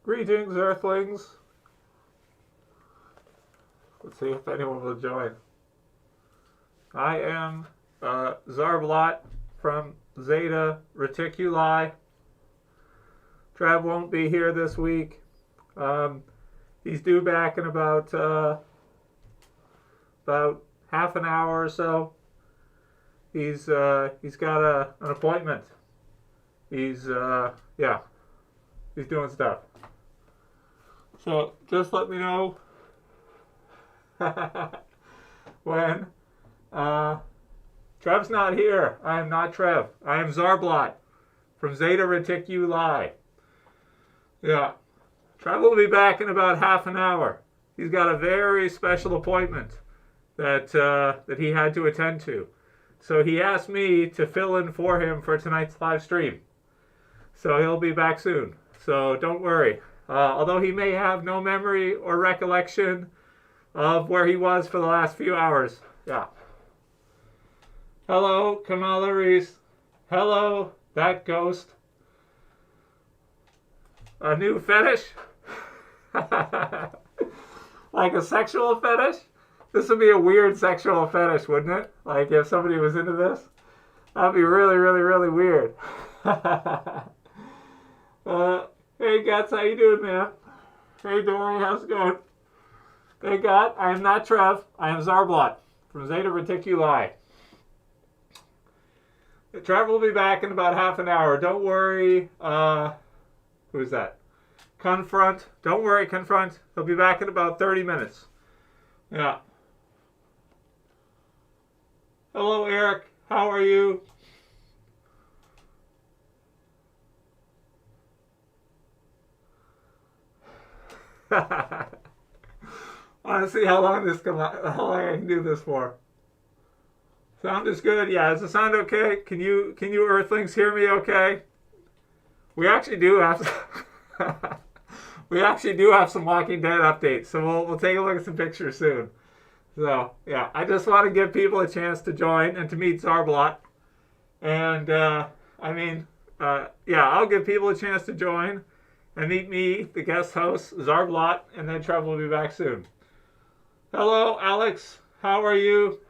Greetings, Earthlings. Let's see if anyone will join. I am Zarblot from Zeta Reticuli. Trev won't be here this week. He's due back in about half an hour or so. He's got an appointment. He's doing stuff. So just let me know when. Trev's not here. I am not Trev. I am Zarblot from Zeta Reticuli. Yeah. Trev will be back in about half an hour. He's got a very special appointment that he had to attend to. So he asked me to fill in for him for tonight's live stream. So he'll be back soon. So don't worry. Although he may have no memory or recollection of where he was for the last few hours. Yeah. Hello, Kamala Reese. Hello, that ghost. A new fetish? Like a sexual fetish? This would be a weird sexual fetish, wouldn't it? Like if somebody was into this? That'd be really, really, really weird. Hey, Guts, how you doing, man? Hey, Dory, how's it going? Hey, God, I am not Trev. I am Zarblot from Zeta Reticuli. Trev will be back in about half an hour. Don't worry. Who's that? Confront. Don't worry, Confront. He'll be back in about 30 minutes. Yeah. Hello, Eric. How are you? I want to see how long I can do this for. Sound is good. Yeah, does the sound okay? Can you Earthlings hear me okay? We actually do have some Walking Dead updates, so we'll take a look at some pictures soon. So yeah, I just want to give people a chance to join and to meet Zarblot, and I'll give people a chance to join and meet me, the guest host, Zarblot, and then Trev will be back soon. Hello, Alex. How are you?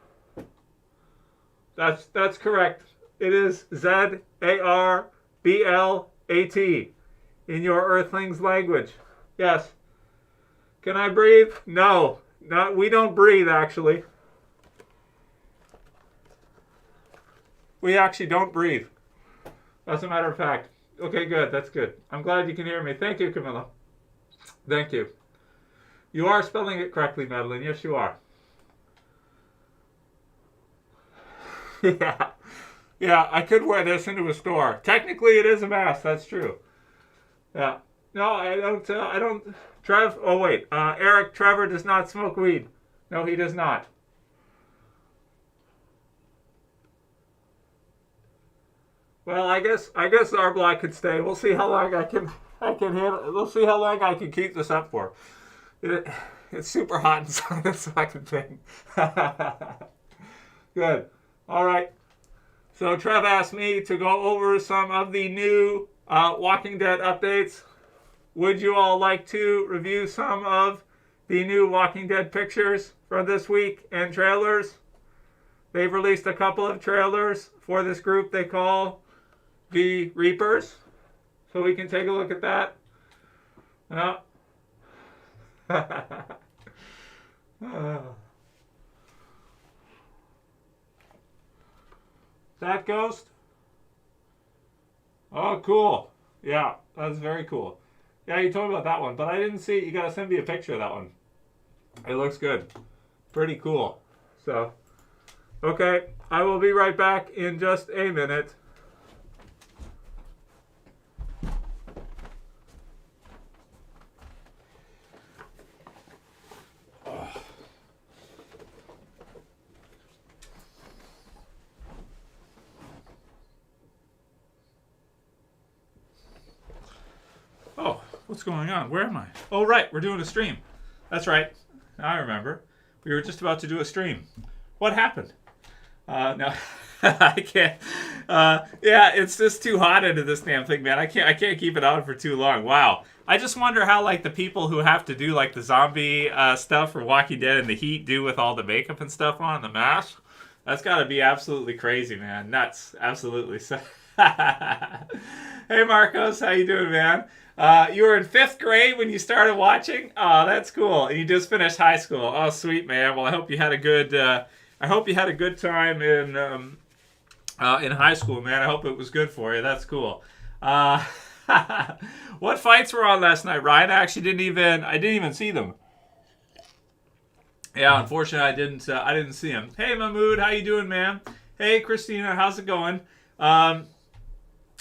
That's correct. It is Zarblat in your Earthlings language. Yes. Can I breathe? No. We don't breathe, actually. We actually don't breathe. As a matter of fact. Okay, good. That's good. I'm glad you can hear me. Thank you, Camilla. Thank you. You are spelling it correctly, Madeline. Yes, you are. Yeah. Yeah, I could wear this into a store. Technically, it is a mask. That's true. Yeah. No, I don't. Trev. Oh, wait. Eric, Trevor does not smoke weed. No, he does not. Well, I guess Zarblot could stay. We'll see how long I can handle. We'll see how long I can keep this up for. It's super hot inside this fucking thing. Good. All right. So Trev asked me to go over some of the new Walking Dead updates. Would you all like to review some of the new Walking Dead pictures for this week and trailers? They've released a couple of trailers for this group they call the Reapers. So we can take a look at that. That ghost? Oh, cool. Yeah, that's very cool. Yeah, you told me about that one, but I didn't see it. You gotta send me a picture of that one. It looks good. Pretty cool. So, okay, I will be right back in just a minute. Oh, what's going on? Where am I? Oh, right, we're doing a stream. That's right. I remember. We were just about to do a stream. What happened? No, I can't. Yeah, it's just too hot into this damn thing, man. I can't keep it on for too long. Wow. I just wonder how like the people who have to do like the zombie stuff for Walking Dead in the heat do with all the makeup and stuff on and the mask. That's got to be absolutely crazy, man. Nuts. Absolutely. Hey, Marcos. How you doing, man? You were in 5th grade when you started watching? Oh, that's cool. And you just finished high school. Oh, sweet, man. Well, I hope you had a good time in high school, man. I hope it was good for you. That's cool. What fights were on last night, Ryan? I actually didn't even see them. Yeah, unfortunately, I didn't see him. Hey, Mahmood, how you doing, man? Hey, Christina, how's it going?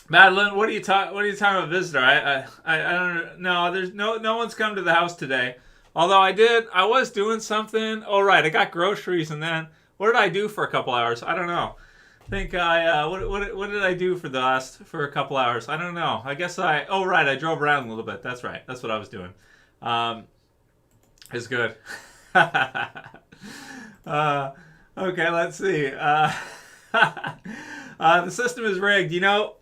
Madeline, what are you talking about visitor? I don't know. There's no one's come to the house today. Although I was doing something. Oh right, I got groceries, and then what did I do for a couple hours? I don't know. I think what did I do for a couple hours? I don't know. I guess I drove around a little bit. That's right. That's what I was doing. It's good. Okay, let's see. The system is rigged. You know,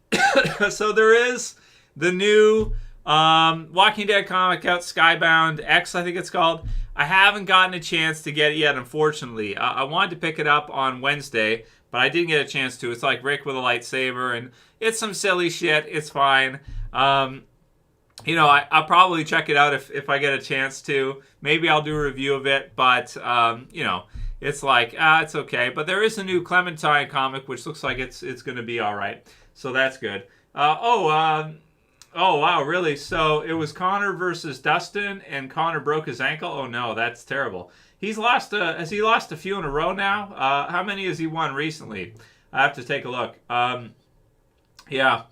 so there is the new Walking Dead comic out, Skybound X, I think it's called. I haven't gotten a chance to get it yet, unfortunately. I wanted to pick it up on Wednesday, but I didn't get a chance to. It's like Rick with a lightsaber, and it's some silly shit. It's fine. You know, I'll probably check it out if I get a chance to. Maybe I'll do a review of it, but, you know, it's like, it's okay. But there is a new Clementine comic, which looks like it's going to be all right. So that's good. Oh, wow, really? So it was Connor versus Dustin, and Connor broke his ankle? Oh, no, that's terrible. Has he lost a few in a row now? How many has he won recently? I have to take a look. Yeah.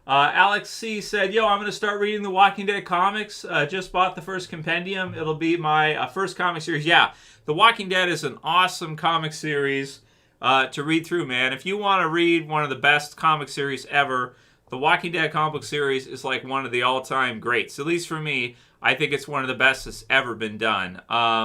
Alex C. said, yo, I'm going to start reading the Walking Dead comics. Just bought the first compendium. It'll be my first comic series. Yeah, The Walking Dead is an awesome comic series to read through, man. If you want to read one of the best comic series ever, The Walking Dead comic book series is like one of the all-time greats. At least for me, I think it's one of the best that's ever been done,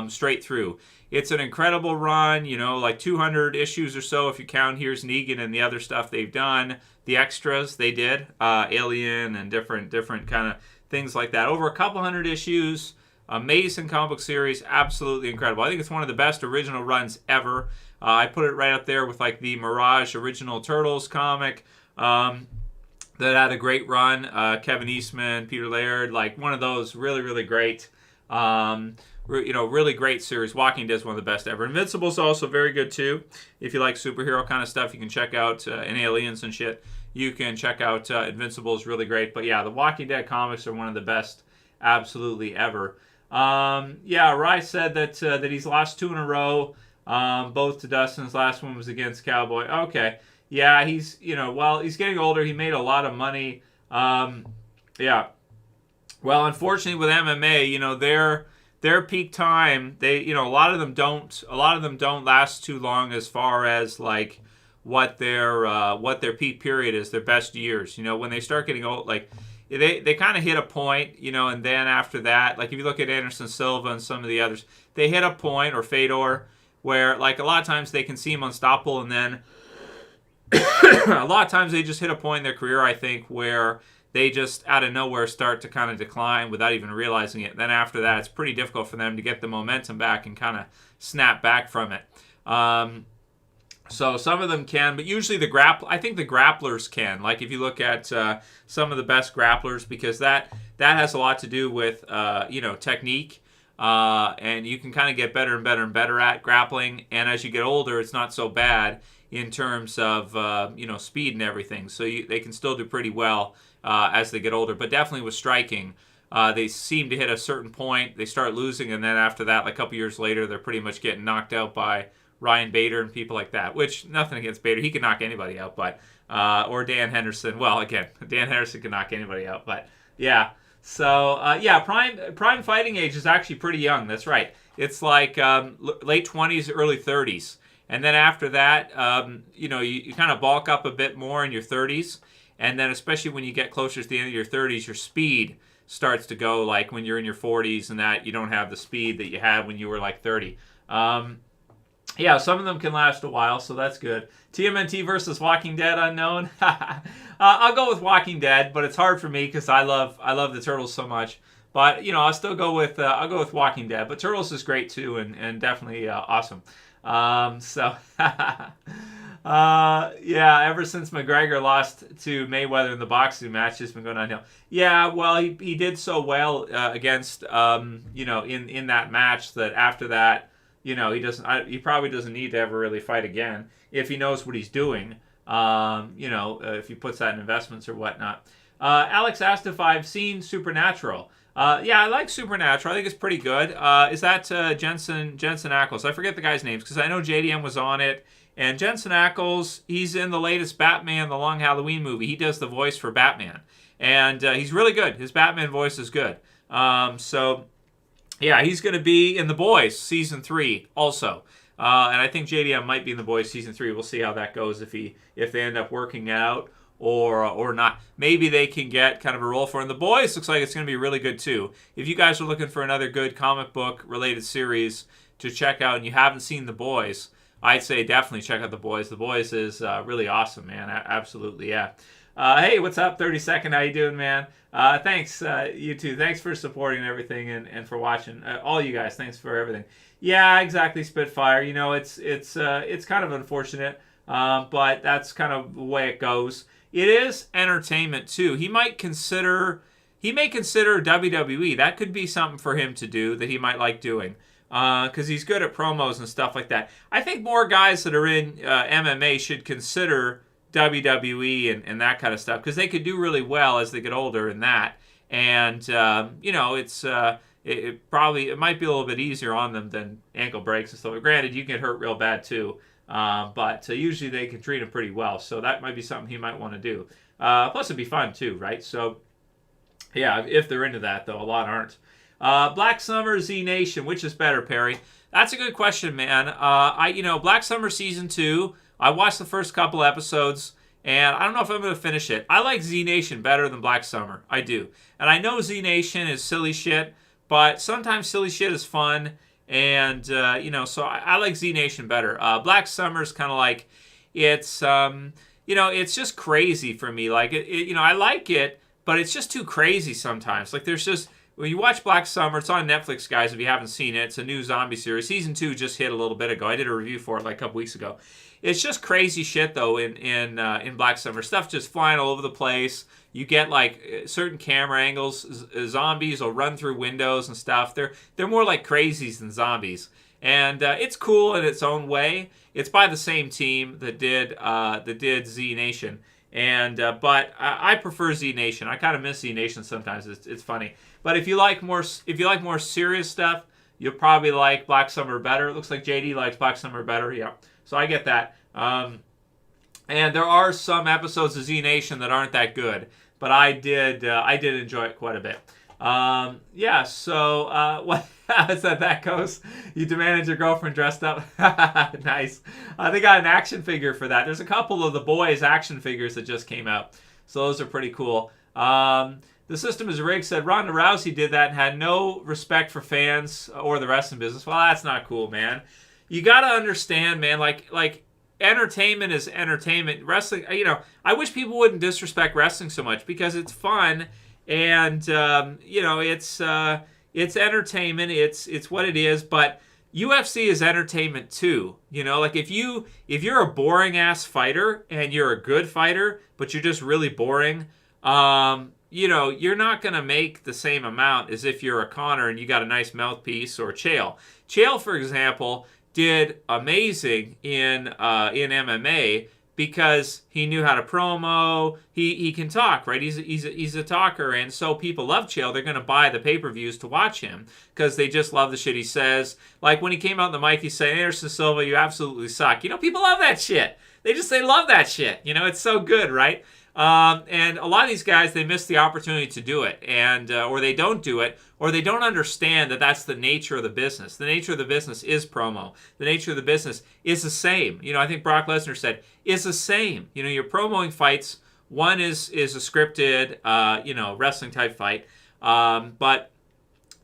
straight through. It's an incredible run, you know, like 200 issues or so if you count Here's Negan and the other stuff they've done. The extras they did, Alien and different kind of things like that. Over a couple hundred issues, amazing comic book series, absolutely incredible. I think it's one of the best original runs ever. I put it right up there with like the Mirage original Turtles comic that had a great run. Kevin Eastman, Peter Laird, like one of those really, really great, really great series. Walking Dead is one of the best ever. Invincible's also very good too. If you like superhero kind of stuff, you can check out and Aliens and shit. You can check out Invincible is really great. But yeah, the Walking Dead comics are one of the best absolutely ever. Yeah, Rye said that he's lost 2 in a row, both to Dustin. His last one was against Cowboy. Okay. Yeah, he's getting older. He made a lot of money. Yeah. Well, unfortunately with MMA, their peak time, a lot of them don't last too long as far as like what their peak period is, their best years. When they start getting old, like they kind of hit a point, and then after that, like if you look at Anderson Silva and some of the others, they hit a point, or Fedor, where like a lot of times they can seem unstoppable, and then a lot of times they just hit a point in their career, I think, where they just out of nowhere start to kind of decline without even realizing it. Then after that, it's pretty difficult for them to get the momentum back and kind of snap back from it. So some of them can, but usually I think the grapplers can. Like if you look at some of the best grapplers, because that has a lot to do with technique, and you can kind of get better and better and better at grappling. And as you get older, it's not so bad in terms of speed and everything. So they can still do pretty well as they get older. But definitely with striking, they seem to hit a certain point, they start losing, and then after that, like a couple years later, they're pretty much getting knocked out by Ryan Bader and people like that. Which, nothing against Bader, he can knock anybody out, but or Dan Henderson. Well, again, Dan Henderson can knock anybody out, but yeah. So prime fighting age is actually pretty young. That's right. It's like late 20s, early 30s. And then after that, you kind of bulk up a bit more in your 30s. And then especially when you get closer to the end of your 30s, your speed starts to go, like when you're in your 40s and that, you don't have the speed that you had when you were like 30. Yeah, some of them can last a while, so that's good. TMNT versus Walking Dead unknown. I'll go with Walking Dead, but it's hard for me because I love the Turtles so much. But I'll still go with Walking Dead. But Turtles is great too, and definitely awesome. So yeah, ever since McGregor lost to Mayweather in the boxing match, it's been going downhill. Yeah, well, he did so well against in that match that after that, he probably doesn't need to ever really fight again if he knows what he's doing. If he puts that in investments or whatnot. Alex asked if I've seen Supernatural. Yeah, I like Supernatural. I think it's pretty good. Is that Jensen Ackles? I forget the guy's names because I know JDM was on it. And Jensen Ackles, he's in the latest Batman, the Long Halloween movie. He does the voice for Batman. And he's really good. His Batman voice is good. So, yeah, he's going to be in The Boys Season 3 also. And I think JDM might be in The Boys Season 3. We'll see how that goes if they end up working out or not. Maybe they can get kind of a role for him. The Boys looks like it's going to be really good too. If you guys are looking for another good comic book related series to check out and you haven't seen The Boys, I'd say definitely check out The Boys. The Boys is really awesome, man. Absolutely, yeah. Hey, what's up, 32nd? How you doing, man? Thanks, you too. Thanks for supporting everything and for watching. All you guys, thanks for everything. Yeah, exactly, Spitfire. It's kind of unfortunate, but that's kind of the way it goes. It is entertainment too. He may consider WWE. That could be something for him to do that he might like doing. Because he's good at promos and stuff like that. I think more guys that are in MMA should consider WWE and that kind of stuff because they could do really well as they get older in that. And it might be a little bit easier on them than ankle breaks and stuff. Granted, you can get hurt real bad too, but usually they can treat them pretty well. So that might be something he might want to do. Plus, it'd be fun too, right? So yeah, if they're into that, though, a lot aren't. Black Summer, Z Nation, which is better, Perry? That's a good question, man. Black Summer Season 2, I watched the first couple episodes, and I don't know if I'm going to finish it. I like Z Nation better than Black Summer. I do. And I know Z Nation is silly shit, but sometimes silly shit is fun, and, so I like Z Nation better. Black Summer is kind of like, it's just crazy for me. Like, I like it, but it's just too crazy sometimes. Like, there's just... When you watch Black Summer, it's on Netflix, guys, if you haven't seen it. It's a new zombie series. Season 2 just hit a little bit ago. I did a review for it like a couple weeks ago. It's just crazy shit, though, in Black Summer. Stuff just flying all over the place. You get, like, certain camera angles. Zombies will run through windows and stuff. They're more like crazies than zombies. And it's cool in its own way. It's by the same team that did Z Nation. But I prefer Z Nation. I kind of miss Z Nation sometimes. It's funny. But if you like more serious stuff, you'll probably like Black Summer better. It looks like JD likes Black Summer better. Yeah. So I get that. And there are some episodes of Z Nation that aren't that good, but I did enjoy it quite a bit. So is that goes? You demanded your girlfriend dressed up? Nice. They got an action figure for that. There's a couple of the Boys action figures that just came out. So those are pretty cool. The System is Rigged said Ronda Rousey did that and had no respect for fans or the wrestling business. Well, that's not cool, man. You got to understand, man, like entertainment is entertainment. Wrestling, I wish people wouldn't disrespect wrestling so much because it's fun and, it's entertainment. It's what it is, but UFC is entertainment too. Like if you're a boring ass fighter and you're a good fighter, but you're just really boring, you're not going to make the same amount as if you're a Connor and you got a nice mouthpiece or Chael. Chael, for example, did amazing in MMA because he knew how to promo. He can talk, right? He's a talker, and so people love Chael. They're going to buy the pay-per-views to watch him because they just love the shit he says. Like when he came out on the mic, he said, "Anderson Silva, you absolutely suck." People love that shit. They love that shit. It's so good, right? And a lot of these guys, they miss the opportunity to do it, and or they don't do it, or they don't understand that that's the nature of the business. The nature of the business is promo. The nature of the business is the same. I think Brock Lesnar said, is the same. You're promoting fights. One is a scripted, wrestling type fight, but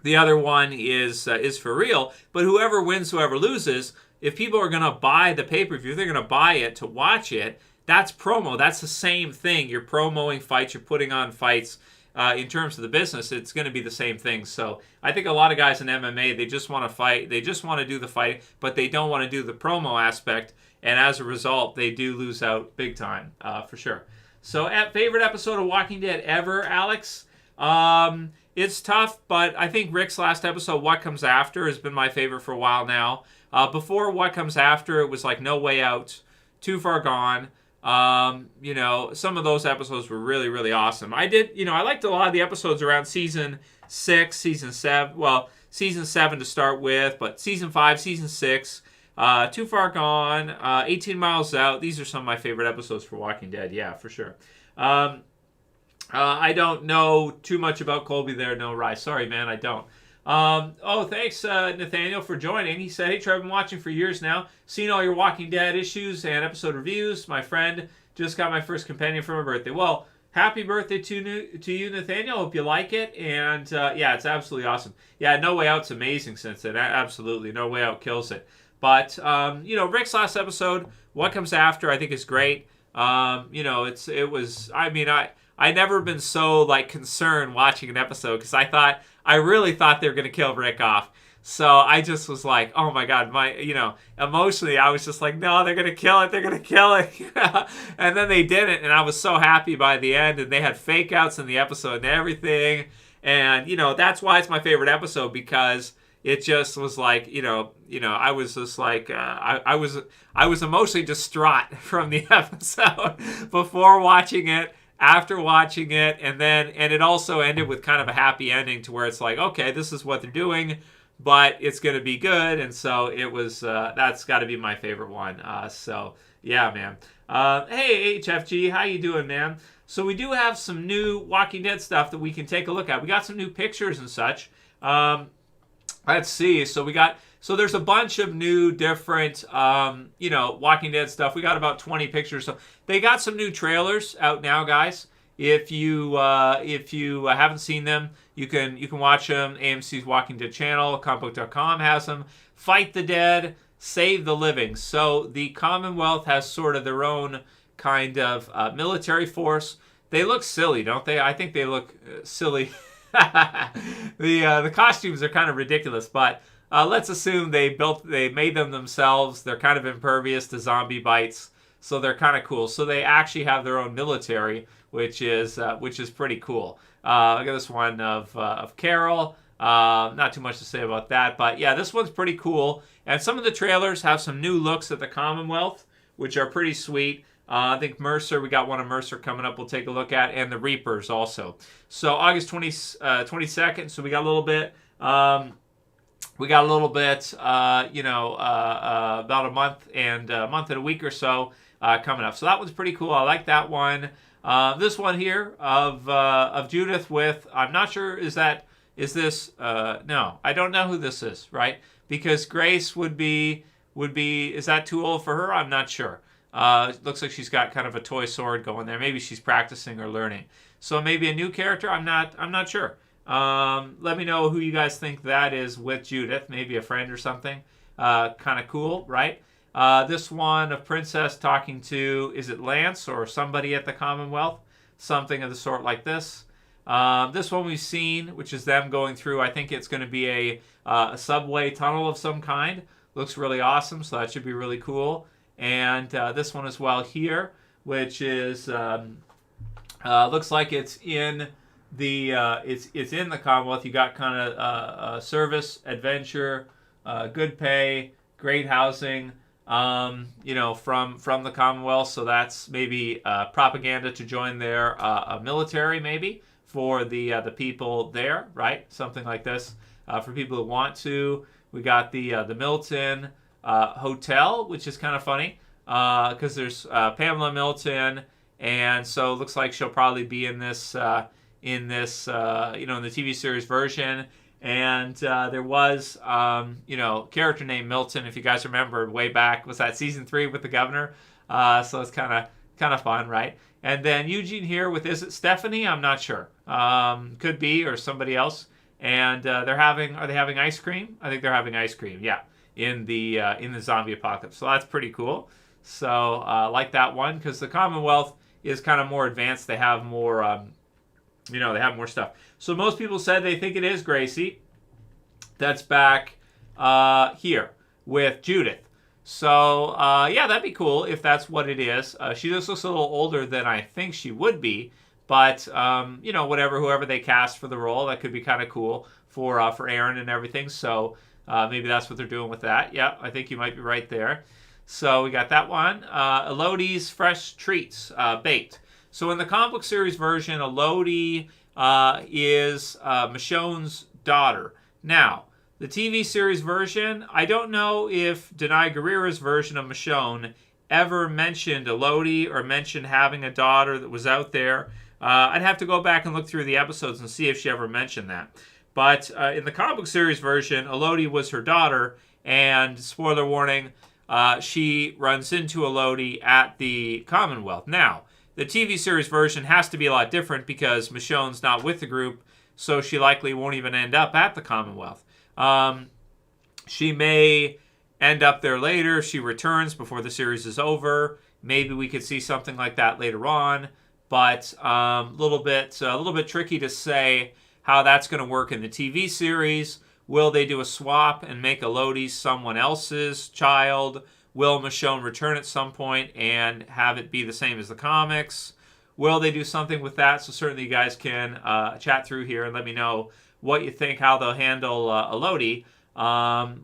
the other one is for real. But whoever wins, whoever loses, if people are going to buy the pay-per-view, they're going to buy it to watch it. That's promo. That's the same thing. You're promoting fights. You're putting on fights. in terms of the business, it's going to be the same thing. So I think a lot of guys in MMA, they just want to fight. They just want to do the fight, but they don't want to do the promo aspect. And as a result, they do lose out big time, for sure. So favorite episode of Walking Dead ever, Alex? It's tough, but I think Rick's last episode, What Comes After, has been my favorite for a while now. Before What Comes After, it was like No Way Out, Too Far Gone. Some of those episodes were really, really awesome. I liked a lot of the episodes around season 6, season 7. Well, season 7 to start with, but season 5, season 6, Too Far Gone, 18 Miles Out. These are some of my favorite episodes for Walking Dead. Yeah, for sure. I don't know too much about Colby there. No, Rye. Sorry, man, I don't. Thanks, Nathaniel, for joining. He said, hey, Trev, I've been watching for years now. Seen all your Walking Dead issues and episode reviews. My friend just got my first companion for my birthday. Well, happy birthday to you, Nathaniel. Hope you like it. And, it's absolutely awesome. Yeah, No Way Out's amazing since then. Absolutely. No Way Out kills it. But, Rick's last episode, What Comes After, I think is great. I never been so, concerned watching an episode because I really thought they were going to kill Rick off. So I just was like, oh my God, emotionally, I was just like, no, they're going to kill it. They're going to kill it. And then they didn't. And I was so happy by the end. And they had fake outs in the episode and everything. And, that's why it's my favorite episode, because it just was like, I was just like, I was emotionally distraught from the episode before watching it, after watching it, and it also ended with kind of a happy ending to where it's like, okay, this is what they're doing, but it's going to be good. And so it was, that's got to be my favorite one. So yeah, man. Hey, HFG, how you doing, man? So we do have some new Walking Dead stuff that we can take a look at. We got some new pictures and such. Let's see. So there's a bunch of new different, Walking Dead stuff. We got about 20 pictures. So they got some new trailers out now, guys. If you haven't seen them, you can watch them. AMC's Walking Dead channel, comicbook.com has them. Fight the Dead, Save the Living. So the Commonwealth has sort of their own kind of military force. They look silly, don't they? I think they look silly. The costumes are kind of ridiculous, but let's assume they made them themselves. They're kind of impervious to zombie bites, so they're kind of cool. So they actually have their own military, which is pretty cool. Look at this one of Carol. Not too much to say about that, but yeah, this one's pretty cool. And some of the trailers have some new looks at the Commonwealth, which are pretty sweet. I think Mercer, we got one of Mercer coming up we'll take a look at, and the Reapers also. So August 22nd, so we got a little bit, about a month and a week or so coming up. So that one's pretty cool. I like that one. This one here of Judith with, I'm not sure, is this, no, I don't know who this is, right? Because Grace would be, is that too old for her? I'm not sure. Looks like she's got kind of a toy sword going there. Maybe she's practicing or learning. So maybe a new character. I'm not sure. Let me know who you guys think that is with Judith. Maybe a friend or something. Kind of cool, right? This one of Princess talking to, is it Lance or somebody at the Commonwealth? Something of the sort like this. This one we've seen, which is them going through, I think it's going to be a subway tunnel of some kind. Looks really awesome, so that should be really cool. And this one as well here, which is looks like it's in the it's in the Commonwealth. You got kind of service, adventure, good pay, great housing, from the Commonwealth. So that's maybe propaganda to join their military, maybe for the people there, right? Something like this for people who want to. We got the Milton Hotel, which is kind of funny because there's Pamela Milton, and so it looks like she'll probably be in this in the TV series version. And there was character named Milton, if you guys remember way back, was that season 3 with the governor? So it's kind of fun, right? And then Eugene here with, is it Stephanie? I'm not sure. Could be, or somebody else. And are they having ice cream? I think they're having ice cream. Yeah, in the zombie apocalypse. So that's pretty cool. So like that one, because the Commonwealth is kind of more advanced. They have more They have more stuff. So most people said they think it is Gracie. That's back here with Judith. So, yeah, that'd be cool if that's what it is. She just looks a little older than I think she would be. But, whoever they cast for the role, that could be kind of cool for Aaron and everything. So maybe that's what they're doing with that. Yeah, I think you might be right there. So we got that one. Elodie's Fresh Treats, baked. So in the comic book series version, Elodie is Michonne's daughter. Now, the TV series version, I don't know if Denai Guerrera's version of Michonne ever mentioned Elodie or mentioned having a daughter that was out there. I'd have to go back and look through the episodes and see if she ever mentioned that. But in the comic book series version, Elodie was her daughter, and spoiler warning, she runs into Elodie at the Commonwealth. Now, the TV series version has to be a lot different because Michonne's not with the group, so she likely won't even end up at the Commonwealth. She may end up there later if she returns before the series is over. Maybe we could see something like that later on, but a little bit tricky to say how that's going to work in the TV series. Will they do a swap and make Elodie someone else's child? Will Michonne return at some point and have it be the same as the comics? Will they do something with that? So certainly you guys can chat through here and let me know what you think, how they'll handle Elodie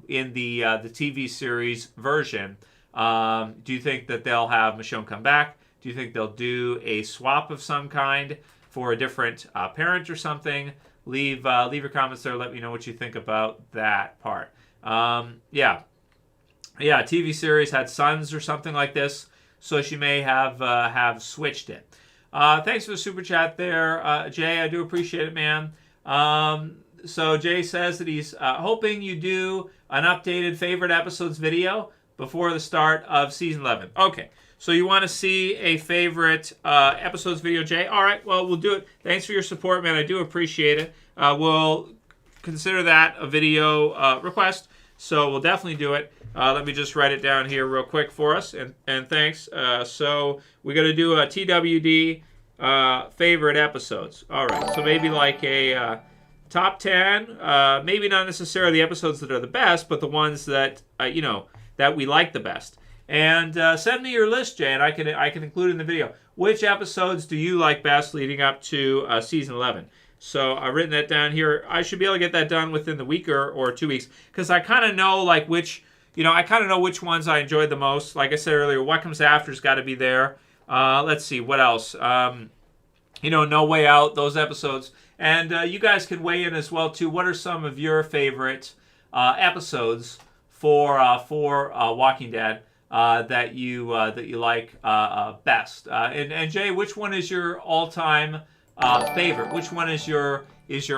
in the TV series version. Do you think that they'll have Michonne come back? Do you think they'll do a swap of some kind for a different parent or something? Leave your comments there. Let me know what you think about that part. Yeah, TV series had sons or something like this, so she may have switched it. Thanks for the super chat there, Jay. I do appreciate it, man. So Jay says that he's hoping you do an updated favorite episodes video before the start of season 11. Okay, so you want to see a favorite episodes video, Jay? All right, well, we'll do it. Thanks for your support, man. I do appreciate it. We'll consider that a video request, so we'll definitely do it. Let me just write it down here real quick for us, and thanks. So we're going to do a TWD favorite episodes. All right, so maybe like a top 10, maybe not necessarily the episodes that are the best, but the ones that, that we like the best. And send me your list, Jay, and I can include in the video. Which episodes do you like best leading up to season 11? So I've written that down here. I should be able to get that done within the week or 2 weeks, because I kind of know like which ones I enjoyed the most. Like I said earlier, What Comes After's got to be there. Let's see, what else? No Way Out, those episodes. And you guys can weigh in as well, too. What are some of your favorite episodes for Walking Dead that you like best? And Jay, which one is your all-time favorite? Which one is your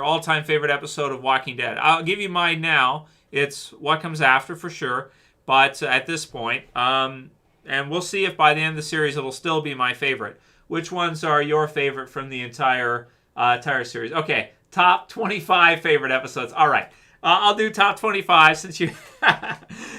all-time favorite episode of Walking Dead? I'll give you mine now. It's What Comes After for sure, but at this point, and we'll see if by the end of the series it'll still be my favorite. Which ones are your favorite from the entire series? Okay, top 25 favorite episodes. All right, I'll do top 25 since you.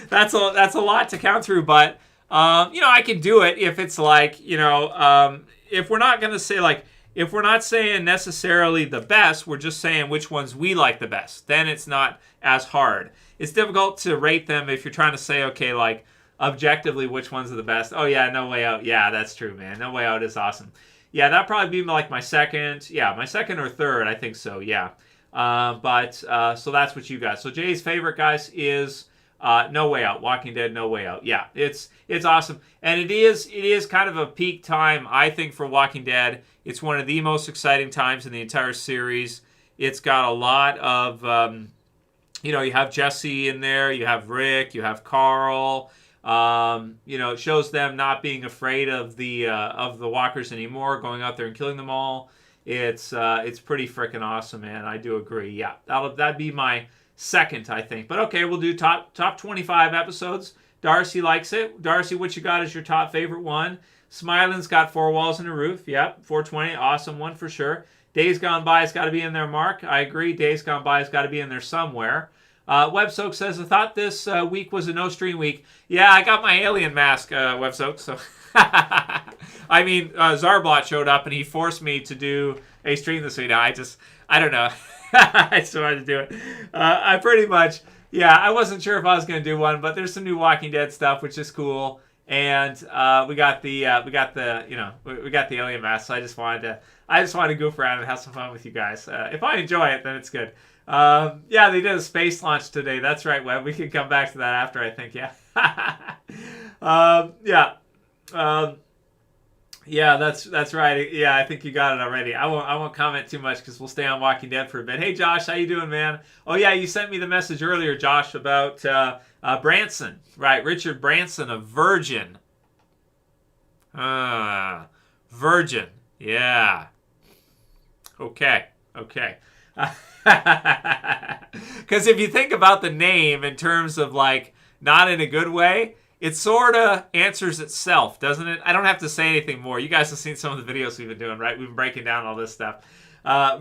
that's a lot to count through, but I can do it if it's like if we're not gonna say like. If we're not saying necessarily the best, we're just saying which ones we like the best. Then it's not as hard. It's difficult to rate them if you're trying to say, okay, like objectively, which ones are the best. Oh yeah, No Way Out. Yeah, that's true, man. No Way Out is awesome. Yeah, that'd probably be like my second. Yeah, my second or third. I think so. Yeah. So that's what you got. So Jay's favorite, guys, is No Way Out. Walking Dead, No Way Out. Yeah, it's awesome, and it is kind of a peak time, I think, for Walking Dead. It's one of the most exciting times in the entire series. It's got a lot of, you have Jesse in there, you have Rick, you have Carl. It shows them not being afraid of the walkers anymore, going out there and killing them all. It's pretty freaking awesome, man. I do agree. Yeah, that'd be my second, I think. But okay, we'll do top 25 episodes. Darcy likes it. Darcy, what you got as your top favorite one? Smiling's got Four Walls and a Roof. Yep, 420, awesome one for sure. Days Gone By has got to be in there, Mark. I agree. Days Gone By has got to be in there somewhere. WebSoak says, I thought this week was a no-stream week. Yeah, I got my alien mask, WebSoak, so... I mean, Zarblot showed up and he forced me to do a stream this week. I don't know. I just wanted to do it. I pretty much, yeah, I wasn't sure if I was going to do one, but there's some new Walking Dead stuff, which is cool. And we got the alien mask. So I just wanted to goof around and have some fun with you guys. If I enjoy it, then it's good. Yeah, they did a space launch today. That's right, Web. We can come back to that after, I think. Yeah. Yeah. Yeah, that's right. Yeah, I think you got it already. I won't comment too much because we'll stay on Walking Dead for a bit. Hey, Josh, how you doing, man? Oh, yeah, you sent me the message earlier, Josh, about Branson. Right, Richard Branson of Virgin. Virgin. Yeah. Okay. Because if you think about the name in terms of, like, not in a good way, it sort of answers itself, doesn't it? I don't have to say anything more. You guys have seen some of the videos we've been doing, right? We've been breaking down all this stuff.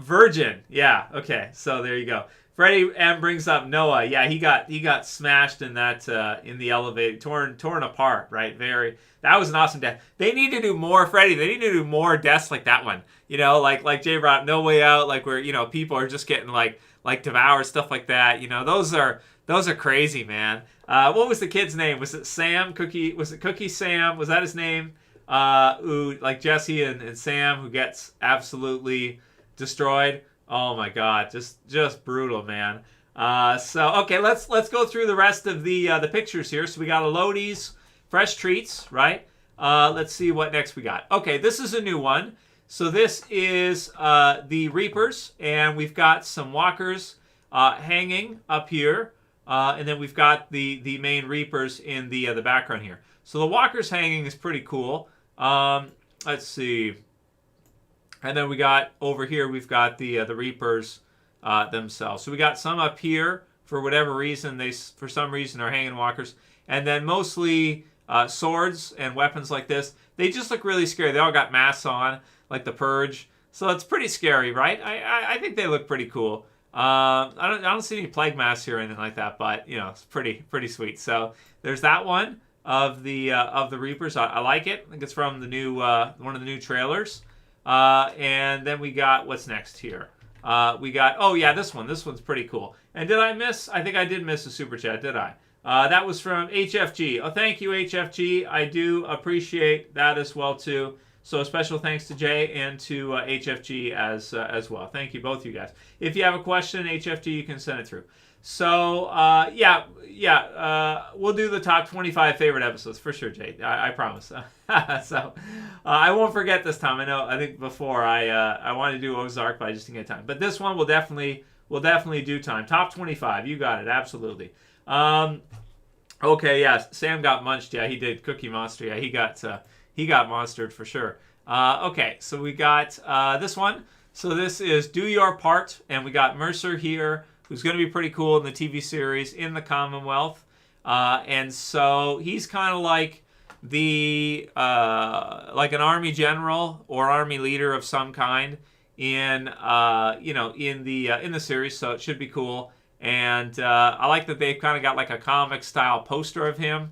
Virgin. Yeah, okay. So there you go. Freddie M brings up Noah. Yeah, he got smashed in that in the elevator, torn apart, right? That was an awesome death. They need to do more, Freddie. They need to do more deaths like that one. You know, like Jay brought No Way Out, like where, you know, people are just getting like devoured, stuff like that. You know, those are crazy, man. What was the kid's name? Was it Sam? Was it Cookie Sam? Was that his name? Who, like Jesse and Sam, who gets absolutely destroyed. Oh my God, just brutal, man. So okay, let's go through the rest of the pictures here. So we got Elodie's fresh treats, right? Let's see what next we got. Okay, this is a new one. So this is the Reapers, and we've got some walkers hanging up here. And then we've got the main Reapers in the background here. So the walkers hanging is pretty cool. Let's see. And then we got over here, we've got the Reapers themselves. So we got some up here for whatever reason. They, for some reason, are hanging walkers. And then mostly swords and weapons like this. They just look really scary. They all got masks on, like the Purge. So it's pretty scary, right? I think they look pretty cool. I don't see any plague masks here or anything like that, but you know, it's pretty sweet. So there's that one of the Reapers. I like it. I think it's from the new one of the new trailers. And then we got, what's next here? We got, oh yeah, this one. This one's pretty cool. And did I miss? I think I did miss a super chat, did I? That was from HFG. Oh, thank you, HFG. I do appreciate that as well too. So a special thanks to Jay and to HFG as well. Thank you, both you guys. If you have a question, HFG, you can send it through. So, we'll do the top 25 favorite episodes for sure, Jay. I promise. So, I won't forget this time. I think before I wanted to do Ozark, but I just didn't get time. But this one we'll definitely do time. Top 25. You got it. Absolutely. Okay, yeah. Sam got munched. Yeah, he did. Cookie Monster. Yeah, he got monstered for sure. Okay, so we got this one. So this is Do Your Part, and we got Mercer here, who's going to be pretty cool in the TV series in the Commonwealth. And so he's kind of like the like an army general or army leader of some kind in in the series. So it should be cool. And I like that they've kind of got like a comic style poster of him,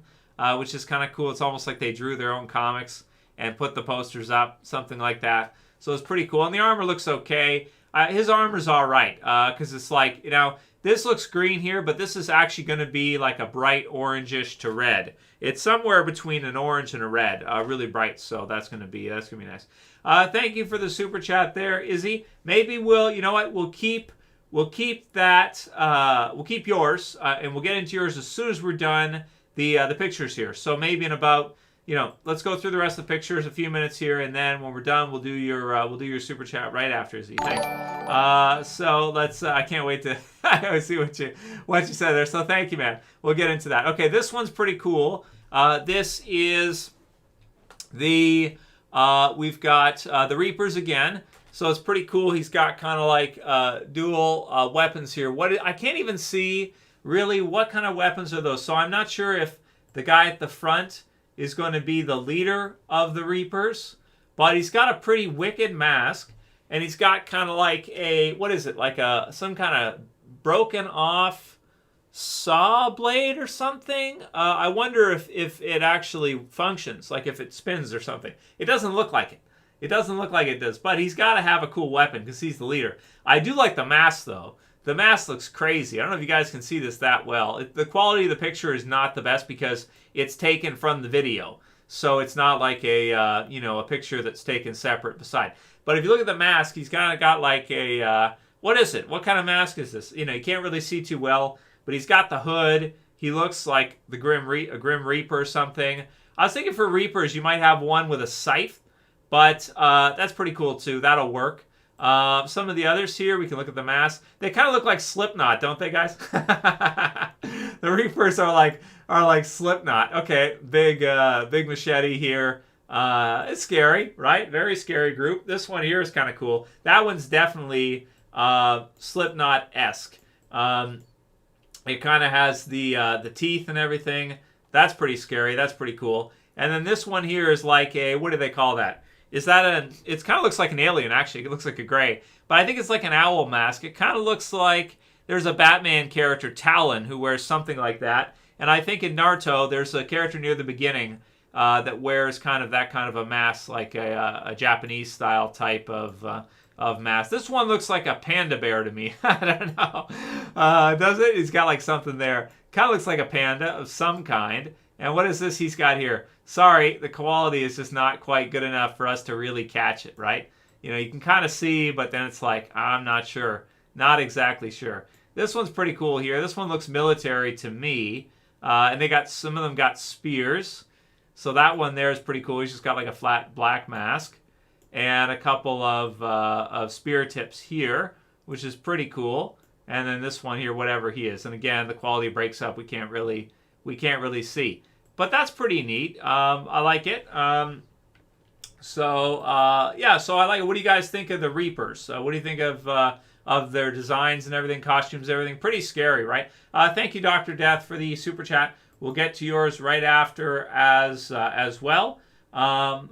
which is kind of cool. It's almost like they drew their own comics and put the posters up, something like that. So it's pretty cool. And the armor looks okay. His armor's all right, because it's like, you know, this looks green here, but this is actually going to be like a bright orangish to red. It's somewhere between an orange and a red, really bright. So that's going to be nice. Thank you for the super chat there, Izzy. Maybe you know what? We'll keep that. We'll keep yours, and we'll get into yours as soon as we're done the pictures here. So maybe in about, let's go through the rest of the pictures, a few minutes here, and then when we're done, we'll do your super chat right after, Izzy. Thanks. So let's. I can't wait to see what you said there. So thank you, man. We'll get into that. Okay, this one's pretty cool. This is the we've got the Reapers again. So it's pretty cool. He's got kind of like dual weapons here. I can't even see really what kind of weapons are those. So I'm not sure if the guy at the front is going to be the leader of the Reapers, but he's got a pretty wicked mask, and he's got kind of like some kind of broken off saw blade or something. I wonder if it actually functions, like if it spins or something. It doesn't look like it. It doesn't look like it does, but he's got to have a cool weapon because he's the leader. I do like the mask, though. The mask looks crazy. I don't know if you guys can see this that well. The quality of the picture is not the best because it's taken from the video. So it's not like a a picture that's taken separate beside. But if you look at the mask, he's kind of got like a, what is it? What kind of mask is this? You can't really see too well, but he's got the hood. He looks like a Grim Reaper or something. I was thinking for Reapers, you might have one with a scythe. But that's pretty cool, too. That'll work. Some of the others here, we can look at the mask. They kind of look like Slipknot, don't they, guys? The Reapers are like Slipknot. Okay, big machete here. It's scary, right? Very scary group. This one here is kind of cool. That one's definitely Slipknot-esque. It kind of has the teeth and everything. That's pretty scary. That's pretty cool. And then this one here is like a, what do they call that? Is that it kind of looks like an alien, actually. It looks like a gray. But I think it's like an owl mask. It kind of looks like there's a Batman character, Talon, who wears something like that. And I think in Naruto, there's a character near the beginning that wears kind of that kind of a mask, like a Japanese-style type of mask. This one looks like a panda bear to me. I don't know. Does it? He's got like something there. Kind of looks like a panda of some kind. And what is this he's got here? Sorry, the quality is just not quite good enough for us to really catch it, right? You can kind of see, but then it's like, I'm not sure. Not exactly sure. This one's pretty cool here. This one looks military to me. And they got, some of them got spears. So that one there is pretty cool. He's just got like a flat black mask. And a couple of spear tips here, which is pretty cool. And then this one here, whatever he is. And again, the quality breaks up. We can't really see. But that's pretty neat. I like it. So I like it. What do you guys think of the Reapers? What do you think of their designs and everything, costumes, everything? Pretty scary, right? Thank you, Dr. Death, for the super chat. We'll get to yours right after as well.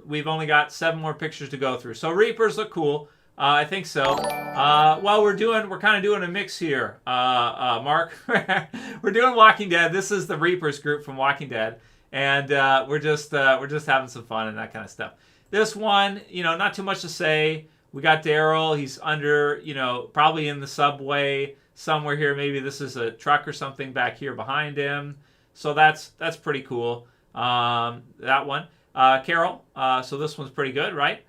We've only got 7 more pictures to go through. So Reapers look cool. I think so. Well, we're kind of doing a mix here, Mark. We're doing Walking Dead. This is the Reapers group from Walking Dead, and we're just having some fun and that kind of stuff. This one, not too much to say. We got Daryl. He's under, probably in the subway somewhere here. Maybe this is a truck or something back here behind him. So that's pretty cool. That one, Carol. So this one's pretty good, right?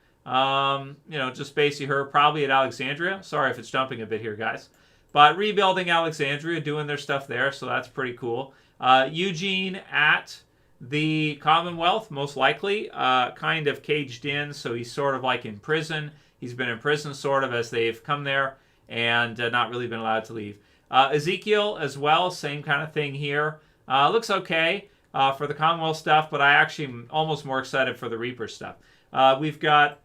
Just basically her probably at Alexandria. Sorry if it's jumping a bit here, guys. But rebuilding Alexandria, doing their stuff there, so that's pretty cool. Eugene at the Commonwealth, most likely, kind of caged in, so he's sort of like in prison. He's been in prison sort of as they've come there and not really been allowed to leave. Ezekiel as well, same kind of thing here. Looks okay for the Commonwealth stuff, but I actually am almost more excited for the Reaper stuff. We've got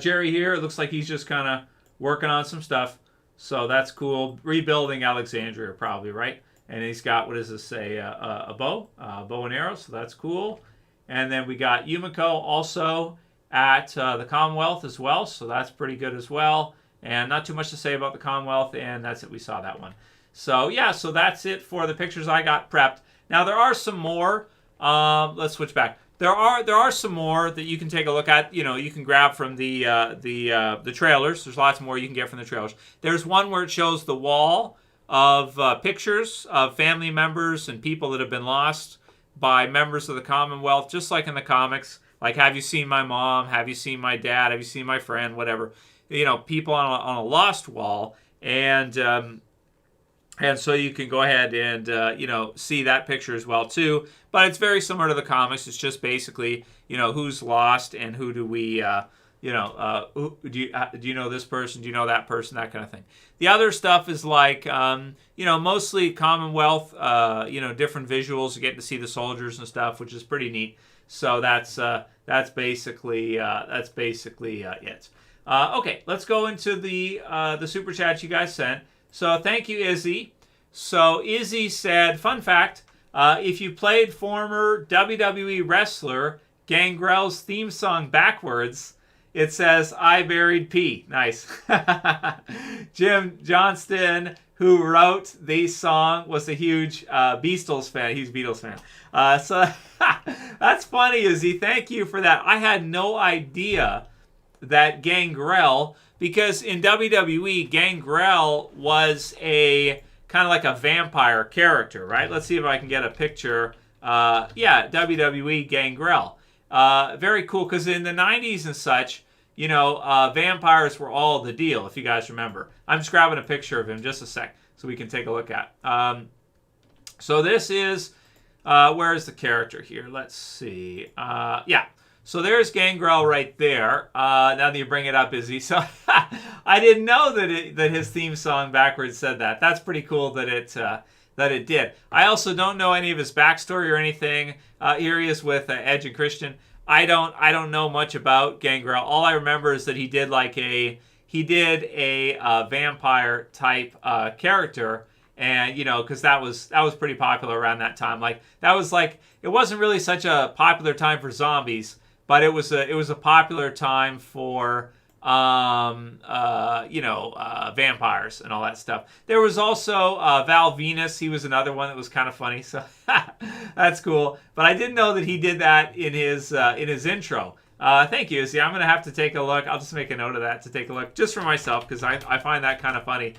Jerry here. It looks like he's just kind of working on some stuff. So that's cool. Rebuilding Alexandria, probably, right? And he's got, what does this say? A bow and arrow. So that's cool. And then we got Yumiko also at the Commonwealth as well. So that's pretty good as well. And not too much to say about the Commonwealth. And that's it. We saw that one. So, yeah. So that's it for the pictures I got prepped. Now, there are some more. Let's switch back. There are some more that you can take a look at. You can grab from the trailers. There's lots more you can get from the trailers. There's one where it shows the wall of pictures of family members and people that have been lost by members of the Commonwealth, just like in the comics. Like, have you seen my mom? Have you seen my dad? Have you seen my friend? Whatever. People on a lost wall. And so you can go ahead and, see that picture as well, too. But it's very similar to the comics. It's just basically, who's lost and who do we, do you know this person? Do you know that person? That kind of thing. The other stuff is like, mostly Commonwealth, different visuals. You get to see the soldiers and stuff, which is pretty neat. So that's basically it. Okay, let's go into the super chat you guys sent. So thank you, Izzy. So Izzy said, fun fact, if you played former WWE wrestler Gangrel's theme song backwards, it says, I buried P. Nice. Jim Johnston, who wrote the song, was a huge Beatles fan. He's a Beatles fan. So that's funny, Izzy. Thank you for that. I had no idea that Gangrel, because in WWE, Gangrel was a kind of like a vampire character, right? Let's see if I can get a picture. Yeah, WWE Gangrel. Very cool, because in the 90s and such, you know, vampires were all the deal, if you guys remember. I'm just grabbing a picture of him just a sec so we can take a look at. So this is, where's the character here? Let's see. Yeah. So there's Gangrel right there. Now that you bring it up, Izzy. So I didn't know that his theme song backwards said that. That's pretty cool that it did. I also don't know any of his backstory or anything. Here he is with Edge and Christian. I don't know much about Gangrel. All I remember is that he did a vampire type character, and you know, because that was pretty popular around that time. Like that was like, it wasn't really such a popular time for zombies, but it was a popular time for vampires and all that stuff. There was also Val Venus. He was another one that was kind of funny. So that's cool. But I didn't know that he did that in his intro. Thank you, Izzy. I'm going to have to take a look. I'll just make a note of that to take a look just for myself, because I find that kind of funny.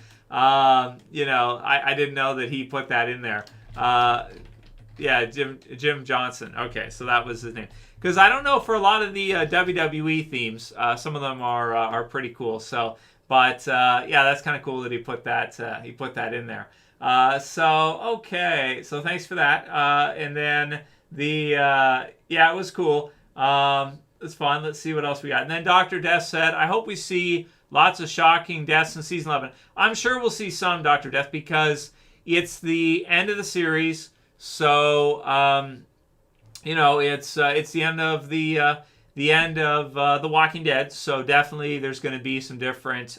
You know, I didn't know that he put that in there. Yeah, Jim Johnson. Okay, so that was his name. Because I don't know, for a lot of the WWE themes, some of them are pretty cool. So, but yeah, that's kind of cool that he put that in there. So okay, so thanks for that. And then yeah, it was cool. It's fun. Let's see what else we got. And then Dr. Death said, I hope we see lots of shocking deaths in season 11. I'm sure we'll see some Dr. Death, because it's the end of the series. So you know, it's the end of the Walking Dead. So definitely there's going to be some different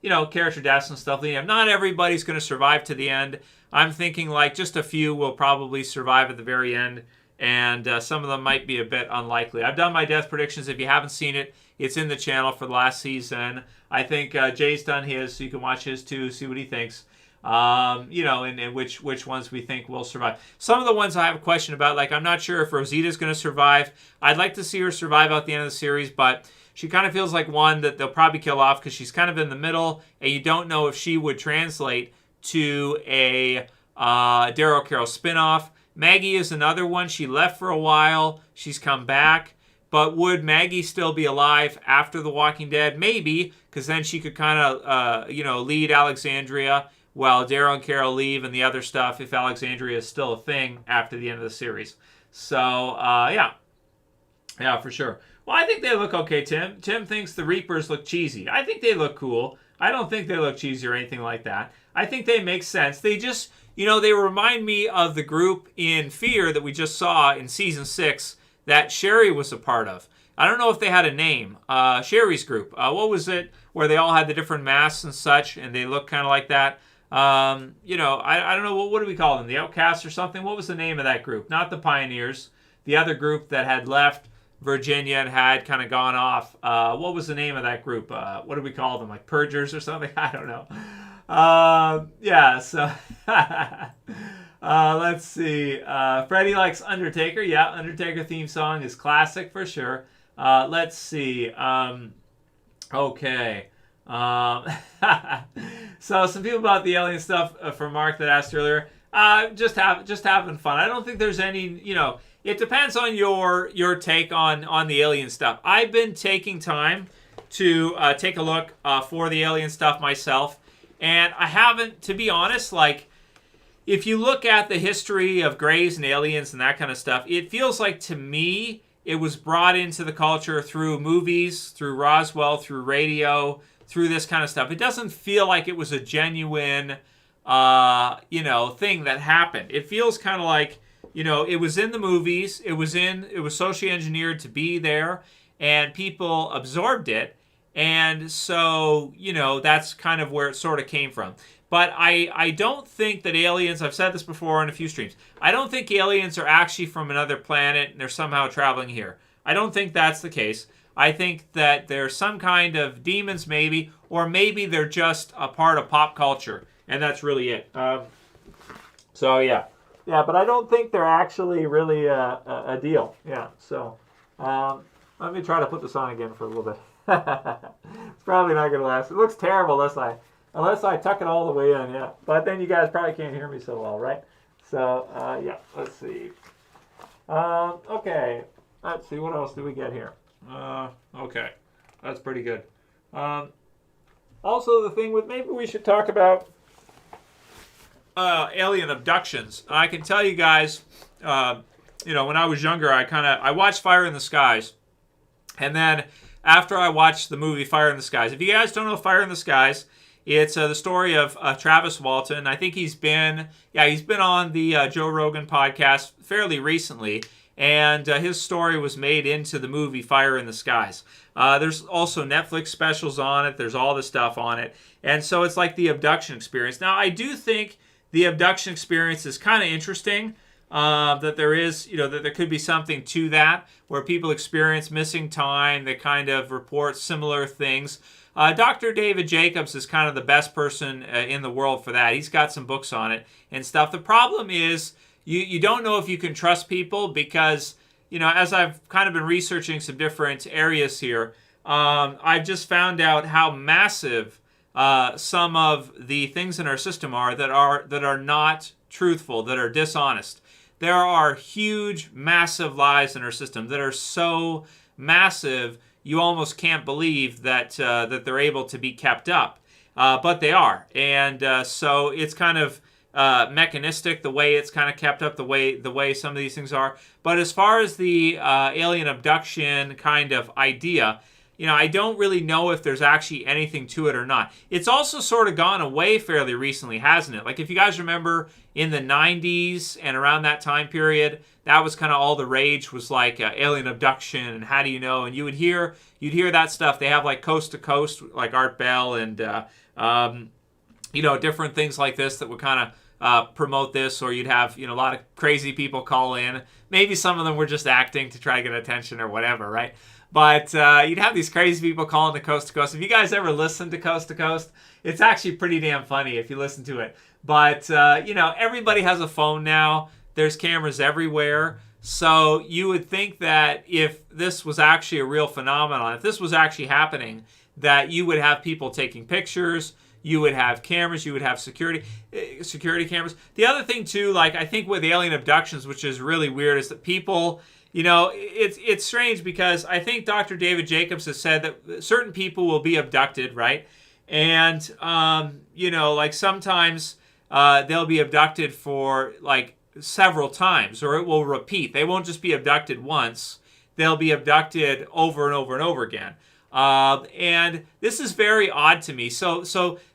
you know, character deaths and stuff. Not everybody's going to survive to the end. I'm thinking like just a few will probably survive at the very end, and some of them might be a bit unlikely. I've done my death predictions. If you haven't seen it, it's in the channel for the last season. I think Jay's done his, so you can watch his too, see what he thinks. You know, and which ones we think will survive. Some of the ones I have a question about, like I'm not sure if Rosita's going to survive. I'd like to see her survive out the end of the series, but she kind of feels like one that they'll probably kill off, because she's kind of in the middle, and you don't know if she would translate to a Daryl Carroll spinoff. Maggie is another one. She left for a while. She's come back. But would Maggie still be alive after The Walking Dead? Maybe, because then she could kind of, you know, lead Alexandria while Daryl and Carol leave and the other stuff, if Alexandria is still a thing after the end of the series. So, yeah. Yeah, for sure. Well, I think they look okay, Tim. Tim thinks the Reapers look cheesy. I think they look cool. I don't think they look cheesy or anything like that. I think they make sense. They just, you know, they remind me of the group in Fear that we just saw in Season 6 that Sherry was a part of. I don't know if they had a name. Sherry's group. What was it? Where they all had the different masks and such, and they look kind of like that. You know, I don't know, what do we call them? The Outcasts or something? What was the name of that group? Not the Pioneers. The other group that had left Virginia and had kind of gone off. What was the name of that group? What do we call them? Like Purgers or something? I don't know. Yeah, so let's see. Freddie likes Undertaker. Yeah, Undertaker theme song is classic for sure. Let's see. Okay. So some people about the alien stuff from Mark that asked earlier. Just having fun. I don't think there's any, you know, it depends on your take on the alien stuff. I've been taking time to take a look for the alien stuff myself, and I haven't, to be honest, like, if you look at the history of Greys and aliens and that kind of stuff, it feels like, to me, it was brought into the culture through movies, through Roswell, through radio, through this kind of stuff. It doesn't feel like it was a genuine, you know, thing that happened. It feels kind of like, you know, it was in the movies, it was socially engineered to be there, and people absorbed it. And so, you know, that's kind of where it sort of came from. But I don't think that aliens, I've said this before in a few streams, I don't think aliens are actually from another planet and they're somehow traveling here. I don't think that's the case. I think that they're some kind of demons maybe, or maybe they're just a part of pop culture. and that's really it. So yeah, but I don't think they're actually really a deal. Yeah, so let me try to put this on again for a little bit. It's probably not gonna last. It looks terrible unless I tuck it all the way in. Yeah, but then you guys probably can't hear me so well, right? So yeah, let's see. Okay, let's see, what else do we get here? Okay, that's pretty good. Also, the thing with, maybe we should talk about alien abductions. I can tell you guys, when I was younger, I watched Fire in the Skies, and then after I watched the movie Fire in the Skies, if you guys don't know Fire in the Skies, it's the story of Travis Walton. I think he's been on the Joe Rogan podcast fairly recently, and his story was made into the movie Fire in the Skies. There's also Netflix specials on it. There's all the stuff on it, and so it's like the abduction experience. Now, I do think the abduction experience is kind of interesting. That there is, that there could be something to that, where people experience missing time. They kind of report similar things. Dr. David Jacobs is kind of the best person in the world for that. He's got some books on it and stuff. The problem is you don't know if you can trust people because, as I've kind of been researching some different areas here, I've just found out how massive some of the things in our system are that are not truthful, that are dishonest. There are huge, massive lies in our system that are so massive you almost can't believe that they're able to be kept up, but they are, and so it's kind of mechanistic the way it's kind of kept up, the way some of these things are. But as far as the alien abduction kind of idea, I don't really know if there's actually anything to it or not. It's also sort of gone away fairly recently, hasn't it? Like, if you guys remember in the 90s and around that time period, that was kind of all the rage, was like alien abduction and how do you know? And you'd hear that stuff. They have like Coast to Coast, like Art Bell and different things like this that would kind of promote this, or you'd have a lot of crazy people call in. Maybe some of them were just acting to try to get attention or whatever, right? But you'd have these crazy people calling to Coast to Coast. If you guys ever listen to Coast, it's actually pretty damn funny if you listen to it. But, everybody has a phone now. There's cameras everywhere. So you would think that if this was actually a real phenomenon, if this was actually happening, that you would have people taking pictures, you would have cameras, you would have security cameras. The other thing, too, I think with alien abductions, which is really weird, is that people... it's strange because I think Dr. David Jacobs has said that certain people will be abducted, right? And, sometimes they'll be abducted for, several times, or it will repeat. They won't just be abducted once. They'll be abducted over and over and over again. And this is very odd to me. So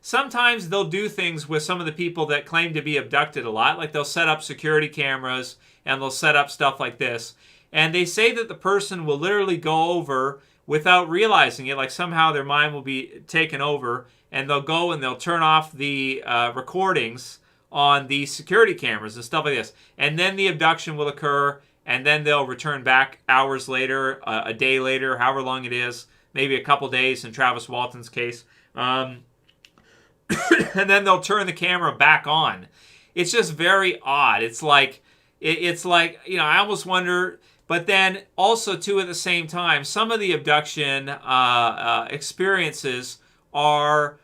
sometimes they'll do things with some of the people that claim to be abducted a lot. Like, they'll set up security cameras and they'll set up stuff like this. And they say that the person will literally go over without realizing it, like somehow their mind will be taken over, and they'll go and they'll turn off the recordings on the security cameras and stuff like this. And then the abduction will occur, and then they'll return back hours later, a day later, however long it is, maybe a couple days in Travis Walton's case. And then they'll turn the camera back on. It's just very odd. It's like, I almost wonder... But then also, too, at the same time, some of the abduction experiences are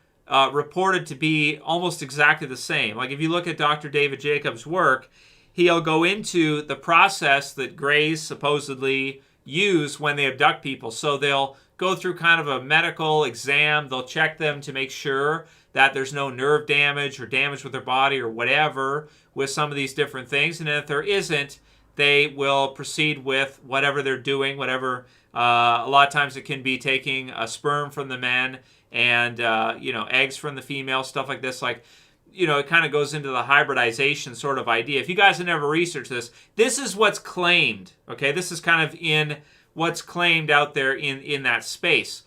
reported to be almost exactly the same. Like, if you look at Dr. David Jacobs' work, he'll go into the process that Greys supposedly use when they abduct people. So they'll go through kind of a medical exam. They'll check them to make sure that there's no nerve damage or damage with their body or whatever with some of these different things. And if there isn't, they will proceed with whatever they're doing, whatever. A lot of times it can be taking a sperm from the men and, eggs from the female, stuff like this. It kind of goes into the hybridization sort of idea. If you guys have never researched this, this is what's claimed, okay? This is kind of in what's claimed out there in that space.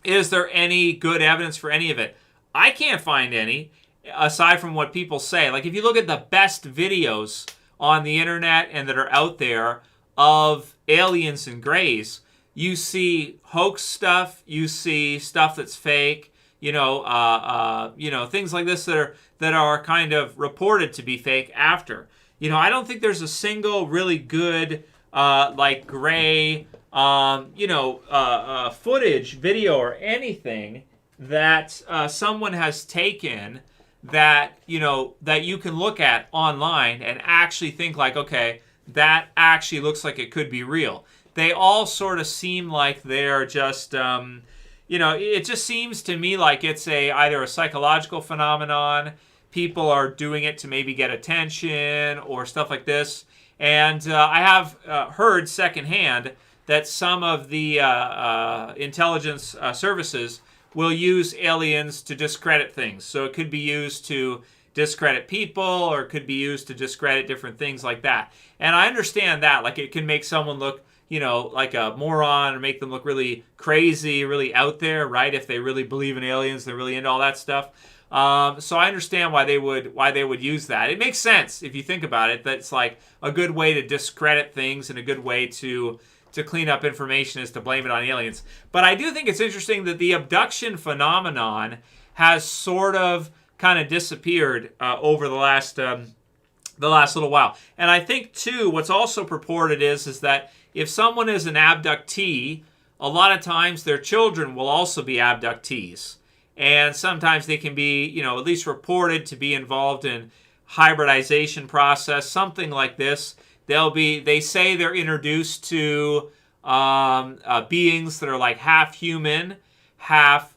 Is there any good evidence for any of it? I can't find any, aside from what people say. Like, if you look at the best videos on the internet and that are out there of aliens and Greys, you see hoax stuff, you see stuff that's fake, things like this that are kind of reported to be fake after. I don't think there's a single really good gray footage, video, or anything that someone has taken that you can look at online and actually think like, okay, that actually looks like it could be real. They all sort of seem like they're just it just seems to me like it's either a psychological phenomenon. People are doing it to maybe get attention or stuff like this. And I have heard secondhand that some of the intelligence services will use aliens to discredit things. So it could be used to discredit people, or it could be used to discredit different things like that. And I understand that. Like, it can make someone look, like a moron, or make them look really crazy, really out there, right? If they really believe in aliens, they're really into all that stuff. So I understand why they would use that. It makes sense if you think about it. That's like a good way to discredit things, and a good way to clean up information is to blame it on aliens. But I do think it's interesting that the abduction phenomenon has sort of kind of disappeared over the last little while. And I think too, what's also purported is that if someone is an abductee, a lot of times their children will also be abductees. And sometimes they can be, at least reported to be involved in hybridization process, something like this. They say they're introduced to beings that are like half human, half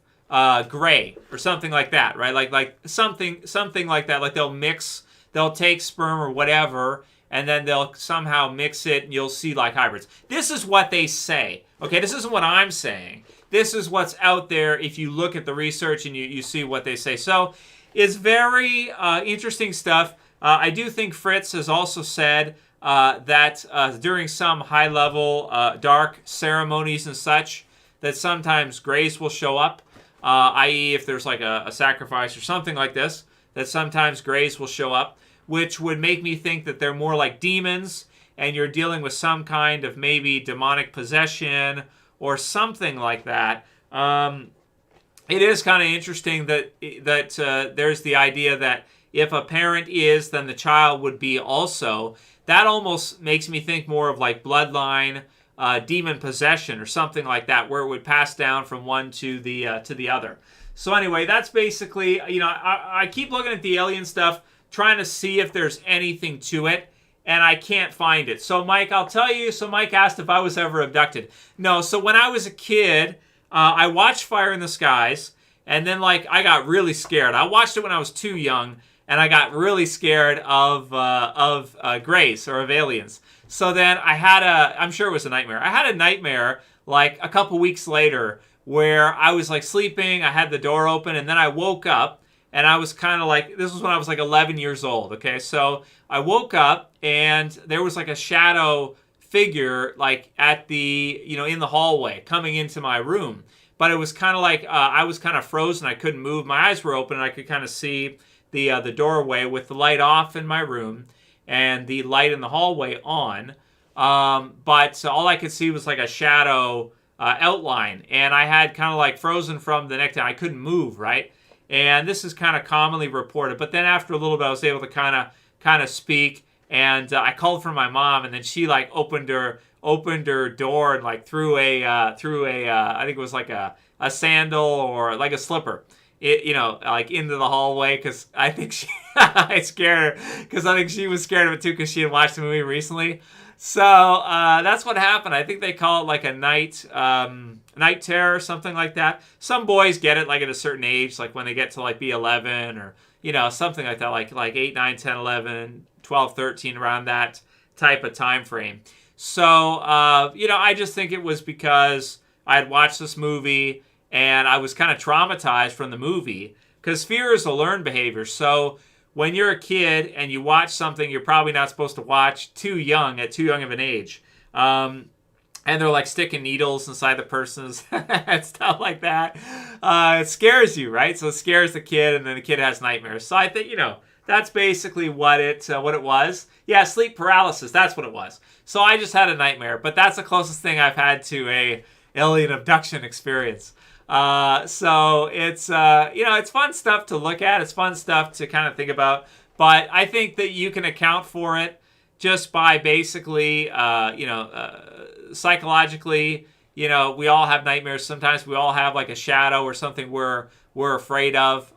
gray, or something like that, right? Like something like that. Like they'll take sperm or whatever, and then they'll somehow mix it, and you'll see like hybrids. This is what they say. Okay, this isn't what I'm saying. This is what's out there if you look at the research and you see what they say. So it's very interesting stuff. I do think Fritz has also said that during some high-level dark ceremonies and such, that sometimes grays will show up, i.e. if there's like a sacrifice or something like this, that sometimes grays will show up, which would make me think that they're more like demons, and you're dealing with some kind of maybe demonic possession or something like that. It is kind of interesting that there's the idea that if a parent is, then the child would be also. That almost makes me think more of like bloodline demon possession or something like that, where it would pass down from one to the other. So anyway, that's basically, I keep looking at the alien stuff, trying to see if there's anything to it, and I can't find it. So Mike, I'll tell you, Mike asked if I was ever abducted. No, so when I was a kid, I watched Fire in the Skies, and then I got really scared. I watched it when I was too young, and I got really scared of grays, or of aliens. So then I'm sure it was a nightmare. I had a nightmare like a couple weeks later where I was like sleeping, I had the door open, and then I woke up, and I was kind of like, this was when I was like 11 years old, okay? So I woke up, and there was like a shadow figure like at the, in the hallway coming into my room. But it was kind of like, I was kind of frozen. I couldn't move. My eyes were open, and I could kind of see the doorway with the light off in my room and the light in the hallway on. But all I could see was like a shadow outline. And I had kind of like frozen from the neck down. I couldn't move, right? And this is kind of commonly reported. But then after a little bit, I was able to kind of speak. And I called for my mom, and then she like opened her door and like threw a I think it was like a sandal or like a slipper, like into the hallway, because I think I scared her, because I think she was scared of it too, because she had watched the movie recently. So that's what happened. I think they call it like a night terror or something like that. Some boys get it like at a certain age, like when they get to like be 11 or something like that, like 8, 9, 10, 11, 12, 13, around that type of time frame. So I just think it was because I had watched this movie and I was kind of traumatized from the movie, because fear is a learned behavior. So when you're a kid and you watch something you're probably not supposed to watch at too young of an age, and they're like sticking needles inside the person's and stuff like that, it scares you, right? So it scares the kid, and then the kid has nightmares. So I think, that's basically what it was. Yeah, sleep paralysis, that's what it was. So I just had a nightmare, but that's the closest thing I've had to a alien abduction experience. So it's it's fun stuff to look at. It's fun stuff to kind of think about. But I think that you can account for it just by basically, psychologically. We all have nightmares. Sometimes we all have like a shadow or something we're afraid of.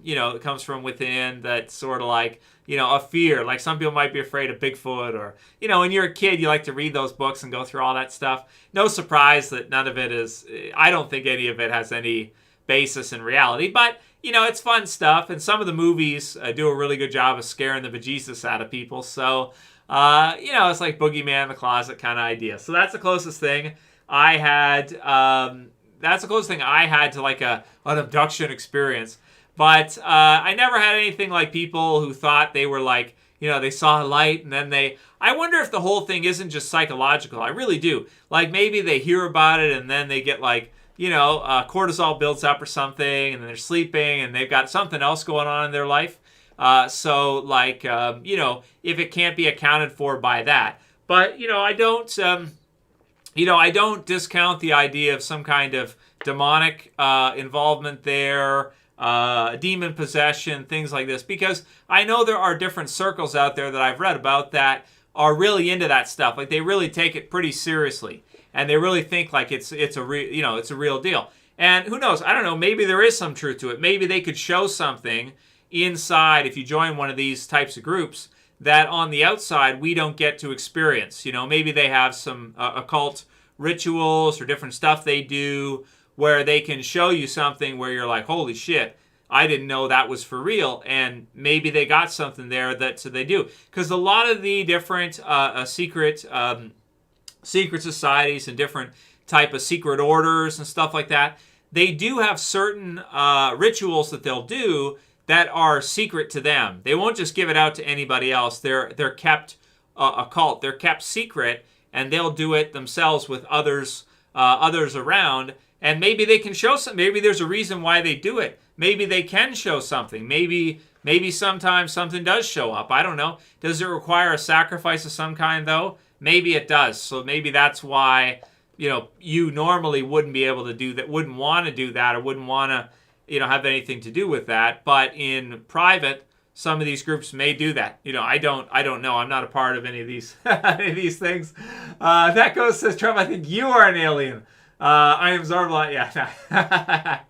It comes from within. That's sort of like a fear. Like some people might be afraid of Bigfoot, or when you're a kid, you like to read those books and go through all that stuff. No surprise that none of it is. I don't think any of it has any basis in reality, but it's fun stuff. And some of the movies do a really good job of scaring the bejesus out of people. So it's like boogeyman in the closet kind of idea. So that's the closest thing I had. That's the closest thing I had to like an abduction experience. But I never had anything like people who thought they were like, they saw a light and then I wonder if the whole thing isn't just psychological. I really do. Like maybe they hear about it and then they get like, cortisol builds up or something, and then they're sleeping and they've got something else going on in their life. So if it can't be accounted for by that. But, I don't discount the idea of some kind of demonic involvement there, demon possession, things like this, because I know there are different circles out there that I've read about that are really into that stuff. Like they really take it pretty seriously, and they really think like it's a real deal. And who knows? I don't know. Maybe there is some truth to it. Maybe they could show something inside if you join one of these types of groups that on the outside we don't get to experience. Maybe they have some occult rituals or different stuff they do where they can show you something where you're like, holy shit, I didn't know that was for real. And maybe they got something there that so they do. Because a lot of the different secret societies and different type of secret orders and stuff like that, they do have certain rituals that they'll do that are secret to them. They won't just give it out to anybody else. They're kept occult. They're kept secret, and they'll do it themselves with others around. And maybe they can show some. Maybe there's a reason why they do it. Maybe they can show something. Maybe sometimes something does show up. I don't know. Does it require a sacrifice of some kind though? Maybe it does. So maybe that's why you normally wouldn't be able to do that, wouldn't want to do that, or wouldn't want to have anything to do with that. But in private, some of these groups may do that. I don't know. I'm not a part of any of these things. That goes, says Trev, I think you are an alien. I am Zarblot. Yeah.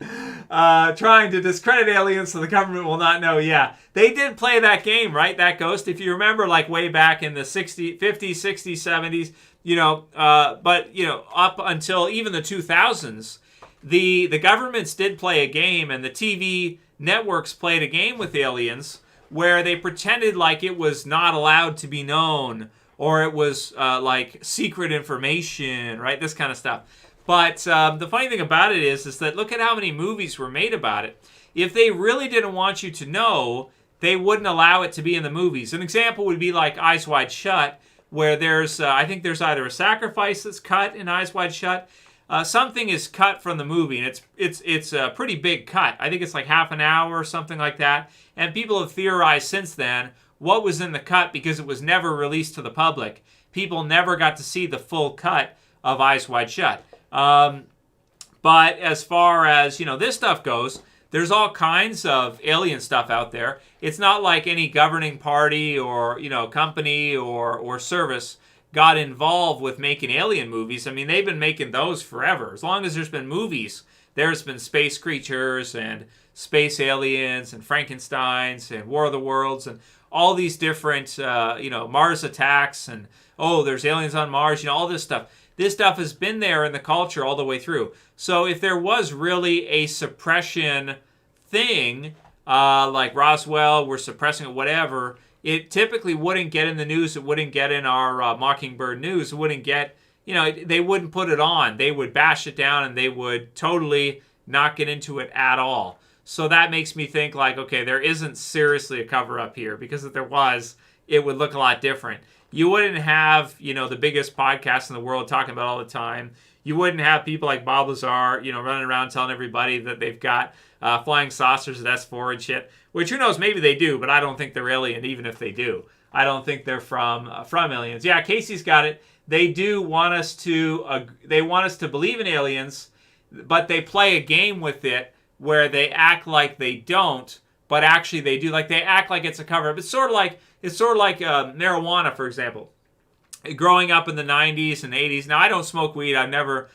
Trying to discredit aliens so the government will not know. Yeah. They did play that game, right? That Ghost. If you remember, like way back in the 50s, 60s, 70s, but up until even the 2000s, the governments did play a game, and the TV networks played a game with aliens where they pretended like it was not allowed to be known, or it was like secret information, right? This kind of stuff. But the funny thing about it is that look at how many movies were made about it. If they really didn't want you to know, they wouldn't allow it to be in the movies. An example would be like Eyes Wide Shut, where there's, I think there's either a sacrifice that's cut in Eyes Wide Shut. Something is cut from the movie, and it's a pretty big cut. I think it's like half an hour or something like that. And people have theorized since then what was in the cut because it was never released to the public. People never got to see the full cut of Eyes Wide Shut. But as far as, this stuff goes, there's all kinds of alien stuff out there. It's not like any governing party or, company or service got involved with making alien movies. I mean, they've been making those forever. As long as there's been movies, there's been space creatures and space aliens and Frankensteins and War of the Worlds and all these different, Mars attacks and, there's aliens on Mars, all this stuff. This stuff has been there in the culture all the way through. So if there was really a suppression thing, like Roswell, we're suppressing it, whatever, it typically wouldn't get in the news. It wouldn't get in our Mockingbird news. It wouldn't get, they wouldn't put it on. They would bash it down, and they would totally not get into it at all. So that makes me think like, okay, there isn't seriously a cover-up here, because if there was, it would look a lot different. You wouldn't have, the biggest podcast in the world talking about it all the time. You wouldn't have people like Bob Lazar, running around telling everybody that they've got flying saucers at S4 and shit. Which, who knows, maybe they do, but I don't think they're alien, even if they do. I don't think they're from aliens. Yeah, Casey's got it. They do want us to believe in aliens. but they play a game with it where they act like they don't, but actually they do. Like they act like it's a cover-up. It's sort of like marijuana, for example. Growing up in the 90s and 80s. Now I don't smoke weed. I've never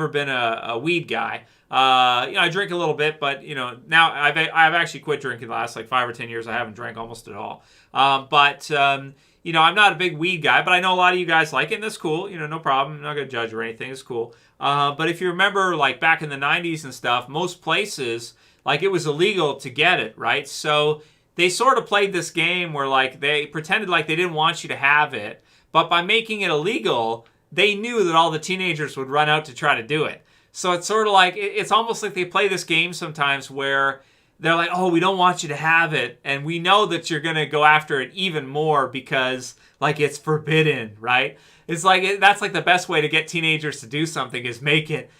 been a weed guy. I drink a little bit, but now I've actually quit drinking the last like 5 or 10 years. I haven't drank almost at all. But I'm not a big weed guy, but I know a lot of you guys like it, and that's cool. No problem. I'm not gonna judge or anything. It's cool. But if you remember, like back in the 90s and stuff, most places like it was illegal to get it, right? So they sort of played this game where like they pretended like they didn't want you to have it. But by making it illegal, they knew that all the teenagers would run out to try to do it. So it's sort of like, it's almost like they play this game sometimes where they're like, oh, we don't want you to have it. And we know that you're going to go after it even more because like it's forbidden, right? It's like, that's like the best way to get teenagers to do something is make it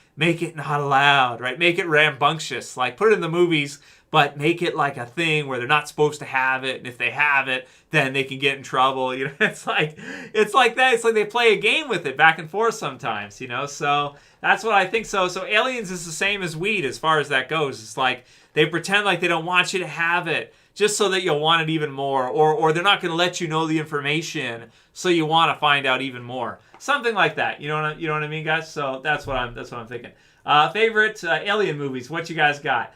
not allowed, right? Make it rambunctious. Like put it in the movies, but make it like a thing where they're not supposed to have it. And if they have it, then they can get in trouble. It's like that. It's like they play a game with it back and forth sometimes, So that's what I think. So Aliens is the same as weed as far as that goes. It's like they pretend like they don't want you to have it just so that you'll want it even more. Or they're not going to let you know the information so you want to find out even more. Something like that. You know what I mean, guys? So that's what I'm thinking. Favorite alien movies. What you guys got?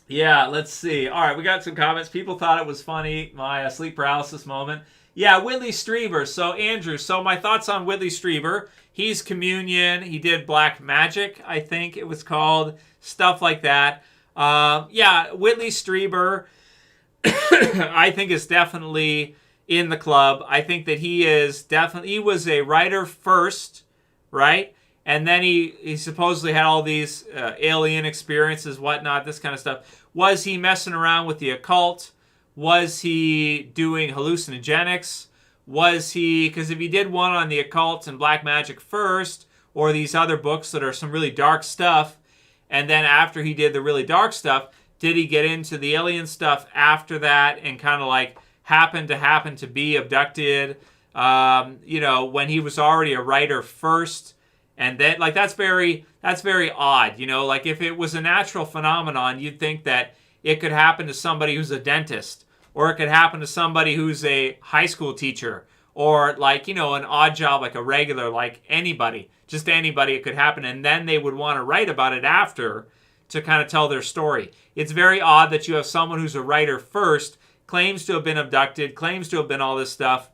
Yeah, let's see. All right, we got some comments. People thought it was funny, my sleep paralysis moment. Yeah, Whitley Strieber. So, Andrew, my thoughts on Whitley Strieber. He's Communion. He did Black Magic, I think it was called. Stuff like that. Yeah, Whitley Strieber, I think is definitely in the club. I think that he was a writer first, right? And then he supposedly had all these alien experiences, whatnot, this kind of stuff. Was he messing around with the occult? Was he doing hallucinogenics? Because if he did one on the occult and black magic first, or these other books that are some really dark stuff, and then after he did the really dark stuff, did he get into the alien stuff after that and kind of like happen to be abducted, when he was already a writer first? And then, like, that's very odd, Like, if it was a natural phenomenon, you'd think that it could happen to somebody who's a dentist, or it could happen to somebody who's a high school teacher, or, like, an odd job, like a regular, like anybody, just anybody, it could happen. And then they would want to write about it after to kind of tell their story. It's very odd that you have someone who's a writer first, claims to have been abducted, claims to have been all this stuff,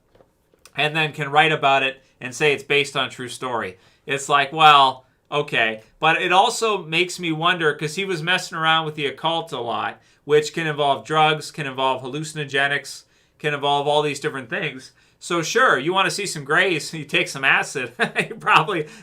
and then can write about it and say it's based on a true story. It's like, well, okay. But it also makes me wonder, because he was messing around with the occult a lot, which can involve drugs, can involve hallucinogenics, can involve all these different things. So sure, you want to see some grays, you take some acid.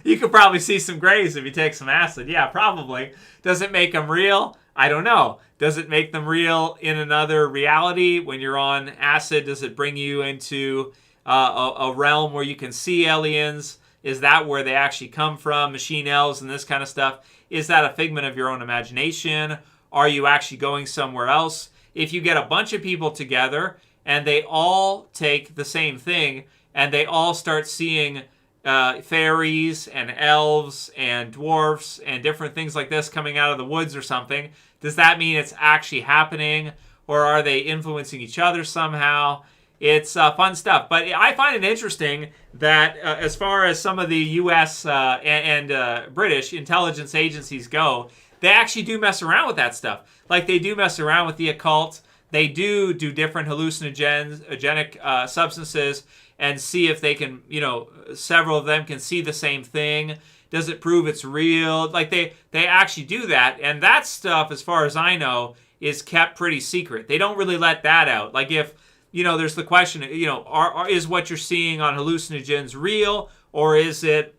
You could probably see some grays if you take some acid. Yeah, probably. Does it make them real? I don't know. Does it make them real in another reality? When you're on acid, does it bring you into a realm where you can see aliens? Is that where they actually come from? Machine elves and this kind of stuff. Is that a figment of your own imagination? Are you actually going somewhere else? If you get a bunch of people together and they all take the same thing and they all start seeing fairies and elves and dwarfs and different things like this coming out of the woods or something, does that mean it's actually happening? Or are they influencing each other somehow? It's fun stuff. But I find it interesting that as far as some of the U.S. and British intelligence agencies go, they actually do mess around with that stuff. Like, they do mess around with the occult. They do different hallucinogenic substances and see if they can, several of them can see the same thing. Does it prove it's real? Like, they actually do that. And that stuff, as far as I know, is kept pretty secret. They don't really let that out. Like, if there's the question, is what you're seeing on hallucinogens real, or is it,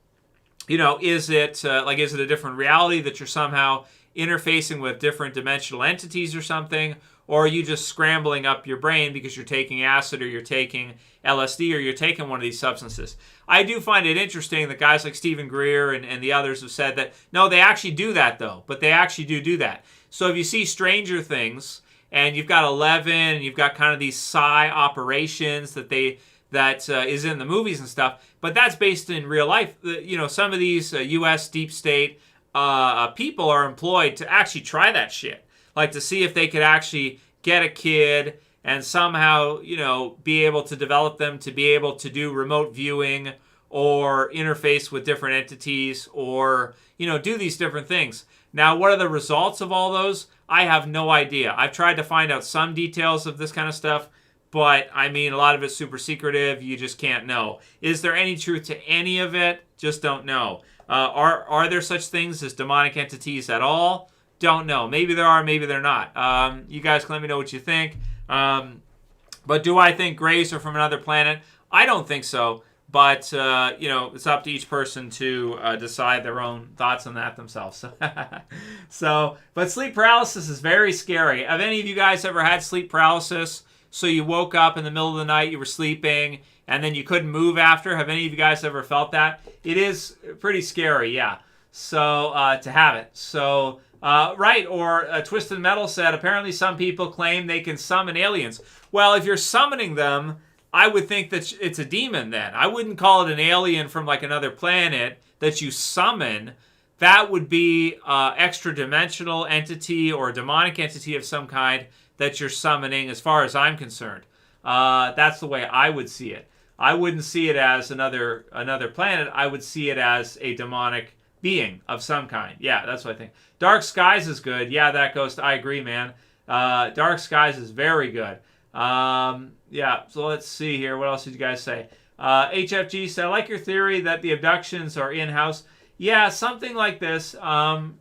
is it a different reality that you're somehow interfacing with different dimensional entities or something, or are you just scrambling up your brain because you're taking acid or you're taking LSD or you're taking one of these substances? I do find it interesting that guys like Stephen Greer and the others have said that, no, they actually do that, though, but they actually do that. So if you see Stranger Things, and you've got 11, and you've got kind of these psi operations that that is in the movies and stuff, but that's based in real life. Some of these U.S. deep state people are employed to actually try that shit, like to see if they could actually get a kid and somehow, be able to develop them to be able to do remote viewing or interface with different entities or, do these different things. Now, what are the results of all those? I have no idea. I've tried to find out some details of this kind of stuff, but I mean, a lot of it's super secretive. You just can't know. Is there any truth to any of it? Just don't know. Are there such things as demonic entities at all? Don't know. Maybe there are, maybe they're not. You guys can let me know what you think. But do I think Greys are from another planet? I don't think so. But, it's up to each person to decide their own thoughts on that themselves. But sleep paralysis is very scary. Have any of you guys ever had sleep paralysis? So you woke up in the middle of the night, you were sleeping, and then you couldn't move after? Have any of you guys ever felt that? It is pretty scary, yeah. So, to have it. So, right, or Twisted Metal said, apparently some people claim they can summon aliens. Well, if you're summoning them, I would think that it's a demon then. I wouldn't call it an alien from like another planet that you summon. That would be extra-dimensional entity or a demonic entity of some kind that you're summoning, as far as I'm concerned. That's the way I would see it. I wouldn't see it as another planet. I would see it as a demonic being of some kind. Yeah, that's what I think. Dark Skies is good. Yeah, that goes. I agree, man. Dark Skies is very good. Yeah, so let's see here. What else did you guys say? HFG said, I like your theory that the abductions are in-house. Yeah, something like this.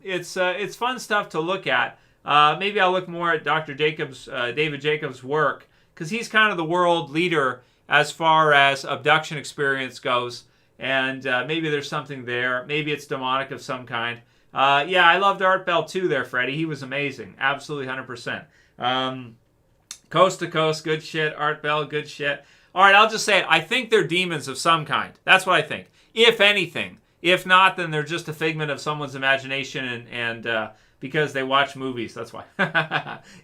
It's fun stuff to look at. Maybe I'll look more at Dr. David Jacobs' work, because he's kind of the world leader as far as abduction experience goes. And maybe there's something there. Maybe it's demonic of some kind. Yeah, I loved Art Bell too there, Freddie. He was amazing. Absolutely 100%. Coast to Coast, good shit. Art Bell, good shit. All right, I'll just say it. I think they're demons of some kind. That's what I think. If anything. If not, then they're just a figment of someone's imagination and because they watch movies. That's why.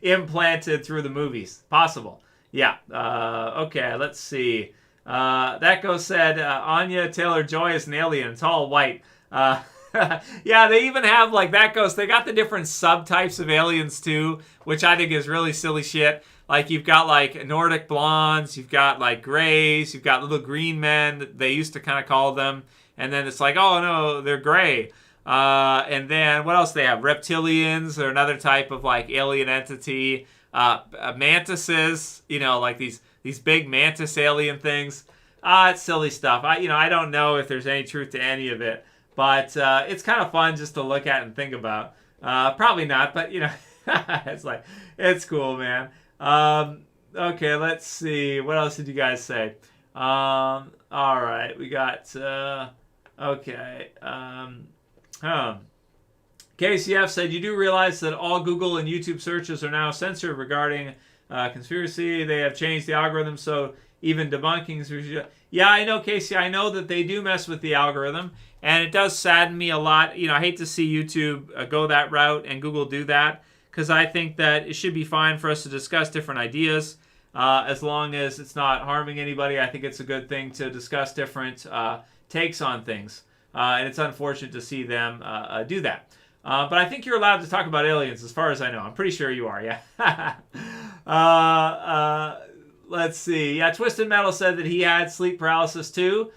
Implanted through the movies. Possible. Yeah. Okay, let's see. That goes said, Anya Taylor-Joy is an alien. It's all white. Yeah, they even have, like, that goes, they got the different subtypes of aliens, too, which I think is really silly shit. Like, you've got, like, Nordic blondes, you've got, like, grays, you've got little green men, they used to kind of call them, and then it's like, oh, no, they're gray. And then, what else they have? Reptilians are another type of, like, alien entity. Mantises, like these big mantis alien things. It's silly stuff. I don't know if there's any truth to any of it, but it's kind of fun just to look at and think about. Probably not, but it's cool, man. Okay, let's see. What else did you guys say? All right, we got okay. KCF said, you do realize that all Google and YouTube searches are now censored regarding conspiracy. They have changed the algorithm, so even debunking. Yeah, I know, Casey. I know that they do mess with the algorithm, and it does sadden me a lot. I hate to see YouTube go that route and Google do that, because I think that it should be fine for us to discuss different ideas as long as it's not harming anybody. I think it's a good thing to discuss different takes on things, and it's unfortunate to see them do that. But I think you're allowed to talk about aliens, as far as I know. I'm pretty sure you are, yeah. Let's see. Yeah, Twisted Metal said that he had sleep paralysis too.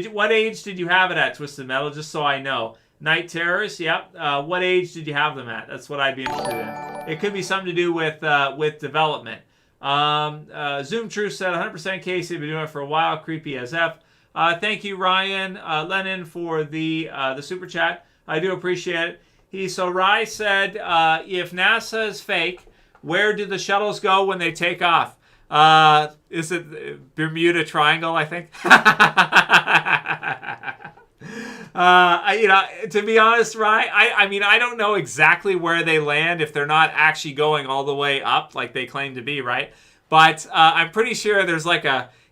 What age did you have it at, Twisted Metal? Just so I know. Night terrors, yep. What age did you have them at? That's what I'd be interested in. It could be something to do with development. Zoom Truth said 100% Casey. Been doing it for a while. Creepy as F. Thank you, Ryan Lennon, for the super chat. I do appreciate it. Rai said, if NASA is fake, where do the shuttles go when they take off? Is it Bermuda Triangle, I think? To be honest, Rai, I don't know exactly where they land if they're not actually going all the way up like they claim to be, right? But I'm pretty sure there's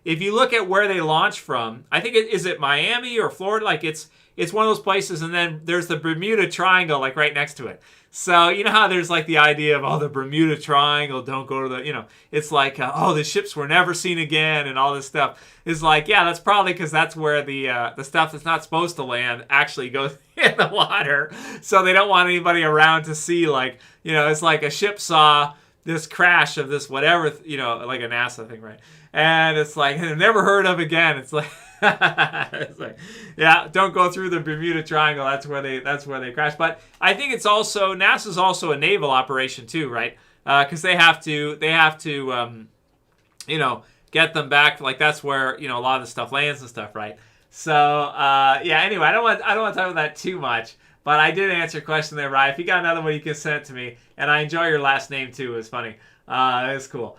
if you look at where they launch from, I think is it Miami or Florida? Like it's it's one of those places, and then there's the Bermuda Triangle like right next to it. So you know how there's like the idea of, oh, the Bermuda Triangle, don't go to the, you know, it's like, oh, the ships were never seen again and all this stuff. It's like, yeah, that's probably because that's where the stuff that's not supposed to land actually goes in the water. So they don't want anybody around to see, like, you know, it's like a ship saw this crash of this whatever, you know, like a NASA thing, right? And it's like, never heard of again. It's like, it's like, yeah, don't go through the Bermuda Triangle. That's where they crash. But I think it's also, NASA's also a naval operation too, right? Because they have to, you know, get them back. Like that's where, you know, a lot of the stuff lands and stuff, right? So yeah. Anyway, I don't want to talk about that too much. But I did answer your question there, Ryan. If you got another one, you can send it to me. And I enjoy your last name too. It's funny. It's cool.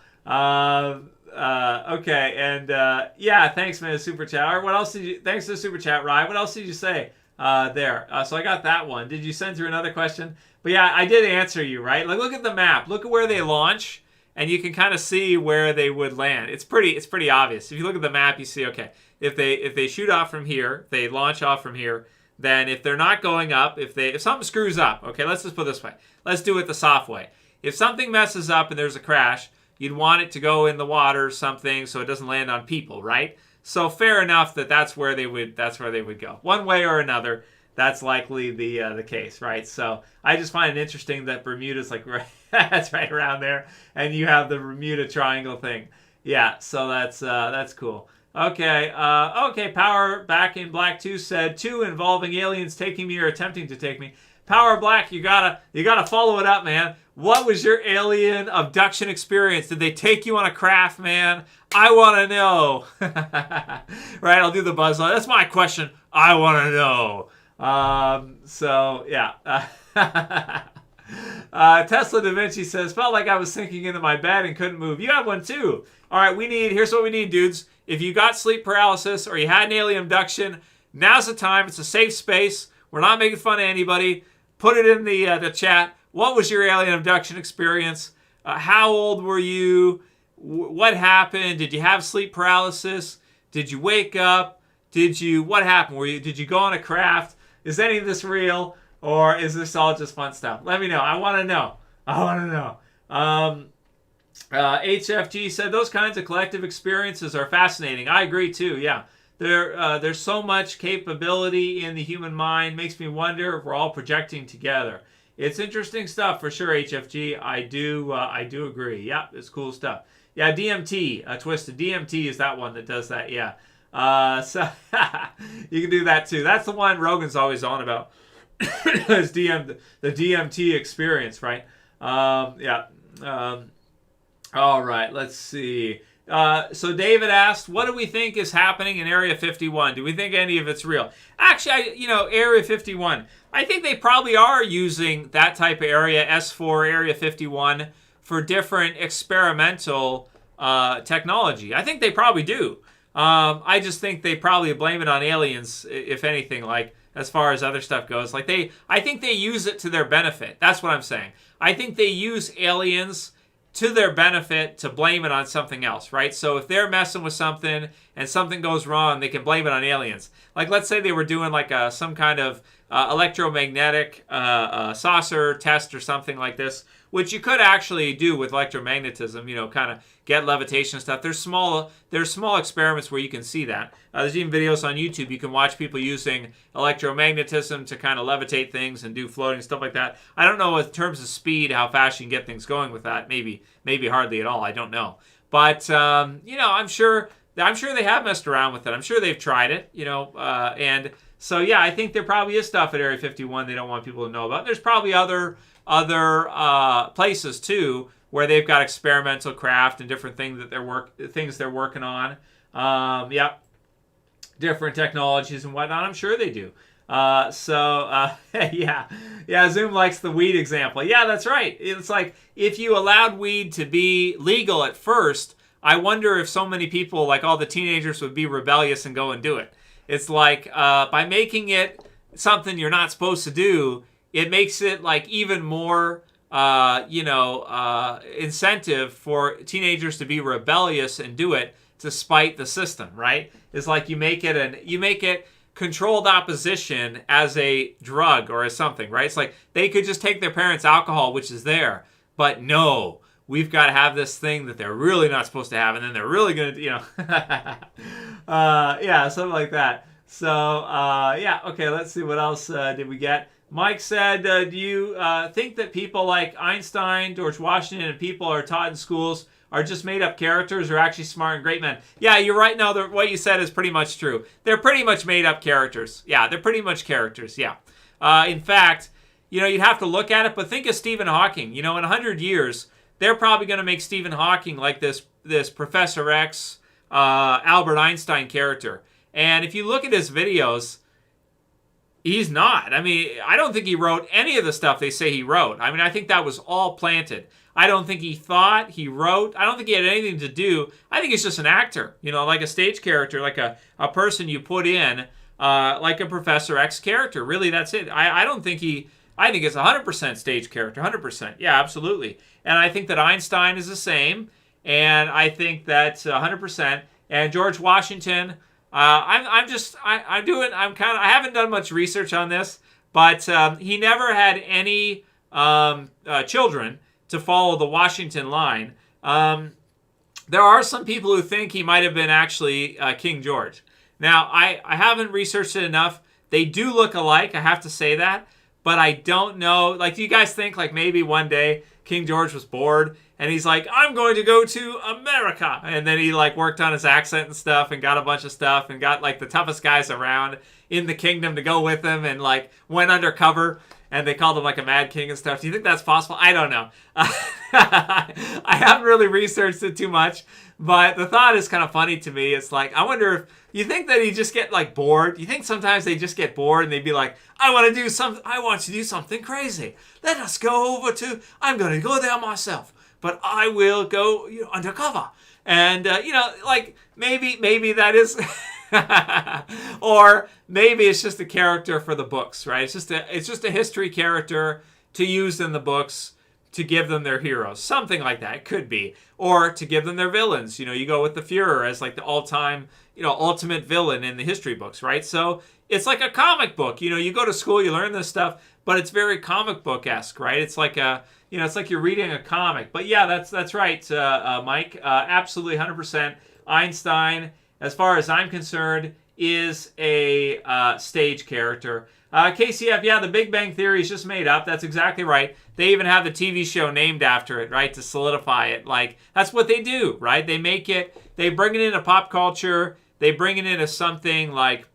Okay, and yeah, thanks, man, super chat. All right, what else did you? Thanks for the super chat, Ryan. What else did you say there? So I got that one. Did you send through another question? But yeah, I did answer you, right? Like, look at the map. Look at where they launch, and you can kind of see where they would land. It's pretty obvious. If you look at the map, you see, okay, if they shoot off from here, they launch off from here. Then if they're not going up, if something screws up, okay, let's just put it this way. Let's do it the soft way. If something messes up and there's a crash, you'd want it to go in the water or something so it doesn't land on people, right? So fair enough that's where they would go. One way or another, that's likely the case, right? So I just find it interesting that Bermuda's like that's right around there, and you have the Bermuda Triangle thing. Yeah, so that's cool. Okay, okay. Power back in Black 2 said 2 involving aliens taking me or attempting to take me. Power Black, you gotta follow it up, man. What was your alien abduction experience? Did they take you on a craft, man? I want to know. Right, I'll do the buzz. That's my question. I want to know. So yeah. Tesla Da Vinci says, felt like I was sinking into my bed and couldn't move. You have one too. All right, here's what we need, dudes. If you got sleep paralysis or you had an alien abduction, now's the time. It's a safe space. We're not making fun of anybody. Put it in the chat. What was your alien abduction experience? How old were you? What happened? Did you have sleep paralysis? Did you wake up? What happened? Did you go on a craft? Is any of this real? Or is this all just fun stuff? Let me know. I want to know. HFG said those kinds of collective experiences are fascinating. I agree too. Yeah, there's so much capability in the human mind. Makes me wonder if we're all projecting together. It's interesting stuff for sure. HFG. I do agree. Yeah, it's cool stuff. Yeah, DMT. Twisted DMT is that one that does that. Yeah. So you can do that too. That's the one Rogan's always on about. Is the DMT experience, right? Yeah. All right, let's see. So David asked, what do we think is happening in Area 51? Do we think any of it's real? Actually, Area 51, I think they probably are using that type of area, S4, Area 51, for different experimental technology. I think they probably do. I just think they probably blame it on aliens, if anything, like, as far as other stuff goes. Like, I think they use it to their benefit. That's what I'm saying. I think they use aliens to their benefit to blame it on something else, right? So if they're messing with something and something goes wrong, they can blame it on aliens. Like, let's say they were doing like some kind of electromagnetic saucer test or something like this, which you could actually do with electromagnetism, kind of get levitation stuff. There's small experiments where you can see that. There's even videos on YouTube. You can watch people using electromagnetism to kind of levitate things and do floating, stuff like that. I don't know in terms of speed, how fast you can get things going with that. Maybe hardly at all. I don't know. But, I'm sure they have messed around with it. I'm sure they've tried it, and so, yeah, I think there probably is stuff at Area 51 they don't want people to know about. There's probably other places too where they've got experimental craft and different things they're working on. Different technologies and whatnot. I'm sure they do. Yeah. Zoom likes the weed example. Yeah, that's right. It's like if you allowed weed to be legal at first, I wonder if so many people, like all the teenagers, would be rebellious and go and do it. It's like by making it something you're not supposed to do, it makes it like even more, incentive for teenagers to be rebellious and do it to spite the system, right? It's like you make it controlled opposition as a drug or as something, right? It's like they could just take their parents' alcohol, which is there, but no, we've got to have this thing that they're really not supposed to have, and then they're really going to, yeah, something like that. So, yeah, okay, let's see, what else did we get? Mike said, do you think that people like Einstein, George Washington, and people are taught in schools are just made-up characters or actually smart and great men? Yeah, you're right. No, what you said is pretty much true. They're pretty much made-up characters. Yeah, they're pretty much characters, yeah. In fact, you'd have to look at it, but think of Stephen Hawking. In 100 years, they're probably going to make Stephen Hawking like this Professor X, Albert Einstein character. And if you look at his videos, he's not. I mean, I don't think he wrote any of the stuff they say he wrote. I mean, I think that was all planted. I don't think he thought, he wrote. I don't think he had anything to do. I think he's just an actor, like a stage character, like a person you put in, like a Professor X character. Really, that's it. I don't think I think it's 100% stage character, 100%. Yeah, absolutely. And I think that Einstein is the same. And I think that's 100%. And George Washington, I haven't done much research on this, but he never had any children to follow the Washington line. There are some people who think he might have been actually King George. Now, I haven't researched it enough. They do look alike, I have to say that. But I don't know. Like, do you guys think, like, maybe one day King George was bored and he's like, I'm going to go to America. And then he, like, worked on his accent and stuff and got a bunch of stuff and got, like, the toughest guys around in the kingdom to go with him and, like, went undercover. And they called him like a mad king and stuff. Do you think that's possible? I don't know. I haven't really researched it too much. But the thought is kind of funny to me. It's like, I wonder if you think that he just get like bored. You think sometimes they just get bored and they'd be like, I want to do something crazy. Let us go over I'm going to go there myself. But I will go undercover. And, like maybe that is... or maybe it's just a character for the books, right? It's just a history character to use in the books to give them their heroes. Something like that. It could be. Or to give them their villains. You go with the Fuhrer as like the all-time, ultimate villain in the history books, right? So it's like a comic book. You go to school, you learn this stuff, but it's very comic book-esque, right? It's like it's like you're reading a comic. But yeah, that's right, Mike. Absolutely 100%. Einstein, as far as I'm concerned, is a stage character. KCF, yeah, the Big Bang Theory is just made up. That's exactly right. They even have the TV show named after it, right, to solidify it. Like, that's what they do, right? They make it, they bring it into pop culture. They bring it into something like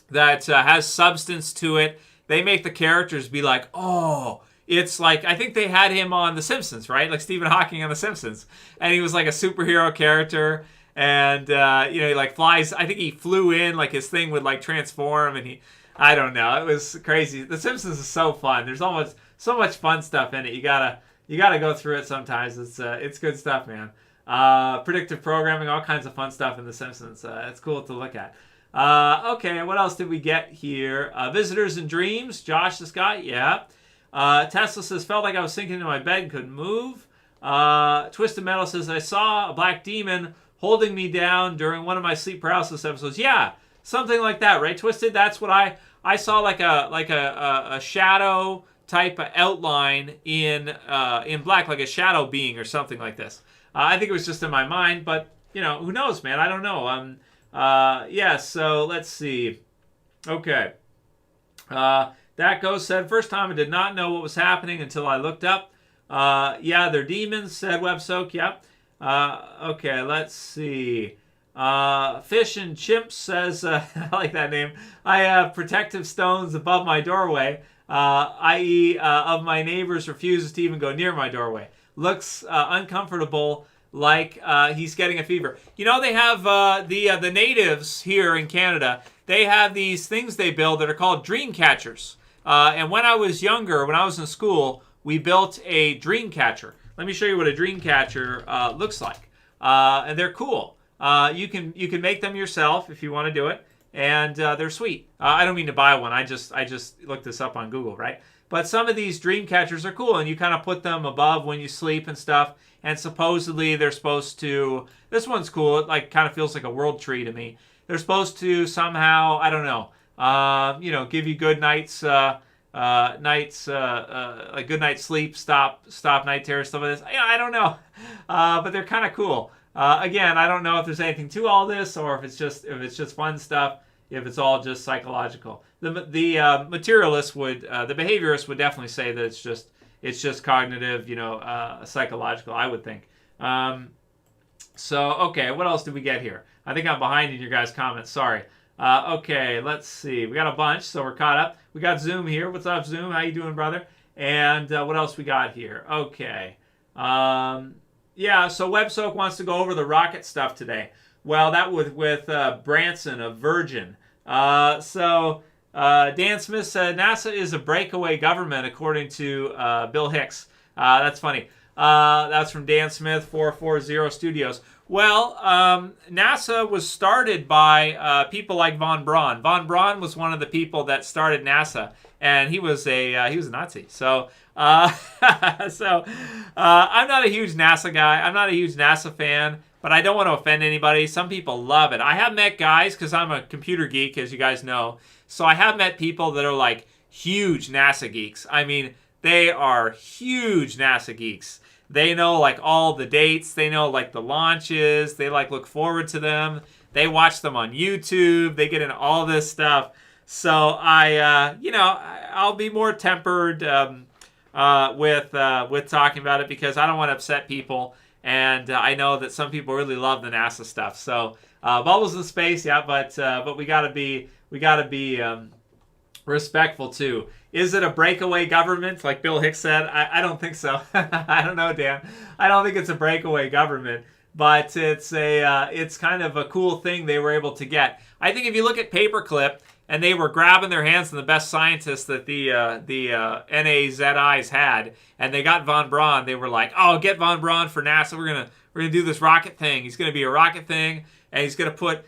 that has substance to it. They make the characters be like, oh, it's like, I think they had him on The Simpsons, right? Like Stephen Hawking on The Simpsons. And he was like a superhero character. And, he like flies, I think he flew in, like his thing would like transform and I don't know. It was crazy. The Simpsons is so fun. There's almost so much fun stuff in it. You gotta go through it sometimes. It's good stuff, man. Predictive programming, all kinds of fun stuff in The Simpsons. It's cool to look at. Okay, what else did we get here? Visitors and Dreams, Josh, this guy, yeah. Tesla says, felt like I was sinking into my bed and couldn't move. Twisted Metal says, I saw a black demon holding me down during one of my sleep paralysis episodes. Yeah, something like that, right? Twisted, that's what I saw, like a shadow type of outline in black, like a shadow being or something like this. I think it was just in my mind, but who knows, man? I don't know. Yeah, so let's see. Okay. That Ghost said, first time I did not know what was happening until I looked up. Yeah, they're demons, said WebSoak. Yep. Okay, let's see. Fish and Chimp says, I like that name. I have protective stones above my doorway, i.e. Of my neighbors refuses to even go near my doorway. Looks uncomfortable, like he's getting a fever. They have the natives here in Canada. They have these things they build that are called dream catchers. And when I was younger, when I was in school, we built a dream catcher. Let me show you what a dream catcher looks like. And they're cool. You can make them yourself if you want to do it, and they're sweet. I don't mean to buy one. I just looked this up on Google, right? But some of these dream catchers are cool, and you kind of put them above when you sleep and stuff. And supposedly they're supposed to. This one's cool. It like kind of feels like a world tree to me. They're supposed to somehow, I don't know, give you good nights, like good night's sleep, stop night terrors, stuff like this. I don't know, but they're kind of cool. Again, I don't know if there's anything to all this, or if it's just fun stuff. If it's all just psychological, the materialists would, the behaviorists would definitely say that it's just cognitive, psychological. I would think. So okay, what else did we get here? I think I'm behind in your guys' comments. Sorry. Okay, let's see. We got a bunch, so we're caught up. We got Zoom here. What's up, Zoom? How you doing, brother? And what else we got here? Okay. Yeah, so WebSoak wants to go over the rocket stuff today. Well, that with Branson of Virgin. Dan Smith said NASA is a breakaway government, according to Bill Hicks. That's funny. That's from Dan Smith, 440 Studios. Well, NASA was started by people like von Braun. Von Braun was one of the people that started NASA, and he was a Nazi. So, I'm not a huge NASA guy. I'm not a huge NASA fan, but I don't want to offend anybody. Some people love it. I have met guys, because I'm a computer geek, as you guys know. So I have met people that are like huge NASA geeks. I mean, they are huge NASA geeks. They know like all the dates. They know like the launches. They like look forward to them. They watch them on YouTube. They get into all this stuff. So I'll be more tempered with talking about it, because I don't want to upset people. And I know that some people really love the NASA stuff. So bubbles in space, yeah, but we gotta be respectful too. Is it a breakaway government, like Bill Hicks said? I don't think so. I don't know, Dan. I don't think it's a breakaway government, but it's kind of a cool thing they were able to get. I think if you look at Paperclip, and they were grabbing their hands on the best scientists that the NAZIs had, and they got von Braun. They were like, "Oh, get von Braun for NASA. We're gonna do this rocket thing. He's gonna be a rocket thing, and he's gonna put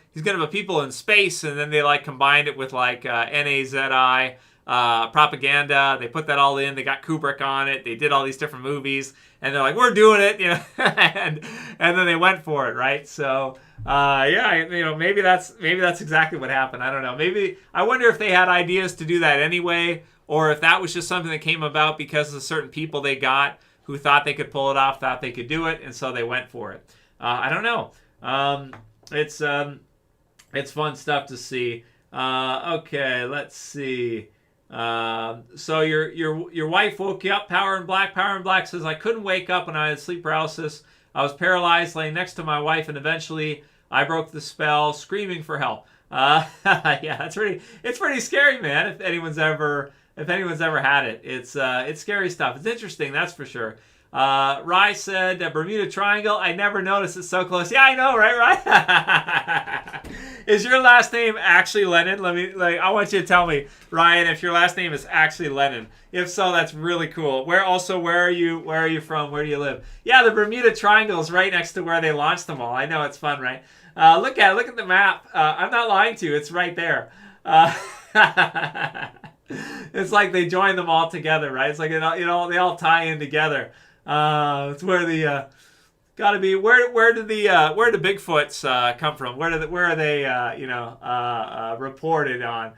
people in space." And then they like combined it with like NAZI propaganda. They put that all in. They got Kubrick on it. They did all these different movies, and they're like, "We're doing it," and then they went for it, right? So. Maybe that's exactly what happened. I don't know. Maybe I wonder if they had ideas to do that anyway, or if that was just something that came about because of certain people they got who thought they could pull it off, thought they could do it, and so they went for it. I don't know. It's fun stuff to see. Okay, let's see. So your wife woke you up. Power in Black says, I couldn't wake up when I had sleep paralysis. I was paralyzed, laying next to my wife, and eventually I broke the spell, screaming for help. Yeah, it's pretty scary, man. If anyone's ever had it, it's scary stuff. It's interesting, that's for sure. Rye said Bermuda Triangle. I never noticed it's so close. Yeah, I know, right? Is your last name actually Lennon? I want you to tell me, Ryan, if your last name is actually Lennon. If so, that's really cool. Where are you from? Where do you live? Yeah, the Bermuda Triangle is right next to where they launched them all. I know, it's fun, right? Look at the map. I'm not lying to you. It's right there. It's like they joined them all together, right? It's like they all tie in together. It's where the gotta be. Where do Bigfoots come from? Where are they reported on?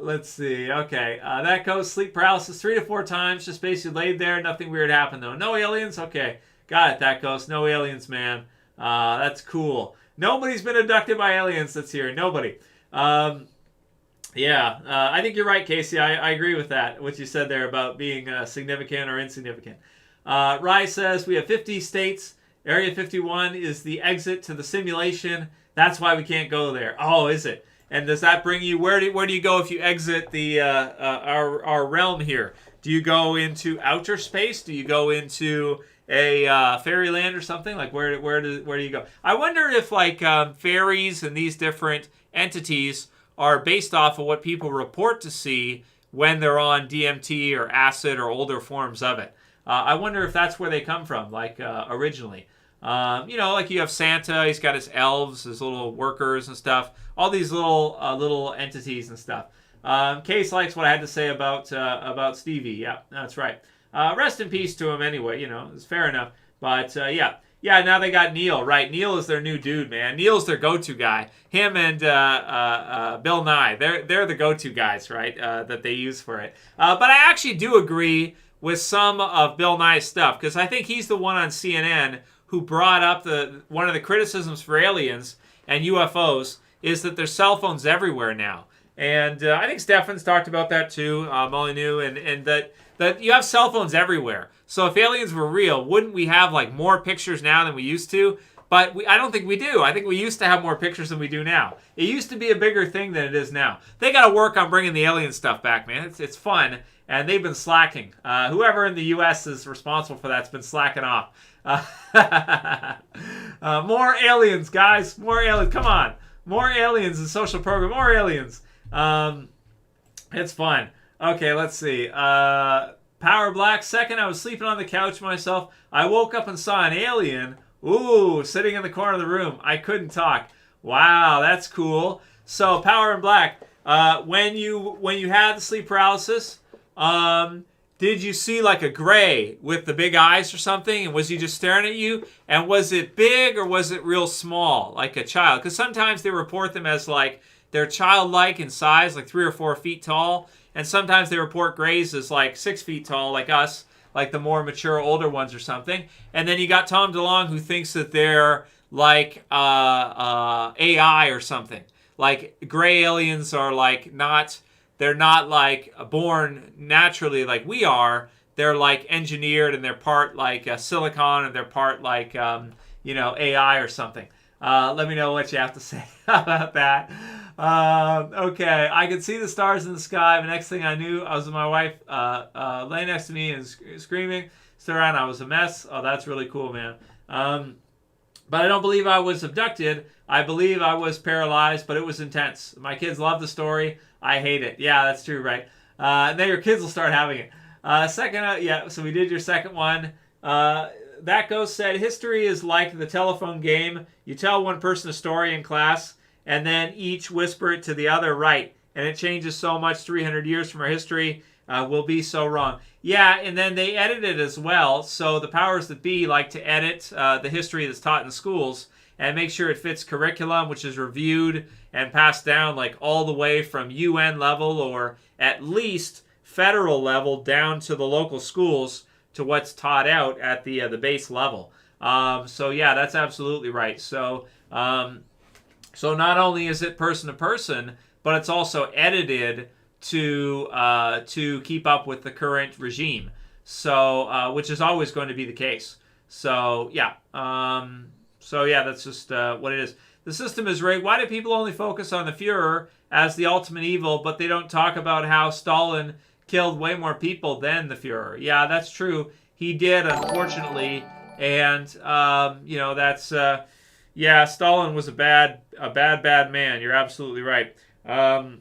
Let's see. Okay, that goes sleep paralysis 3 to 4 times. Just basically laid there. Nothing weird happened though. No aliens. Okay, got it. That goes. No aliens, man. That's cool. Nobody's been abducted by aliens that's here. Nobody. Yeah, I think you're right, Casey. I agree with that. What you said there about being significant or insignificant. Rye says we have 50 states. Area 51 is the exit to the simulation. That's why we can't go there. Oh, is it? And does that bring you? Where do you go if you exit the our realm here? Do you go into outer space? Do you go into a fairyland or something? Like where do you go? I wonder if like fairies and these different entities are based off of what people report to see when they're on DMT or acid or older forms of it. I wonder if that's where they come from, like originally. Like you have Santa, he's got his elves, his little workers and stuff. All these little entities and stuff. Case likes what I had to say about Stevie. Yeah, that's right. Rest in peace to him anyway. It's fair enough. But yeah, Yeah, now they got Neil, right? Neil is their new dude, man. Neil's their go-to guy. Him and Bill Nye, they're the go-to guys, right? That they use for it. But I actually do agree with some of Bill Nye's stuff, because I think he's the one on CNN who brought up one of the criticisms for aliens and UFOs is that there's cell phones everywhere now. And I think Stefan's talked about that too, Molyneux, and that you have cell phones everywhere. So if aliens were real, wouldn't we have like more pictures now than we used to? But I don't think we do. I think we used to have more pictures than we do now. It used to be a bigger thing than it is now. They got to work on bringing the alien stuff back, man. It's fun, and they've been slacking. Whoever in the U.S. is responsible for that's been slacking off. More aliens, guys. More aliens. Come on. More aliens in social program. More aliens. It's fun. Okay, let's see. Power Black. Second, I was sleeping on the couch myself. I woke up and saw an alien. Ooh, sitting in the corner of the room. I couldn't talk. Wow, that's cool. So, Power and Black. When you had the sleep paralysis, did you see like a gray with the big eyes or something? And was he just staring at you? And was it big or was it real small, like a child? Because sometimes they report them as like they're childlike in size, like 3 or 4 feet tall. And sometimes they report grays as like 6 feet tall, like us, like the more mature, older ones or something. And then you got Tom DeLonge, who thinks that they're like AI or something. Like gray aliens are like they're not like born naturally like we are. They're like engineered, and they're part like silicon, and they're part like AI or something. Let me know what you have to say about that. Okay, I could see the stars in the sky. The next thing I knew, I was with my wife laying next to me and screaming. Stood around, I was a mess. Oh, that's really cool, man. But I don't believe I was abducted. I believe I was paralyzed, but it was intense. My kids love the story. I hate it. Yeah, that's true, right? Now your kids will start having it. Second, so we did your second one. That Ghost said, history is like the telephone game. You tell one person a story in class, and then each whisper it to the other, right? And it changes so much 300 years from our history. Will be so wrong. Yeah, and then they edit it as well. So the powers that be like to edit the history that's taught in schools and make sure it fits curriculum, which is reviewed and passed down like all the way from UN level or at least federal level down to the local schools to what's taught out at the base level. So yeah, that's absolutely right. So not only is it person to person, but it's also edited to keep up with the current regime. So which is always going to be the case. So yeah. That's just what it is. The system is rigged. Why do people only focus on the Fuhrer as the ultimate evil, but they don't talk about how Stalin killed way more people than the Fuhrer? Yeah, that's true. He did, unfortunately. And, that's... Stalin was a bad man. You're absolutely right. But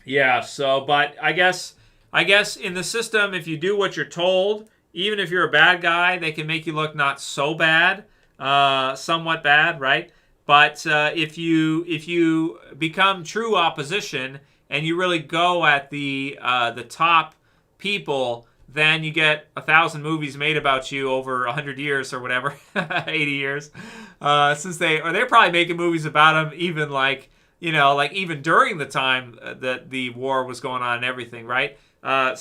I guess in the system, if you do what you're told, even if you're a bad guy, they can make you look not so bad, somewhat bad, right? But if you become true opposition and you really go at the top people, then you get 1,000 movies made about you over 100 years or whatever, 80 years, since they're probably making movies about them even even during the time that the war was going on and everything, right? I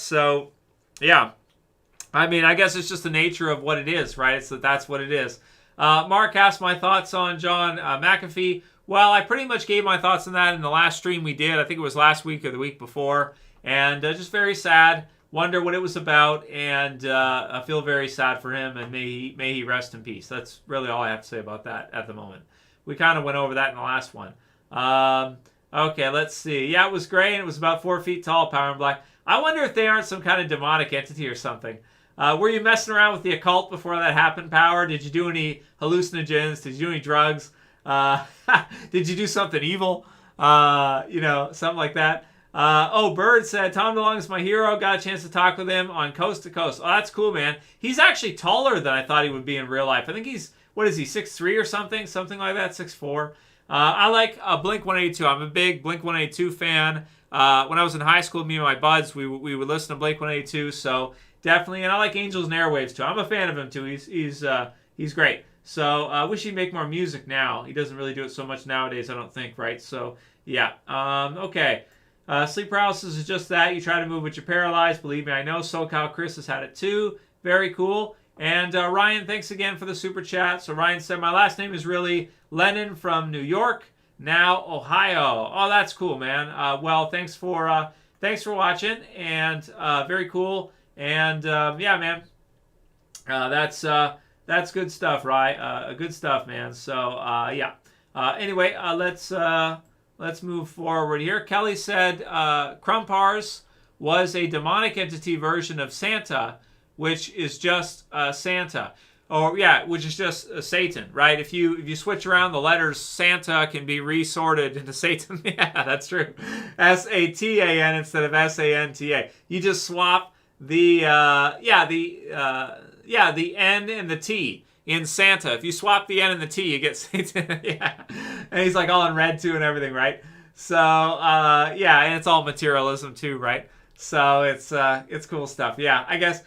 mean, I guess it's just the nature of what it is, right? That's what it is. Mark asked my thoughts on John McAfee. Well, I pretty much gave my thoughts on that in the last stream we did. I think it was last week or the week before. And just very sad. Wonder what it was about. And I feel very sad for him. And may he rest in peace. That's really all I have to say about that at the moment. We kind of went over that in the last one. Okay, let's see. Yeah, it was gray and it was about 4 feet tall, Power and Black. I wonder if they aren't some kind of demonic entity or something. Were you messing around with the occult before that happened, Power? Did you do any hallucinogens? Did you do any drugs? Did you do something evil? Something like that. Bird said, Tom DeLonge is my hero. Got a chance to talk with him on Coast to Coast. Oh, that's cool, man. He's actually taller than I thought he would be in real life. I think he's, 6'3" or something? Something like that, 6'4". I like Blink-182. I'm a big Blink-182 fan. When I was in high school, me and my buds, we would listen to Blink-182, so definitely. And I like Angels and Airwaves, too. I'm a fan of him, too. He's great. So I wish he'd make more music now. He doesn't really do it so much nowadays, I don't think, right? So, yeah. Okay. Sleep paralysis is just that. You try to move, but you're paralyzed. Believe me, I know. SoCal Chris has had it too. Very cool. And Ryan, thanks again for the super chat. So Ryan said, my last name is really Lennon from New York, now Ohio. Oh, that's cool, man. Well, thanks for watching, and very cool. And yeah, man, that's good stuff, right? Good stuff, man. So yeah. Anyway, let's move forward here. Kelly said Krumpars was a demonic entity version of Santa, which is just Santa. Or yeah, which is just Satan, right? If you switch around the letters, Santa can be resorted into Satan. Yeah, that's true. Satan instead of Santa. You just swap the the N and the T in Santa. If you swap the N and the T, you get Satan. Yeah, and he's like all in red too and everything, right? So yeah, and it's all materialism too, right? So it's cool stuff. Yeah, I guess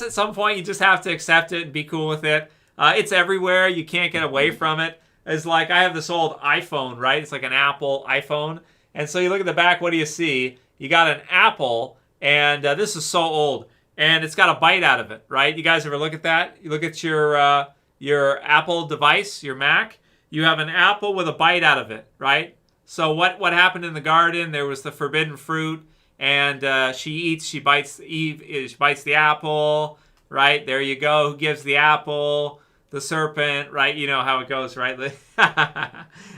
at some point you just have to accept it and be cool with it. It's everywhere. You can't get away from it. It's like I have this old iPhone, right? It's like an Apple iPhone. And so you look at the back, what do you see? You got an apple, and this is so old. And it's got a bite out of it, right? You guys ever look at that? You look at your Apple device, your Mac. You have an apple with a bite out of it, right? So what happened in the garden? There was the forbidden fruit. And she bites the apple, right? There you go. Who gives the apple? The serpent, right? You know how it goes, right?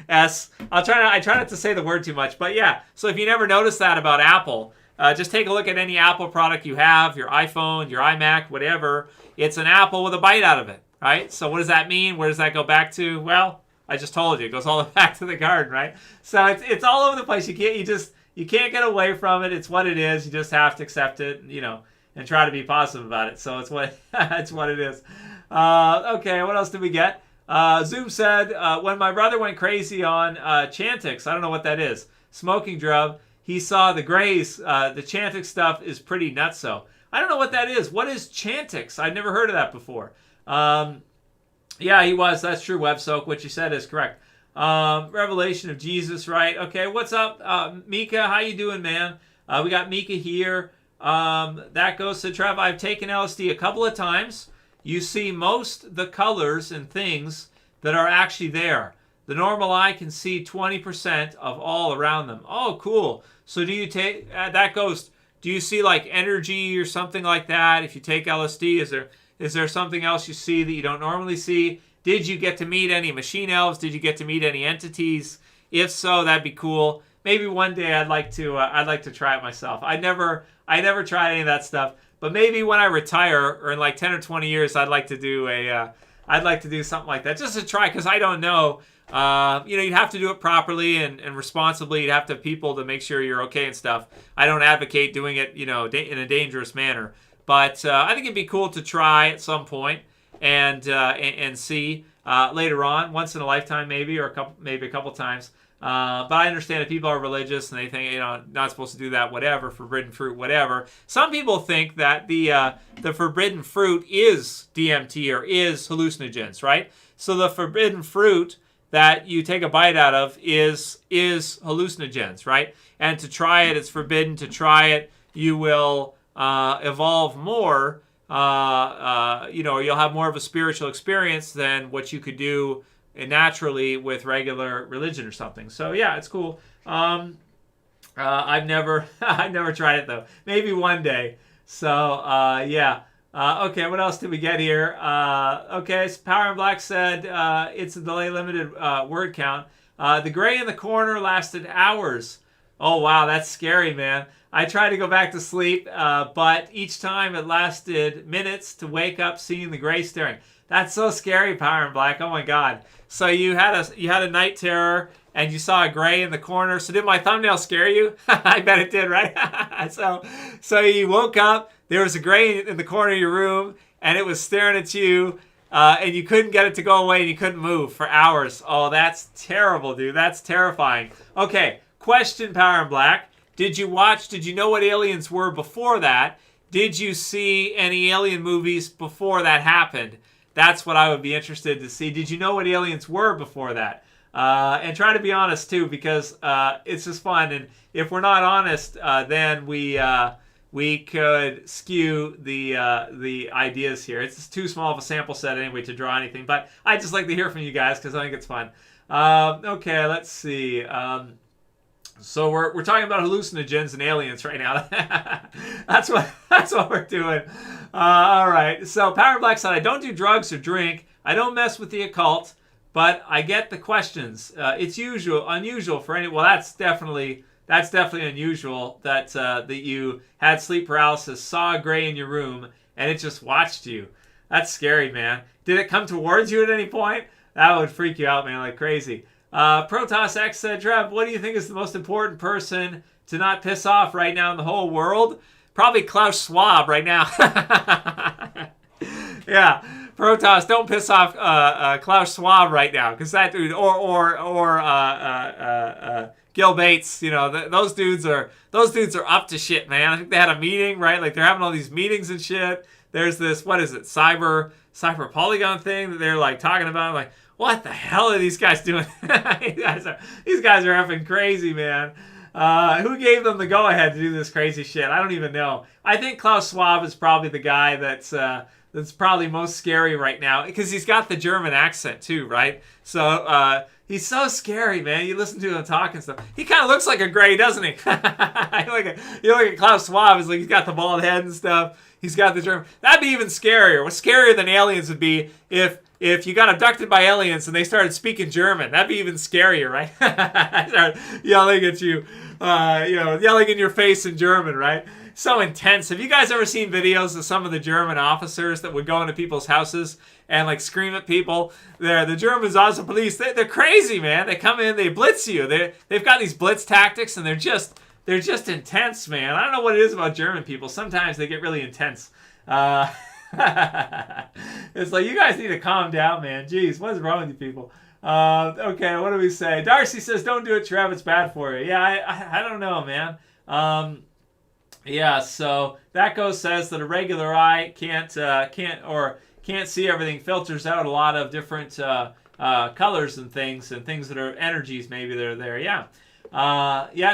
S. I try not to say the word too much, but yeah. So if you never noticed that about Apple, just take a look at any Apple product you have, your iPhone, your iMac, whatever. It's an apple with a bite out of it, right? So what does that mean? Where does that go back to? Well, I just told you. It goes all the way back to the garden, right? So it's all over the place. You can't get away from it. It's what it is. You just have to accept it, and try to be positive about it. So it's what it is. Okay, what else did we get? Zoom said, when my brother went crazy on Chantix, I don't know what that is, smoking drug, he saw the Greys. The Chantix stuff is pretty nutso. I don't know what that is. What is Chantix? I've never heard of that before. Yeah, he was. That's true, WebSoak. What you said is correct. Revelation of Jesus, right? Okay, what's up, Mika? How you doing, man? We got Mika here. That goes to Trev. I've taken LSD a couple of times. You see most the colors and things that are actually there. The normal eye can see 20% of all around them. Oh, cool. So do you take that goes? Do you see like energy or something like that? If you take LSD, is there something else you see that you don't normally see? Did you get to meet any machine elves? Did you get to meet any entities? If so, that'd be cool. Maybe one day I'd like to try it myself. I never tried any of that stuff, but maybe when I retire or in like 10 or 20 years, I'd like to do something like that just to try, because I don't know. You'd have to do it properly and responsibly. You'd have to have people to make sure you're okay and stuff. I don't advocate doing it, in a dangerous manner, but I think it'd be cool to try at some point. And see later on, once in a lifetime maybe, or a couple times. But I understand if people are religious and they think not supposed to do that, whatever, forbidden fruit, whatever. Some people think that the forbidden fruit is DMT or is hallucinogens, right? So the forbidden fruit that you take a bite out of is hallucinogens, right? And to try it, it's forbidden. To try it, you will evolve more. You'll have more of a spiritual experience than what you could do naturally with regular religion or something. So yeah, it's cool. I've never tried it though. Maybe one day. So yeah. Okay, what else did we get here? Okay, so Power and Black said it's a delay limited word count. The gray in the corner lasted hours. Oh wow, that's scary, man. I tried to go back to sleep, but each time it lasted minutes to wake up seeing the gray staring. That's so scary, Power and Black. Oh my God. So you had a night terror and you saw a gray in the corner. So did my thumbnail scare you? I bet it did, right? So you woke up, there was a gray in the corner of your room and it was staring at you, and you couldn't get it to go away and you couldn't move for hours. Oh, that's terrible, dude. That's terrifying. Okay, question, Power and Black. Did you know what aliens were before that? Did you see any alien movies before that happened? That's what I would be interested to see. Did you know what aliens were before that? And try to be honest too, because it's just fun. And if we're not honest, then we could skew the ideas here. It's too small of a sample set anyway to draw anything. But I just like to hear from you guys because I think it's fun. Okay, let's see. So we're talking about hallucinogens and aliens right now. that's what we're doing. All right. So Power Black said, I don't do drugs or drink. I don't mess with the occult, but I get the questions. It's unusual for any. Well, that's definitely unusual that you had sleep paralysis, saw a gray in your room, and it just watched you. That's scary, man. Did it come towards you at any point? That would freak you out, man, like crazy. Protoss X said, Trev, what do you think is the most important person to not piss off right now in the whole world? Probably Klaus Schwab right now. Yeah, Protoss, don't piss off Klaus Schwab right now, because that dude, or Gil Bates, you know, those dudes are up to shit, man. I think they had a meeting, right? Like they're having all these meetings and shit. There's this, what is it, cyber polygon thing that they're like talking about. I'm like, what the hell are these guys doing? These guys are effing crazy, man. Who gave them the go-ahead to do this crazy shit? I don't even know. I think Klaus Schwab is probably the guy that's probably most scary right now because he's got the German accent too, right? So he's so scary, man. You listen to him talk and stuff. He kind of looks like a gray, doesn't he? You look at Klaus Schwab. It's like he's got the bald head and stuff. He's got the German. That'd be even scarier. What's scarier than aliens would be if you got abducted by aliens and they started speaking German. That'd be even scarier, right? Start yelling at you, yelling in your face in German, right? So intense. Have you guys ever seen videos of some of the German officers that would go into people's houses and like scream at people? The Germans, also police, they're crazy, man. They come in, they blitz you. They've got these blitz tactics, and they're just intense, man. I don't know what it is about German people. Sometimes they get really intense. It's like, you guys need to calm down, man. Jeez, what is wrong with you people? Okay, what do we say? Darcy says, don't do it, Trev. It's bad for you. Yeah, I don't know, man. Yeah, so that says that a regular eye can't see everything, filters out a lot of different colors and things that are energies maybe that are there. Yeah.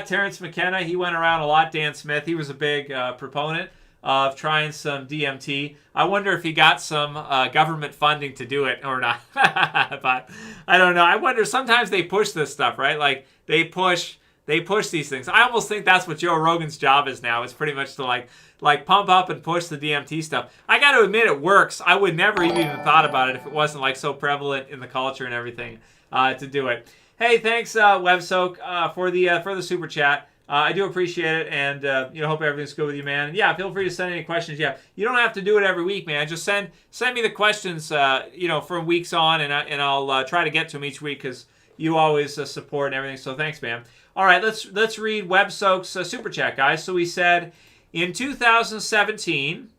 Terrence McKenna, he went around a lot. Dan Smith, he was a big proponent of trying some DMT. I wonder if he got some government funding to do it or not. But I don't know. I wonder, sometimes they push this stuff, right? Like they push these things. I almost think that's what Joe Rogan's job is now. It's pretty much to like pump up and push the DMT stuff. I got to admit it works. I would never even thought about it if it wasn't like so prevalent in the culture and everything to do it. Hey, thanks WebSoak for the super chat. I do appreciate it, and hope everything's good with you, man. And yeah, feel free to send any questions. Yeah, you don't have to do it every week, man. Just send me the questions, from weeks on, and I'll try to get to them each week because you always support and everything. So thanks, man. All right, let's read WebSoak's super chat, guys. So he said, in 2017,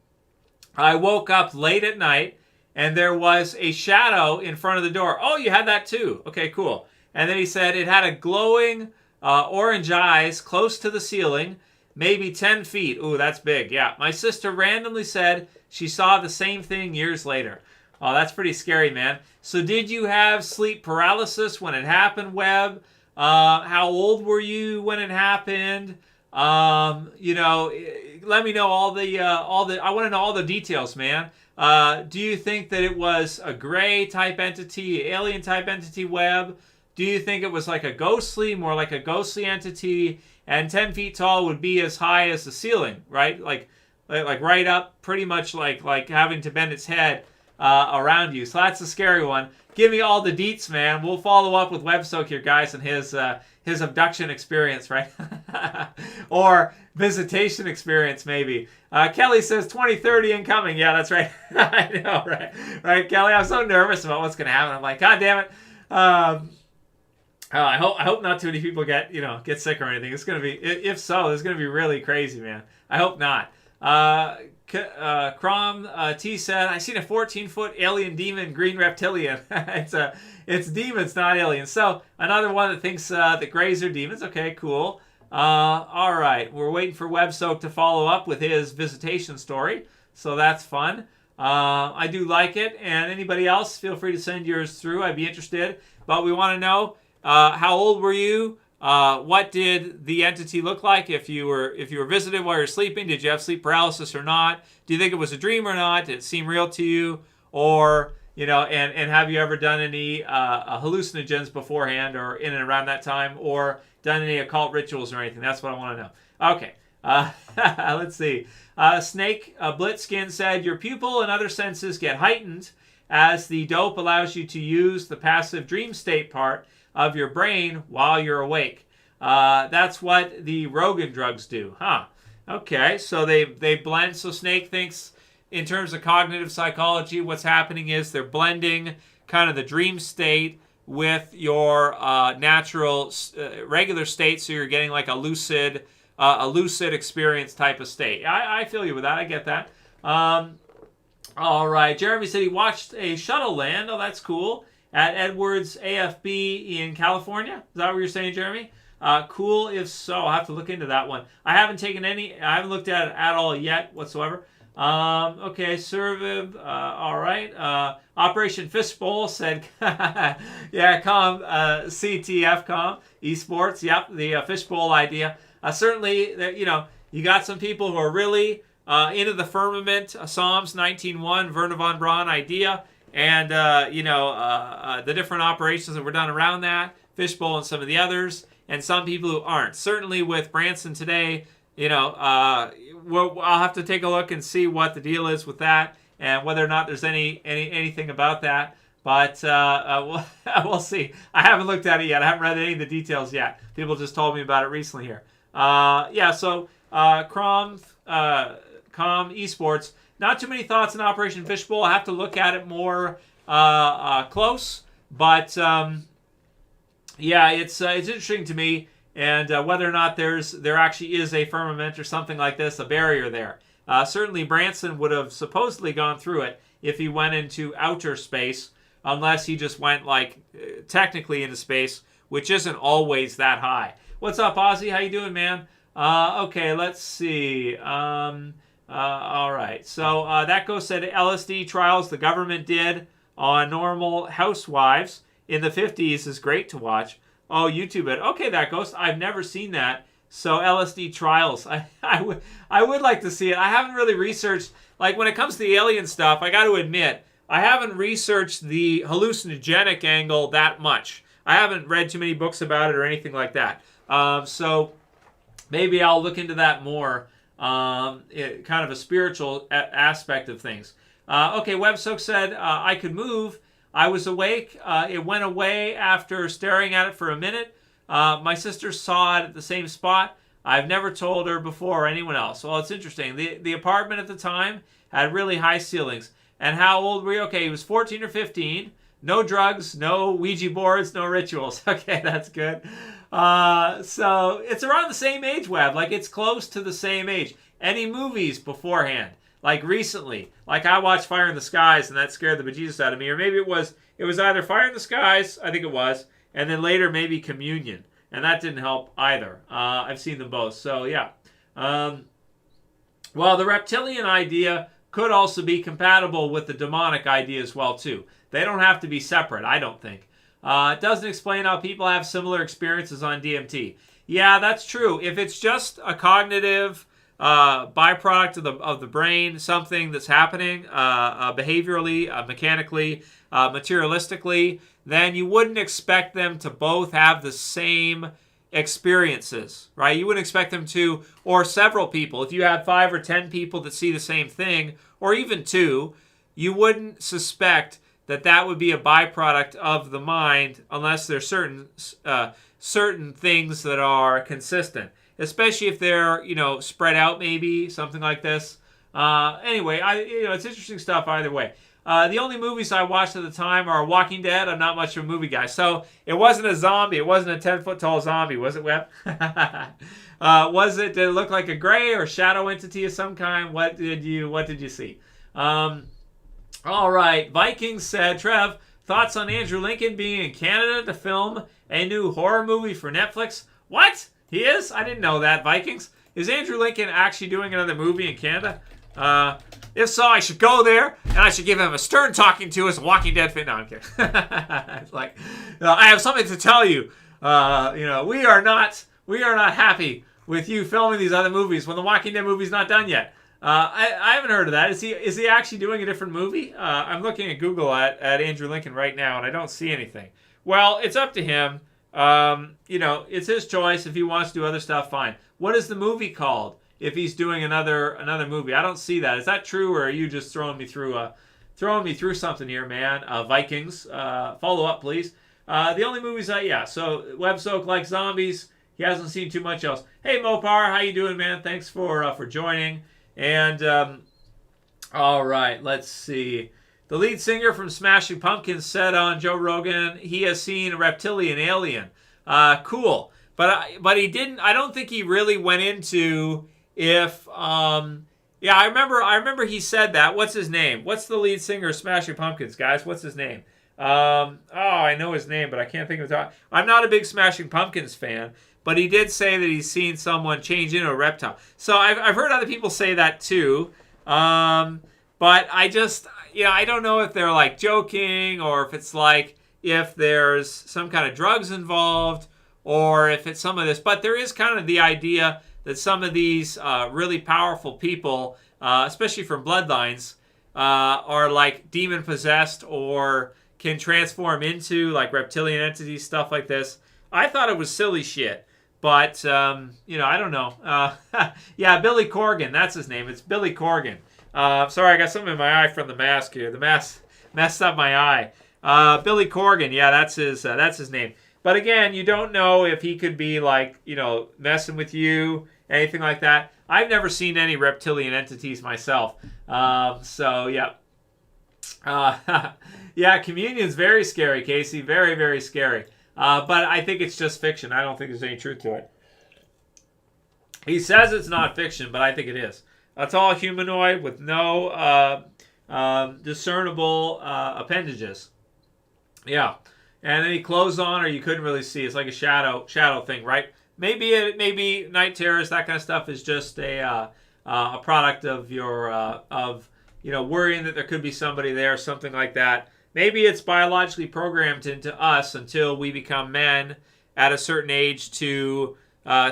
I woke up late at night and there was a shadow in front of the door. Oh, you had that too. Okay, cool. And then he said it had a glowing orange eyes close to the ceiling, maybe 10 feet. Ooh, that's big. Yeah. My sister randomly said she saw the same thing years later. Oh, that's pretty scary, man. So did you have sleep paralysis when it happened, Webb? How old were you when it happened? Let me know all the I want to know all the details, man. Do you think that it was a gray type entity, alien type entity, Webb? Do you think it was like more like a ghostly entity, and 10 feet tall would be as high as the ceiling, right? Like right up, pretty much like having to bend its head around you. So that's a scary one. Give me all the deets, man. We'll follow up with WebSoak here, guys, and his abduction experience, right? Or visitation experience, maybe. Kelly says 2030 incoming. Yeah, that's right. I know, right? Right, Kelly? I'm so nervous about what's going to happen. I'm like, God damn it. I hope not too many people get sick or anything. It's gonna be, if so, it's gonna be really crazy, man. I hope not. Crom T said, I seen a 14-foot alien demon, green reptilian. It's demons, not aliens. So another one that thinks that grays are demons. Okay, cool. All right, we're waiting for WebSoak to follow up with his visitation story. So that's fun. I do like it, and anybody else, feel free to send yours through. I'd be interested. But we want to know, how old were you? What did the entity look like if you were visited while you were sleeping? Did you have sleep paralysis or not? Do you think it was a dream or not? Did it seem real to you? Or, and have you ever done any hallucinogens beforehand or in and around that time, or done any occult rituals or anything? That's what I want to know. Okay. Let's see. Snake Blitzskin said, your pupil and other senses get heightened as the dope allows you to use the passive dream state part of your brain while you're awake. That's what the Rogan drugs do. Huh. Okay, so they blend. So Snake thinks in terms of cognitive psychology, what's happening is they're blending kind of the dream state with your natural regular state, so you're getting like a lucid experience type of state. I feel you with that. I get that. All right. Jeremy said he watched a shuttle land. Oh, that's cool. At Edwards AFB in California. Is that what you're saying, Jeremy? Cool if so. I'll have to look into that one. I haven't looked at it at all yet whatsoever. Okay, Serviv. All right. Operation Fishbowl said, yeah, CTFcom, esports. Yep, the fishbowl idea. Certainly, you got some people who are really into the firmament, Psalms 19:1, Werner von Braun idea, and the different operations that were done around that, Fishbowl and some of the others, and some people who aren't. Certainly with Branson today, I'll have to take a look and see what the deal is with that, and whether or not there's anything about that. But we'll see. I haven't looked at it yet. I haven't read any of the details yet. People just told me about it recently here. So Com Esports. Not too many thoughts on Operation Fishbowl. I have to look at it more close. But it's interesting to me, and whether or not there actually is a firmament or something like this, a barrier there. Certainly Branson would have supposedly gone through it if he went into outer space, unless he just went technically into space, which isn't always that high. What's up, Ozzy? How you doing, man? Okay, let's see. All right. So that Ghost said LSD trials the government did on normal housewives in the 50s is great to watch. Oh, YouTube it. Okay, that Ghost. I've never seen that. So LSD trials. I would like to see it. I haven't really researched, when it comes to the alien stuff, I got to admit, I haven't researched the hallucinogenic angle that much. I haven't read too many books about it or anything like that. So maybe I'll look into that more, kind of a spiritual aspect of things. Okay, WebSoak said, I could move. I was awake. It went away after staring at it for a minute. My sister saw it at the same spot. I've never told her before or anyone else. Well, it's interesting. The apartment at the time had really high ceilings. And how old were you? Okay, he was 14 or 15. No drugs, no Ouija boards, no rituals. Okay, that's good. So it's around the same age, Web. It's close to the same age. Any movies beforehand? Recently. I watched Fire in the Skies, and that scared the bejesus out of me. Or maybe it was either Fire in the Skies, I think it was, and then later maybe Communion. And that didn't help either. I've seen them both. So, yeah. Well, the reptilian idea could also be compatible with the demonic idea as well, too. They don't have to be separate, I don't think. It doesn't explain how people have similar experiences on DMT. Yeah, that's true. If it's just a cognitive byproduct of the brain, something that's happening behaviorally, mechanically, materialistically, then you wouldn't expect them to both have the same experiences, right? You wouldn't expect them to, or several people. If you had 5 or 10 people that see the same thing, or even 2, you wouldn't suspect that would be a byproduct of the mind unless there's certain things that are consistent, especially if they're spread out, maybe something like this. Anyway, it's interesting stuff either way. The only movies I watched at the time are Walking Dead. I'm not much of a movie guy, so it wasn't a zombie. It wasn't a 10-foot tall zombie, was it, Webb? Was it? Did it look like a gray or shadow entity of some kind? What did you see? All right. Vikings said, Trev, thoughts on Andrew Lincoln being in Canada to film a new horror movie for Netflix? What? He is? I didn't know that, Vikings. Is Andrew Lincoln actually doing another movie in Canada? If so, I should go there, and I should give him a stern talking to as a Walking Dead fan. No, I'm kidding. It's like, I have something to tell you. We are not happy with you filming these other movies when the Walking Dead movie's not done yet. I haven't heard of that. Is he actually doing a different movie? I'm looking at Google at Andrew Lincoln right now, and I don't see anything. Well, it's up to him. It's his choice. If he wants to do other stuff, fine. What is the movie called? If he's doing another movie, I don't see that. Is that true, or are you just throwing me through something here, man? Vikings. Follow up, please. The only movies so Web Soak likes zombies. He hasn't seen too much else. Hey, Mopar, how you doing, man? Thanks for joining. And all right, let's see. The lead singer from Smashing Pumpkins said on Joe Rogan he has seen a reptilian alien. Cool, but he didn't. I don't think he really went into if. I remember he said that. What's his name? What's the lead singer of Smashing Pumpkins, guys? What's his name? I know his name, but I can't think of it. I'm not a big Smashing Pumpkins fan, but he did say that he's seen someone change into a reptile. So I've heard other people say that too. But I just, I don't know if they're like joking or if it's like if there's some kind of drugs involved or if it's some of this. But there is kind of the idea that some of these really powerful people, especially from bloodlines, are like demon possessed or can transform into like reptilian entities, stuff like this. I thought it was silly shit. But, I don't know. Billy Corgan, that's his name. It's Billy Corgan. Sorry, I got something in my eye from the mask here. The mask messed up my eye. Billy Corgan, that's his name. But again, you don't know if he could be like, messing with you, anything like that. I've never seen any reptilian entities myself. Communion's very scary, Casey. Very, very scary. But I think it's just fiction. I don't think there's any truth to it. He says it's not fiction, but I think it is. It's all humanoid with no discernible appendages. Yeah. And any clothes on, or you couldn't really see. It's like a shadow thing, right? Maybe night terrors, that kind of stuff is just a product of your worrying that there could be somebody there, something like that. Maybe it's biologically programmed into us until we become men at a certain age to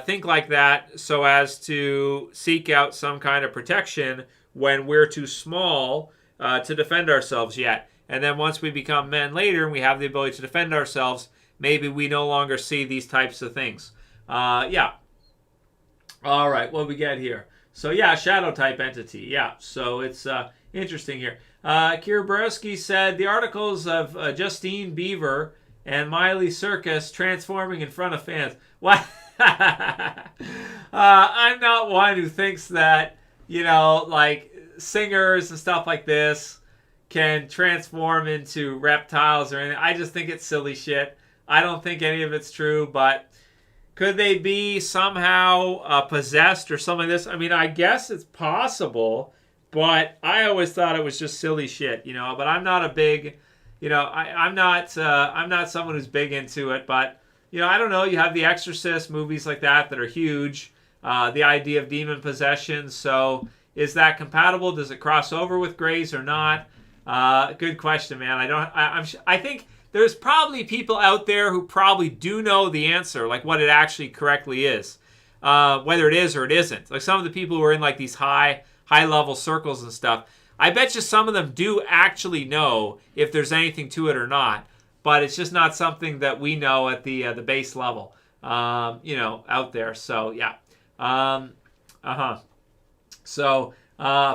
think like that so as to seek out some kind of protection when we're too small to defend ourselves yet. And then once we become men later and we have the ability to defend ourselves, maybe we no longer see these types of things. All right, what do we get here? So shadow type entity. Yeah, so it's interesting here. Kira Borowski said the articles of Justine Bieber and Miley Circus transforming in front of fans. What? I'm not one who thinks that, like singers and stuff like this can transform into reptiles or anything. I just think it's silly shit. I don't think any of it's true, but could they be somehow possessed or something like this? I mean, I guess it's possible. But I always thought it was just silly shit, But I'm not a big, I'm not someone who's big into it. But I don't know. You have The Exorcist, movies like that are huge. The idea of demon possession. So is that compatible? Does it cross over with Grays or not? Good question, man. I think there's probably people out there who probably do know the answer, like what it actually correctly is, whether it is or it isn't. Like some of the people who are in like these high-level circles and stuff. I bet you some of them do actually know if there's anything to it or not, but it's just not something that we know at the base level, out there. So, So,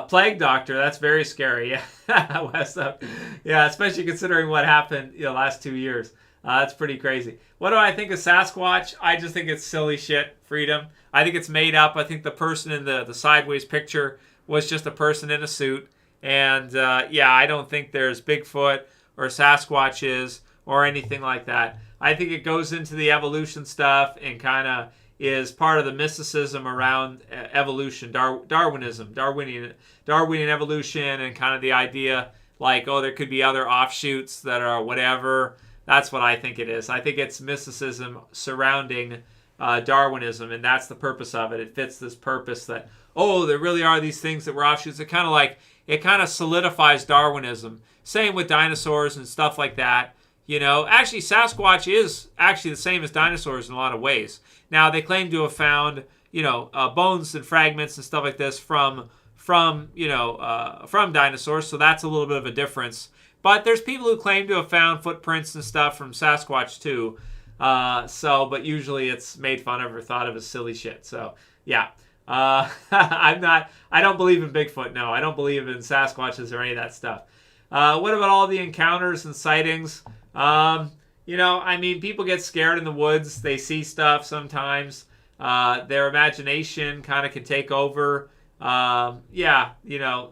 Plague Doctor, that's very scary. Yeah, especially considering what happened, last 2 years. That's pretty crazy. What do I think of Sasquatch? I just think it's silly shit, Freedom. I think it's made up. I think the person in the sideways picture was just a person in a suit. And, I don't think there's Bigfoot or Sasquatches or anything like that. I think it goes into the evolution stuff and kind of is part of the mysticism around evolution, Darwinism, Darwinian evolution, and kind of the idea like, there could be other offshoots that are whatever. That's what I think it is. I think it's mysticism surrounding Darwinism, and that's the purpose of it. It fits this purpose that, oh, there really are these things that were offshoots. It kind of solidifies Darwinism. Same with dinosaurs and stuff like that. Actually, Sasquatch is actually the same as dinosaurs in a lot of ways. Now, they claim to have found, bones and fragments and stuff like this from dinosaurs, so that's a little bit of a difference. But there's people who claim to have found footprints and stuff from Sasquatch too. But usually it's made fun of or thought of as silly shit. So yeah, I don't believe in Bigfoot. No, I don't believe in Sasquatches or any of that stuff. What about all the encounters and sightings? People get scared in the woods. They see stuff sometimes. Their imagination kind of can take over.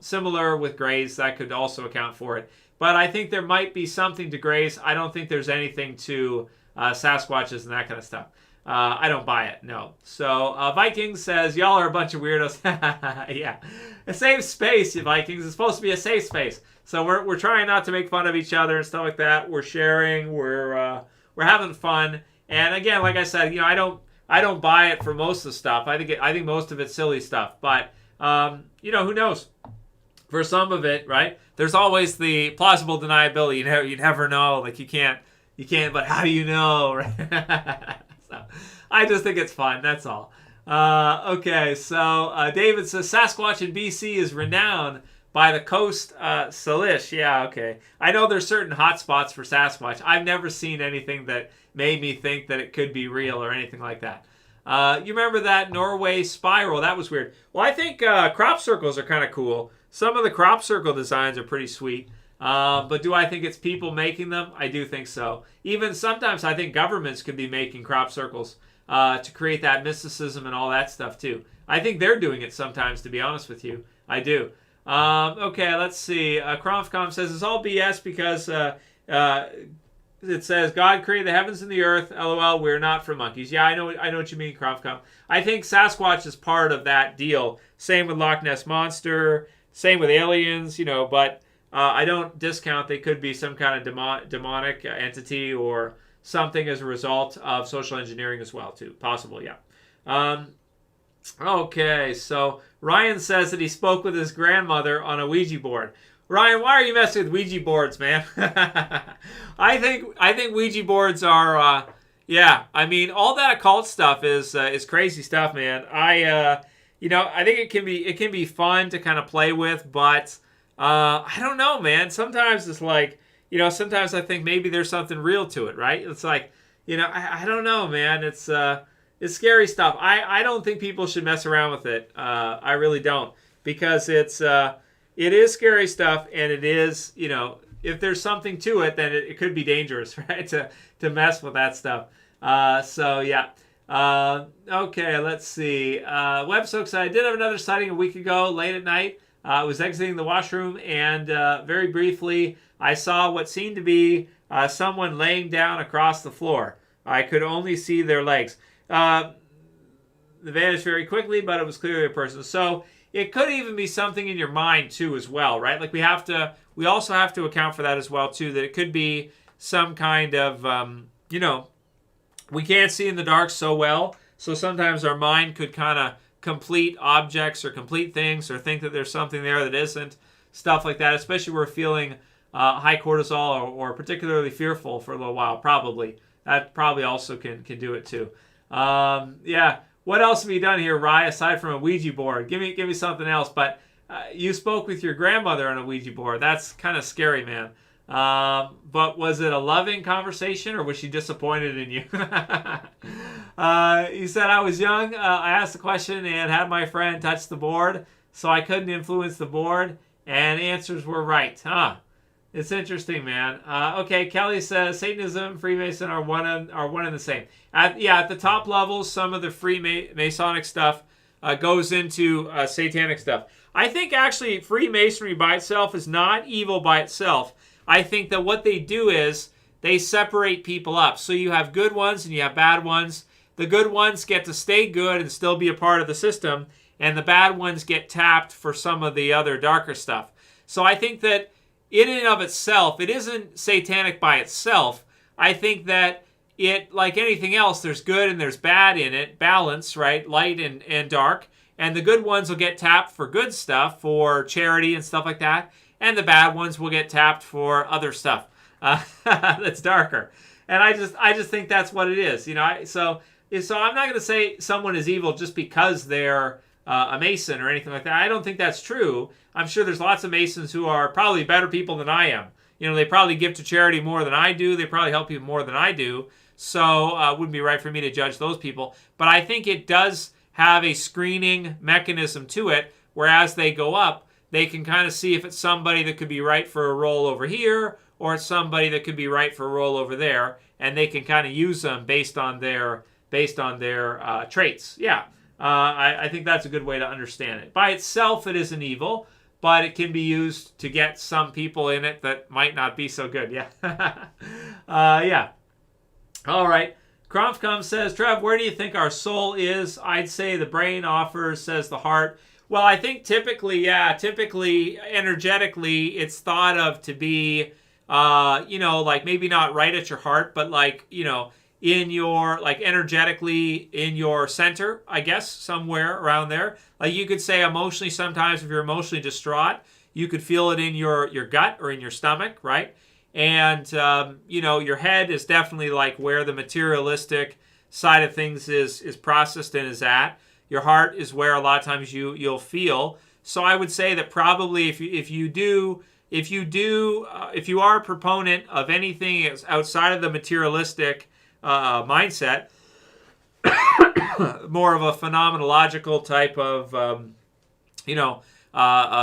Similar with Greys, that could also account for it. But I think there might be something to Greys. I don't think there's anything to Sasquatches and that kind of stuff. I don't buy it, no. So Vikings says, y'all are a bunch of weirdos. Yeah. A safe space, you Vikings. It's supposed to be a safe space. So we're trying not to make fun of each other and stuff like that. We're sharing. We're having fun. And again, like I said, I don't buy it for most of the stuff. I think most of it's silly stuff. But who knows? For some of it, right? There's always the plausible deniability. You never know. Like you can't. But how do you know? Right? So I just think it's fun. That's all. Okay. So David says Sasquatch in BC is renowned by the coast Salish. Yeah. Okay. I know there's certain hot spots for Sasquatch. I've never seen anything that made me think that it could be real or anything like that. You remember that Norway spiral? That was weird. Well, I think crop circles are kind of cool. Some of the crop circle designs are pretty sweet. But do I think it's people making them? I do think so. Even sometimes I think governments could be making crop circles to create that mysticism and all that stuff too. I think they're doing it sometimes, to be honest with you. I do. Okay, let's see. Cromfcom says it's all BS because it says God created the heavens and the earth. LOL, we're not from monkeys. Yeah, I know what you mean, Cromfcom. I think Sasquatch is part of that deal. Same with Loch Ness Monster. Same with aliens, but I don't discount they could be some kind of demonic entity or something as a result of social engineering as well, too. Possible, yeah. Okay, so Ryan says that he spoke with his grandmother on a Ouija board. Ryan, why are you messing with Ouija boards, man? I think Ouija boards are, all that occult stuff is crazy stuff, man. I think it can be fun to kind of play with, but I don't know, man. Sometimes it's like, sometimes I think maybe there's something real to it, right? It's like, I don't know, man. It's scary stuff. I don't think people should mess around with it. I really don't, because it is scary stuff, and it is, if there's something to it, then it could be dangerous, right? To mess with that stuff. So yeah. Okay, let's see. WebSoak said, I did have another sighting a week ago, late at night. I was exiting the washroom, and very briefly, I saw what seemed to be someone laying down across the floor. I could only see their legs. They vanished very quickly, but it was clearly a person. So it could even be something in your mind, too, as well, right? Like we also have to account for that as well, too, that it could be some kind of, we can't see in the dark so well, so sometimes our mind could kind of complete objects or complete things or think that there's something there that isn't, stuff like that, especially if we're feeling high cortisol or particularly fearful for a little while, probably. That probably also can do it too. Yeah. What else have you done here, Rye, aside from a Ouija board? Give me something else. But you spoke with your grandmother on a Ouija board. That's kind of scary, man. But was it a loving conversation, or was she disappointed in you? You said, I was young. I asked the question and had my friend touch the board, so I couldn't influence the board, and answers were right. Huh. It's interesting, man. Okay, Kelly says Satanism, Freemason are one and the same. At the top levels, some of the Freemasonic stuff goes into satanic stuff. I think actually Freemasonry by itself is not evil by itself. I think that what they do is they separate people up. So you have good ones and you have bad ones. The good ones get to stay good and still be a part of the system, and the bad ones get tapped for some of the other darker stuff. So I think that in and of itself, it isn't satanic by itself. I think that it, like anything else, there's good and there's bad in it. Balance, right? Light and dark. And the good ones will get tapped for good stuff, for charity and stuff like that. And the bad ones will get tapped for other stuff that's darker. And I just think that's what it is. So I'm not going to say someone is evil just because they're a Mason or anything like that. I don't think that's true. I'm sure there's lots of Masons who are probably better people than I am. They probably give to charity more than I do. They probably help people more than I do. So it wouldn't be right for me to judge those people. But I think it does have a screening mechanism to it, where as they go up, they can kind of see if it's somebody that could be right for a role over here, or it's somebody that could be right for a role over there, and they can kind of use them based on their traits. Yeah, I think that's a good way to understand it. By itself, it isn't evil, but it can be used to get some people in it that might not be so good. Yeah. Yeah. All right. Kromfcom says, Trev, where do you think our soul is? I'd say the brain offers, says the heart. Well, I think typically, energetically, it's thought of to be, like maybe not right at your heart, but like, in your, like energetically in your center, I guess, somewhere around there. Like you could say emotionally, sometimes if you're emotionally distraught, you could feel it in your gut or in your stomach, right? And, your head is definitely like where the materialistic side of things is processed and is at. Your heart is where a lot of times you'll feel. So I would say that probably if you are a proponent of anything outside of the materialistic mindset, more of a phenomenological type of,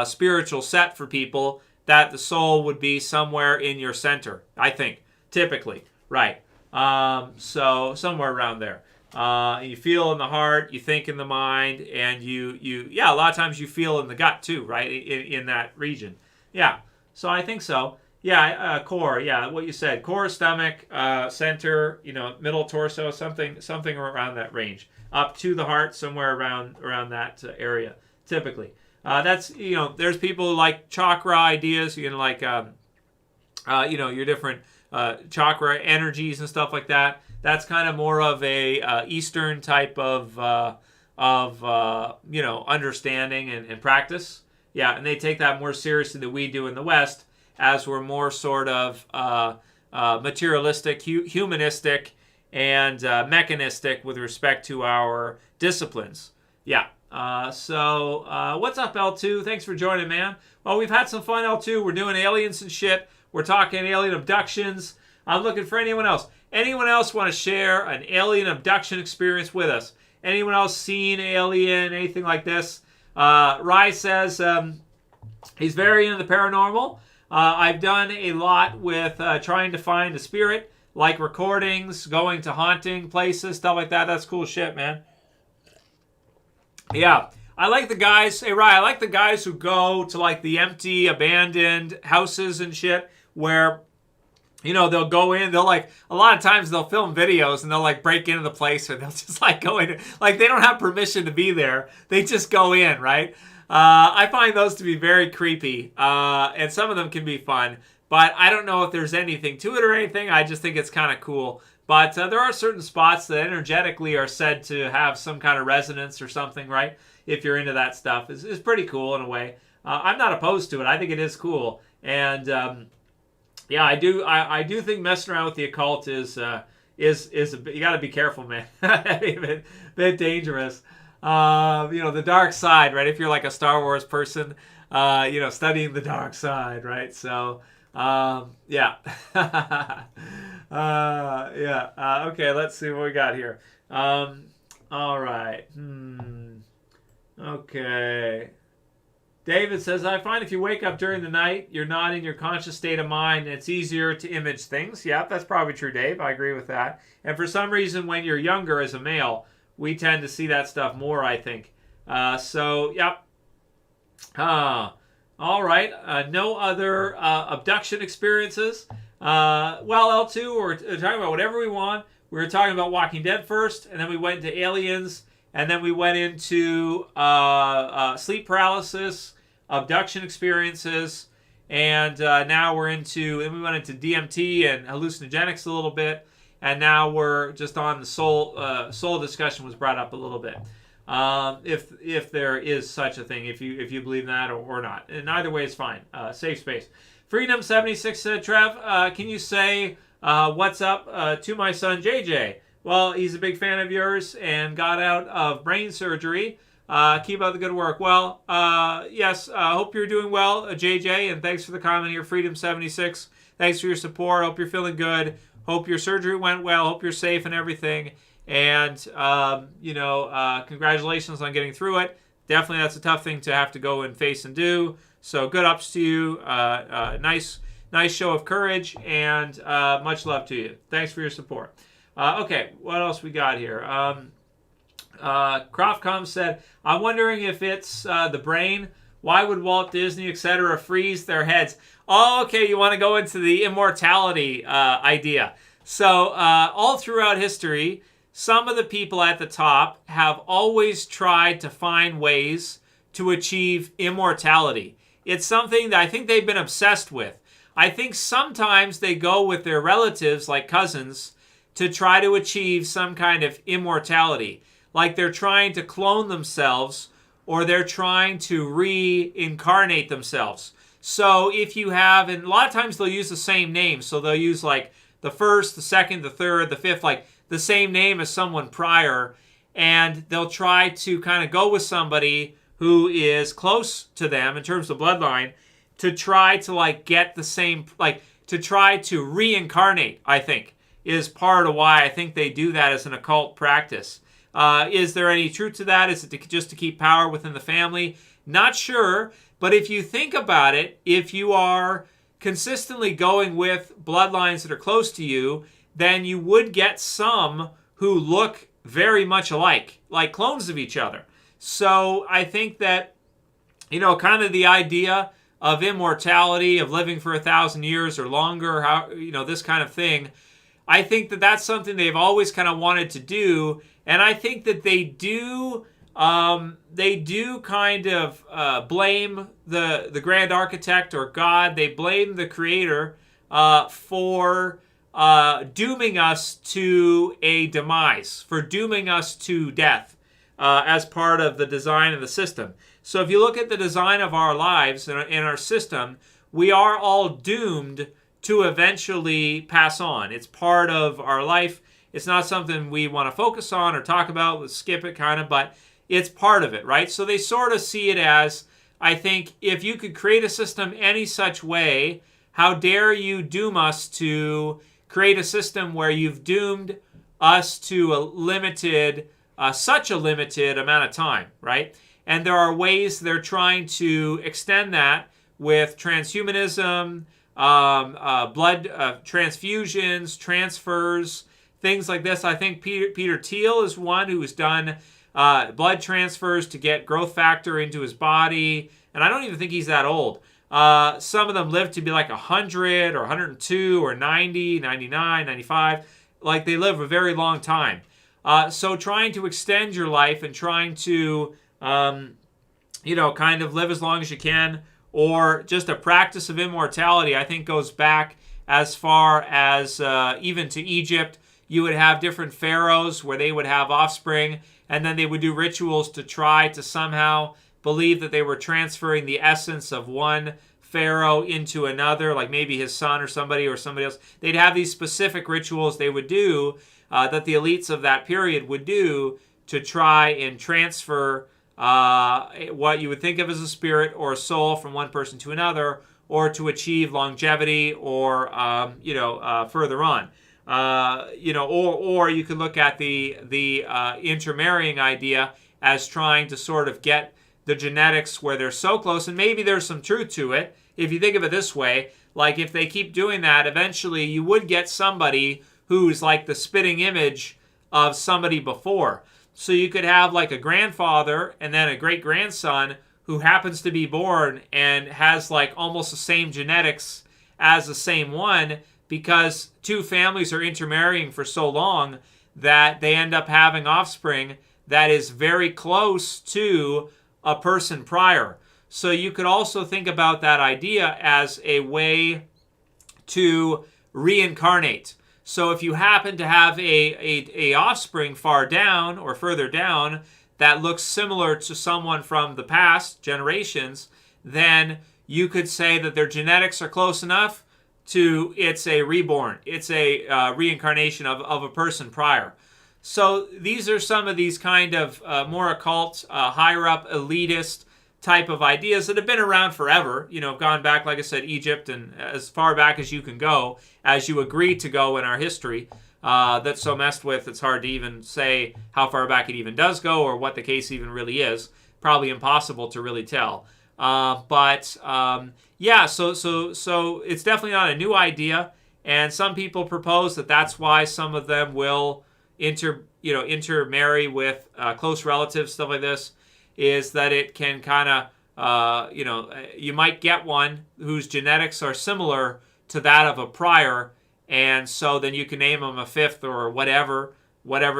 spiritual set for people, that the soul would be somewhere in your center, I think, typically, right? So somewhere around there. You feel in the heart, you think in the mind, and a lot of times you feel in the gut too, right? In that region. Yeah, so I think so. Yeah, core, yeah, what you said. Core, stomach, center, middle torso, something around that range. Up to the heart, somewhere around that area, typically. That's, there's people who like chakra ideas, like, your different chakra energies and stuff like that. That's kind of more of a Eastern type of understanding and practice. Yeah, and they take that more seriously than we do in the West, as we're more sort of materialistic, humanistic, and mechanistic with respect to our disciplines. Yeah. So what's up, L2? Thanks for joining, man. Well, we've had some fun, L2. We're doing aliens and shit. We're talking alien abductions. I'm looking for anyone else. Anyone else want to share an alien abduction experience with us? Anyone else seen alien, anything like this? Rye says he's very into the paranormal. I've done a lot with trying to find a spirit, like recordings, going to haunting places, stuff like that. That's cool shit, man. Yeah, I like the guys. Hey, Ryan, I like the guys who go to like the empty, abandoned houses and shit where, they'll go in. They'll like, a lot of times they'll film videos and they'll like break into the place, or they'll just like go in. Like they don't have permission to be there. They just go in, right? I find those to be very creepy, and some of them can be fun. But I don't know if there's anything to it or anything. I just think it's kind of cool. But there are certain spots that energetically are said to have some kind of resonance or something, right? If you're into that stuff, it's pretty cool in a way. I'm not opposed to it. I think it is cool, and I do think messing around with the occult is you got to be careful, man. a bit dangerous. The dark side, right? If you're like a Star Wars person, studying the dark side, right? So, yeah. Okay, let's see what we got here. All right. Okay. David says, I find if you wake up during the night, you're not in your conscious state of mind, and it's easier to image things. Yeah, that's probably true, Dave. I agree with that. And for some reason, when you're younger as a male, we tend to see that stuff more, I think. Yep. All right. No other abduction experiences. L2, we're talking about whatever we want. We were talking about Walking Dead first, and then we went into aliens, and then we went into sleep paralysis, abduction experiences, and now we went into DMT and hallucinogenics a little bit. and now we're just on the soul discussion was brought up a little bit. If there is such a thing, if you believe in that or not, and either way is fine. Safe space. Freedom 76 said, Trev, can you say what's up to my son JJ? Well, he's a big fan of yours and got out of brain surgery. Keep up the good work. Well, yes, hope you're doing well, JJ, and thanks for the comment here, Freedom 76. Thanks for your support. Hope you're feeling good. Hope your surgery went well. Hope you're safe and everything. And, congratulations on getting through it. Definitely that's a tough thing to have to go and face and do. So good ups to you. Nice show of courage, and much love to you. Thanks for your support. Okay, what else we got here? Croftcom said, I'm wondering if it's the brain. Why would Walt Disney, etc., freeze their heads? Oh, okay, you want to go into the immortality idea. So all throughout history, some of the people at the top have always tried to find ways to achieve immortality. It's something that I think they've been obsessed with. I think sometimes they go with their relatives, like cousins, to try to achieve some kind of immortality. Like they're trying to clone themselves, or they're trying to reincarnate themselves. So if you have, and a lot of times they'll use the same name. So they'll use like the first, the second, the third, the fifth, like the same name as someone prior. And they'll try to kind of go with somebody who is close to them in terms of bloodline to try to like get the same, like to try to reincarnate, I think, is part of why I think they do that as an occult practice. Is there any truth to that? Is it just to keep power within the family? Not sure. But if you think about it, if you are consistently going with bloodlines that are close to you, then you would get some who look very much alike, like clones of each other. So I think that, kind of the idea of immortality, of living for 1,000 years or longer, this kind of thing, I think that that's something they've always kind of wanted to do. And I think that they do kind of blame the grand architect or God. They blame the creator for dooming us to a demise, for dooming us to death as part of the design of the system. So if you look at the design of our lives and in our system, we are all doomed to eventually pass on. It's part of our life. It's not something we want to focus on or talk about. Let's skip it kind of, but it's part of it, right? So they sort of see it as, I think, if you could create a system any such way, how dare you doom us to create a system where you've doomed us to such a limited amount of time, right? And there are ways they're trying to extend that with transhumanism, blood transfusions, transfers, things like this. I think Peter Thiel is one who has done blood transfers to get growth factor into his body. And I don't even think he's that old. Some of them live to be like 100 or 102 or 90, 99, 95. Like they live a very long time. So trying to extend your life and trying to, kind of live as long as you can, or just a practice of immortality, I think goes back as far as even to Egypt. You would have different pharaohs where they would have offspring, and then they would do rituals to try to somehow believe that they were transferring the essence of one pharaoh into another, like maybe his son or somebody else. They'd have these specific rituals they would do that the elites of that period would do to try and transfer what you would think of as a spirit or a soul from one person to another, or to achieve longevity or further on. Or you could look at the intermarrying idea as trying to sort of get the genetics where they're so close, and maybe there's some truth to it. If you think of it this way, like if they keep doing that, eventually you would get somebody who's like the spitting image of somebody before. So you could have like a grandfather and then a great-grandson who happens to be born and has like almost the same genetics as the same one, because two families are intermarrying for so long that they end up having offspring that is very close to a person prior. So you could also think about that idea as a way to reincarnate. So if you happen to have a offspring far down or further down that looks similar to someone from the past generations, then you could say that their genetics are close enough to it's a reborn. It's a reincarnation of a person prior. So these are some of these kind of more occult, higher up, elitist type of ideas that have been around forever. Gone back, like I said, Egypt, and as far back as you can go, as you agreed to go in our history. That's so messed with, it's hard to even say how far back it even does go or what the case even really is. Probably impossible to really tell. Yeah, so it's definitely not a new idea, and some people propose that that's why some of them will intermarry with close relatives, stuff like this, is that it can kind of, you might get one whose genetics are similar to that of a prior, and so then you can name them a fifth or whatever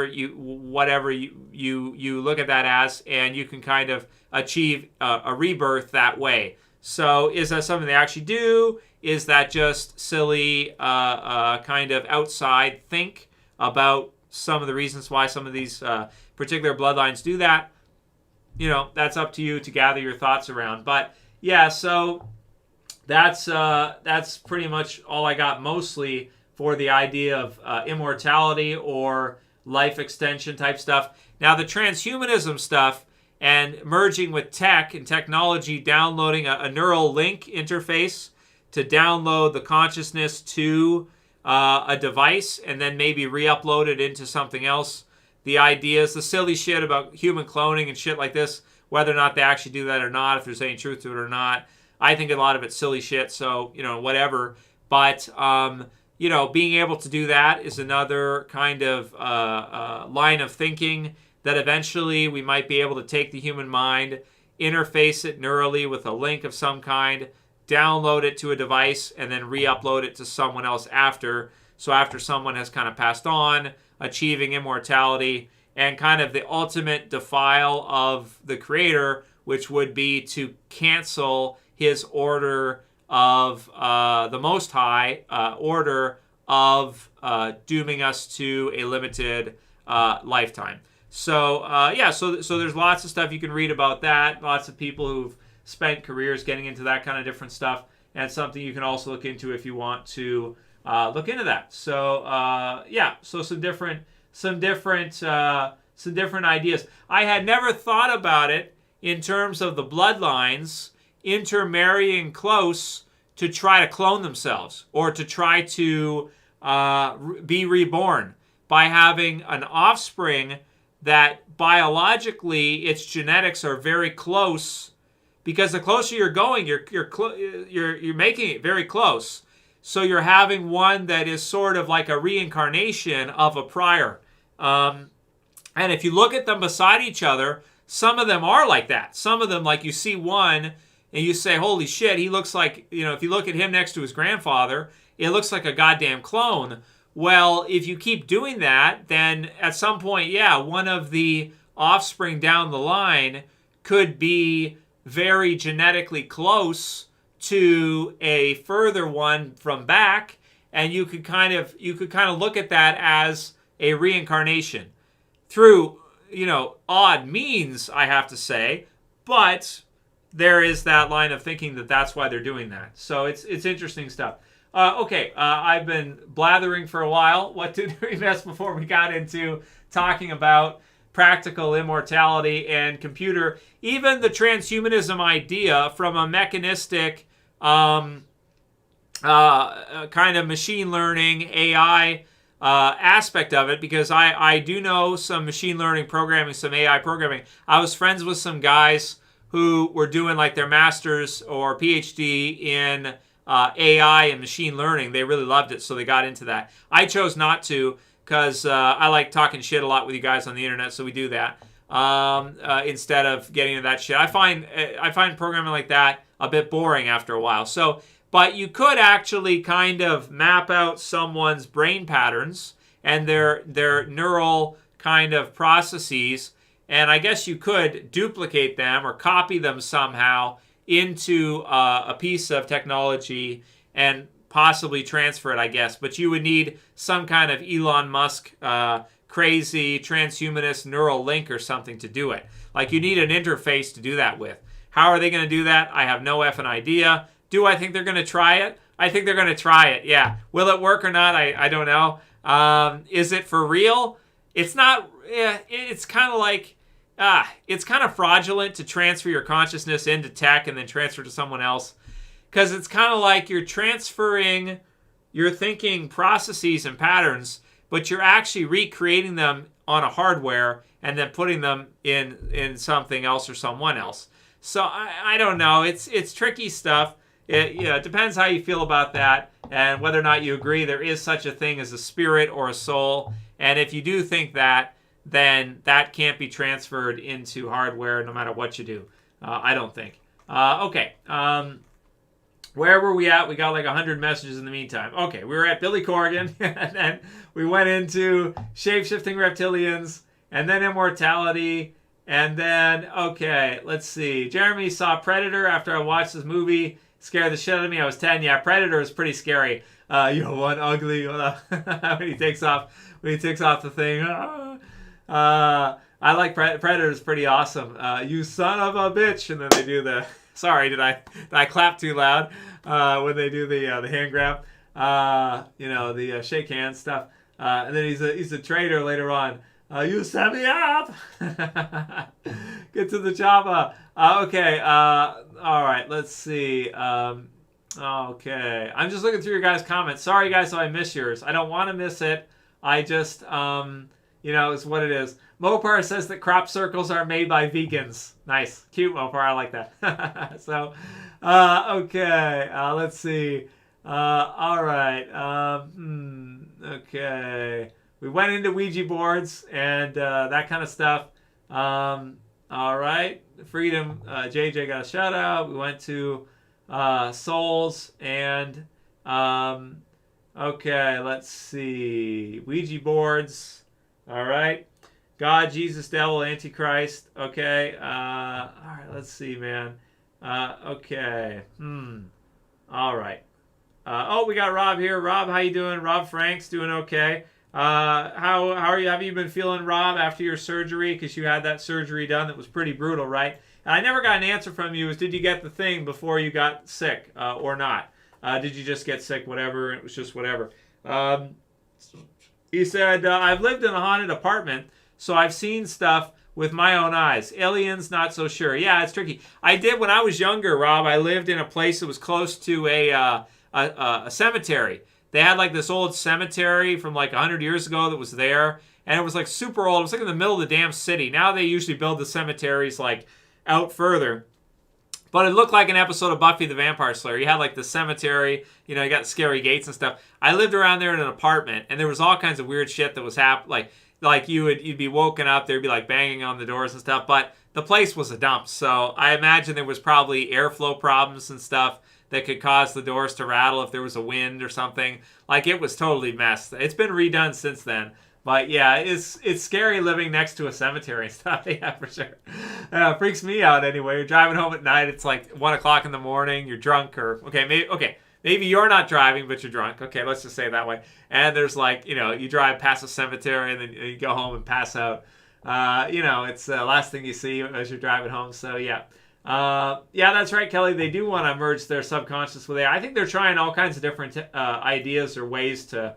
you look at that as, and you can kind of achieve a rebirth that way. So is that something they actually do? Is that just silly kind of outside think about some of the reasons why some of these particular bloodlines do that? That's up to you to gather your thoughts around. But yeah, so that's pretty much all I got mostly for the idea of immortality or life extension type stuff. Now the transhumanism stuff and merging with tech and technology, downloading a neural link interface to download the consciousness to a device and then maybe re-upload it into something else. The ideas, the silly shit about human cloning and shit like this, whether or not they actually do that or not, if there's any truth to it or not. I think a lot of it's silly shit, so, whatever. But, being able to do that is another kind of line of thinking that eventually we might be able to take the human mind, interface it neurally with a link of some kind, download it to a device, and then re-upload it to someone else after. So after someone has kind of passed on, achieving immortality, and kind of the ultimate defile of the creator, which would be to cancel his order of the Most High, order of dooming us to a limited lifetime. So, so there's lots of stuff you can read about that. Lots of people who've spent careers getting into that kind of different stuff. And something you can also look into if you want to look into that. So, so some different ideas. I had never thought about it in terms of the bloodlines intermarrying close to try to clone themselves or to try to be reborn by having an offspring that biologically its genetics are very close, because the closer you're going, you're making it very close. So you're having one that is sort of like a reincarnation of a prior. And if you look at them beside each other, some of them are like that. Some of them, like you see one and you say, holy shit, he looks like, if you look at him next to his grandfather, it looks like a goddamn clone. Well, if you keep doing that, then at some point, one of the offspring down the line could be very genetically close to a further one from back, and you could kind of look at that as a reincarnation through, odd means, I have to say, but there is that line of thinking that that's why they're doing that. So it's interesting stuff. I've been blathering for a while. What did we miss before we got into talking about practical immortality and computer? Even the transhumanism idea from a mechanistic kind of machine learning, AI aspect of it, because I do know some machine learning programming, some AI programming. I was friends with some guys who were doing like their master's or PhD in AI and machine learning. They really loved it, so they got into that. I chose not to because I like talking shit a lot with you guys on the internet, so we do that instead of getting into that shit. I find programming like that a bit boring after a while. So, but you could actually kind of map out someone's brain patterns and their neural kind of processes, and I guess you could duplicate them or copy them somehow into a piece of technology and possibly transfer it, I guess. But you would need some kind of Elon Musk crazy transhumanist neural link or something to do it. Like, you need an interface to do that with. How are they going to do that? I have no effing idea. Do I think they're going to try it? I think they're going to try it, yeah. Will it work or not? I don't know. Is it for real? It's not. It's kind of like, it's kind of fraudulent to transfer your consciousness into tech and then transfer to someone else. Because it's kind of like you're transferring your thinking processes and patterns, but you're actually recreating them on a hardware and then putting them in something else or someone else. So I don't know. It's tricky stuff. It depends how you feel about that and whether or not you agree there is such a thing as a spirit or a soul. And if you do think that, then that can't be transferred into hardware no matter what you do. I don't think. Okay. Where were we at? We got like 100 messages in the meantime. Okay, we were at Billy Corgan, and then we went into shape-shifting reptilians, and then immortality, and then, okay, let's see. Jeremy saw Predator after I watched this movie. Scared the shit out of me. I was 10. Yeah, Predator is pretty scary. One ugly. when he takes off the thing. I like Predator. Is pretty awesome. You son of a bitch, and then they do the. Sorry, did I clap too loud when they do the hand grab? The shake hands stuff. And then he's a traitor later on. You set me up. Get to the Java. Okay. All right. Let's see. Okay. I'm just looking through your guys' comments. Sorry, guys, if I miss yours. I don't want to miss it. I just, it's what it is. Mopar says that crop circles are made by vegans. Nice. Cute, Mopar. I like that. So, okay. Let's see. All right. Okay. We went into Ouija boards and that kind of stuff. All right. Freedom. JJ got a shout out. We went to souls and okay. Let's see. Ouija boards. All right. God, Jesus, devil, Antichrist. Okay. All right. Let's see, man. Okay. All right. We got Rob here. Rob, how you doing? Rob Frank's doing okay. How are you? Have you been feeling, Rob, after your surgery? Because you had that surgery done that was pretty brutal, right? And I never got an answer from you. Did you get the thing before you got sick or not? Did you just get sick? Whatever. It was just whatever. He said, I've lived in a haunted apartment, so I've seen stuff with my own eyes. Aliens, not so sure. Yeah, it's tricky. I did when I was younger, Rob. I lived in a place that was close to a cemetery. They had like this old cemetery from like 100 years ago that was there, and it was like super old. It was like in the middle of the damn city. Now they usually build the cemeteries like out further. But it looked like an episode of Buffy the Vampire Slayer. You had like the cemetery, you got scary gates and stuff. I lived around there in an apartment, and there was all kinds of weird shit that was happening. Like you'd be woken up, there'd be like banging on the doors and stuff. But the place was a dump, so I imagine there was probably airflow problems and stuff that could cause the doors to rattle if there was a wind or something. Like, it was totally messed. It's been redone since then. But yeah, it's scary living next to a cemetery and stuff. Yeah, for sure. Freaks me out anyway. You're driving home at night. It's like 1 o'clock in the morning. You're drunk or maybe you're not driving, but you're drunk. Okay, let's just say it that way. And there's like, you drive past a cemetery and then you go home and pass out. It's the last thing you see as you're driving home. So yeah. Yeah, that's right, Kelly. They do want to merge their subconscious with AI. I think they're trying all kinds of different ideas or ways to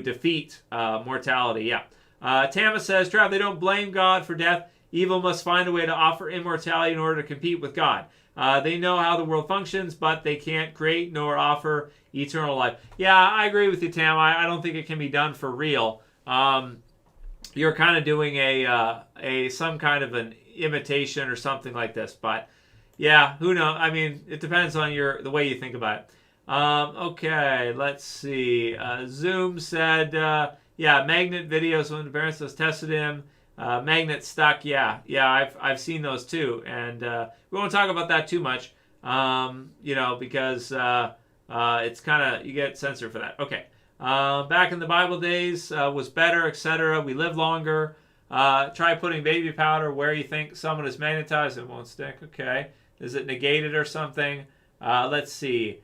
defeat mortality. Yeah. Tama says, Trev, they don't blame God for death. Evil must find a way to offer immortality in order to compete with God. They know how the world functions, but they can't create nor offer eternal life. Yeah, I agree with you, Tam. I don't think it can be done for real. You're kind of doing a some kind of an imitation or something like this, but yeah, who knows? I mean, it depends on the way you think about it. Okay, let's see. Zoom said, magnet videos when the parents has tested him. Magnet stuck. Yeah, I've seen those too, and we won't talk about that too much, because it's kind of, you get censored for that. Okay. Back in the Bible days was better, etc. We live longer. Try putting baby powder where you think someone is magnetized. It won't stick. Okay. Is it negated or something? Let's see.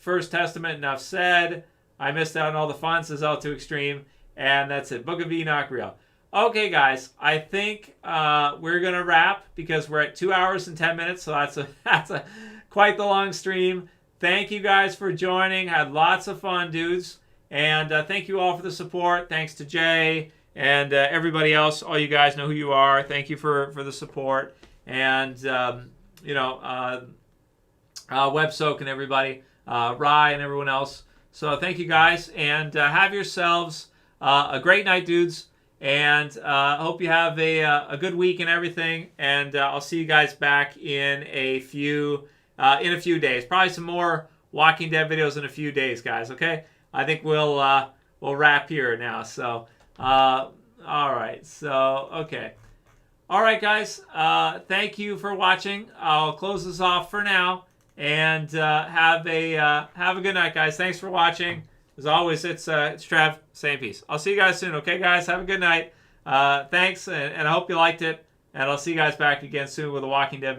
First Testament, enough said. I missed out on all the fun, says L2 Extreme. And that's it. Book of Enoch Real. Okay, guys. I think we're going to wrap because we're at 2 hours and 10 minutes. So that's a quite the long stream. Thank you guys for joining. Had lots of fun, dudes. And thank you all for the support. Thanks to Jay and everybody else. All you guys know who you are. Thank you for the support. And, WebSoak and everybody. Rye and everyone else. So thank you guys. And have yourselves a great night, dudes. And hope you have a good week and everything. And I'll see you guys back in a few days. Probably some more Walking Dead videos in a few days, guys. Okay? I think we'll wrap here now. So, all right. So, okay. All right, guys. Thank you for watching. I'll close this off for now, and have a good night, guys. Thanks for watching. As always, it's Trev. Same peace. I'll see you guys soon. Okay, guys. Have a good night. Thanks, and I hope you liked it. And I'll see you guys back again soon with a Walking Dead.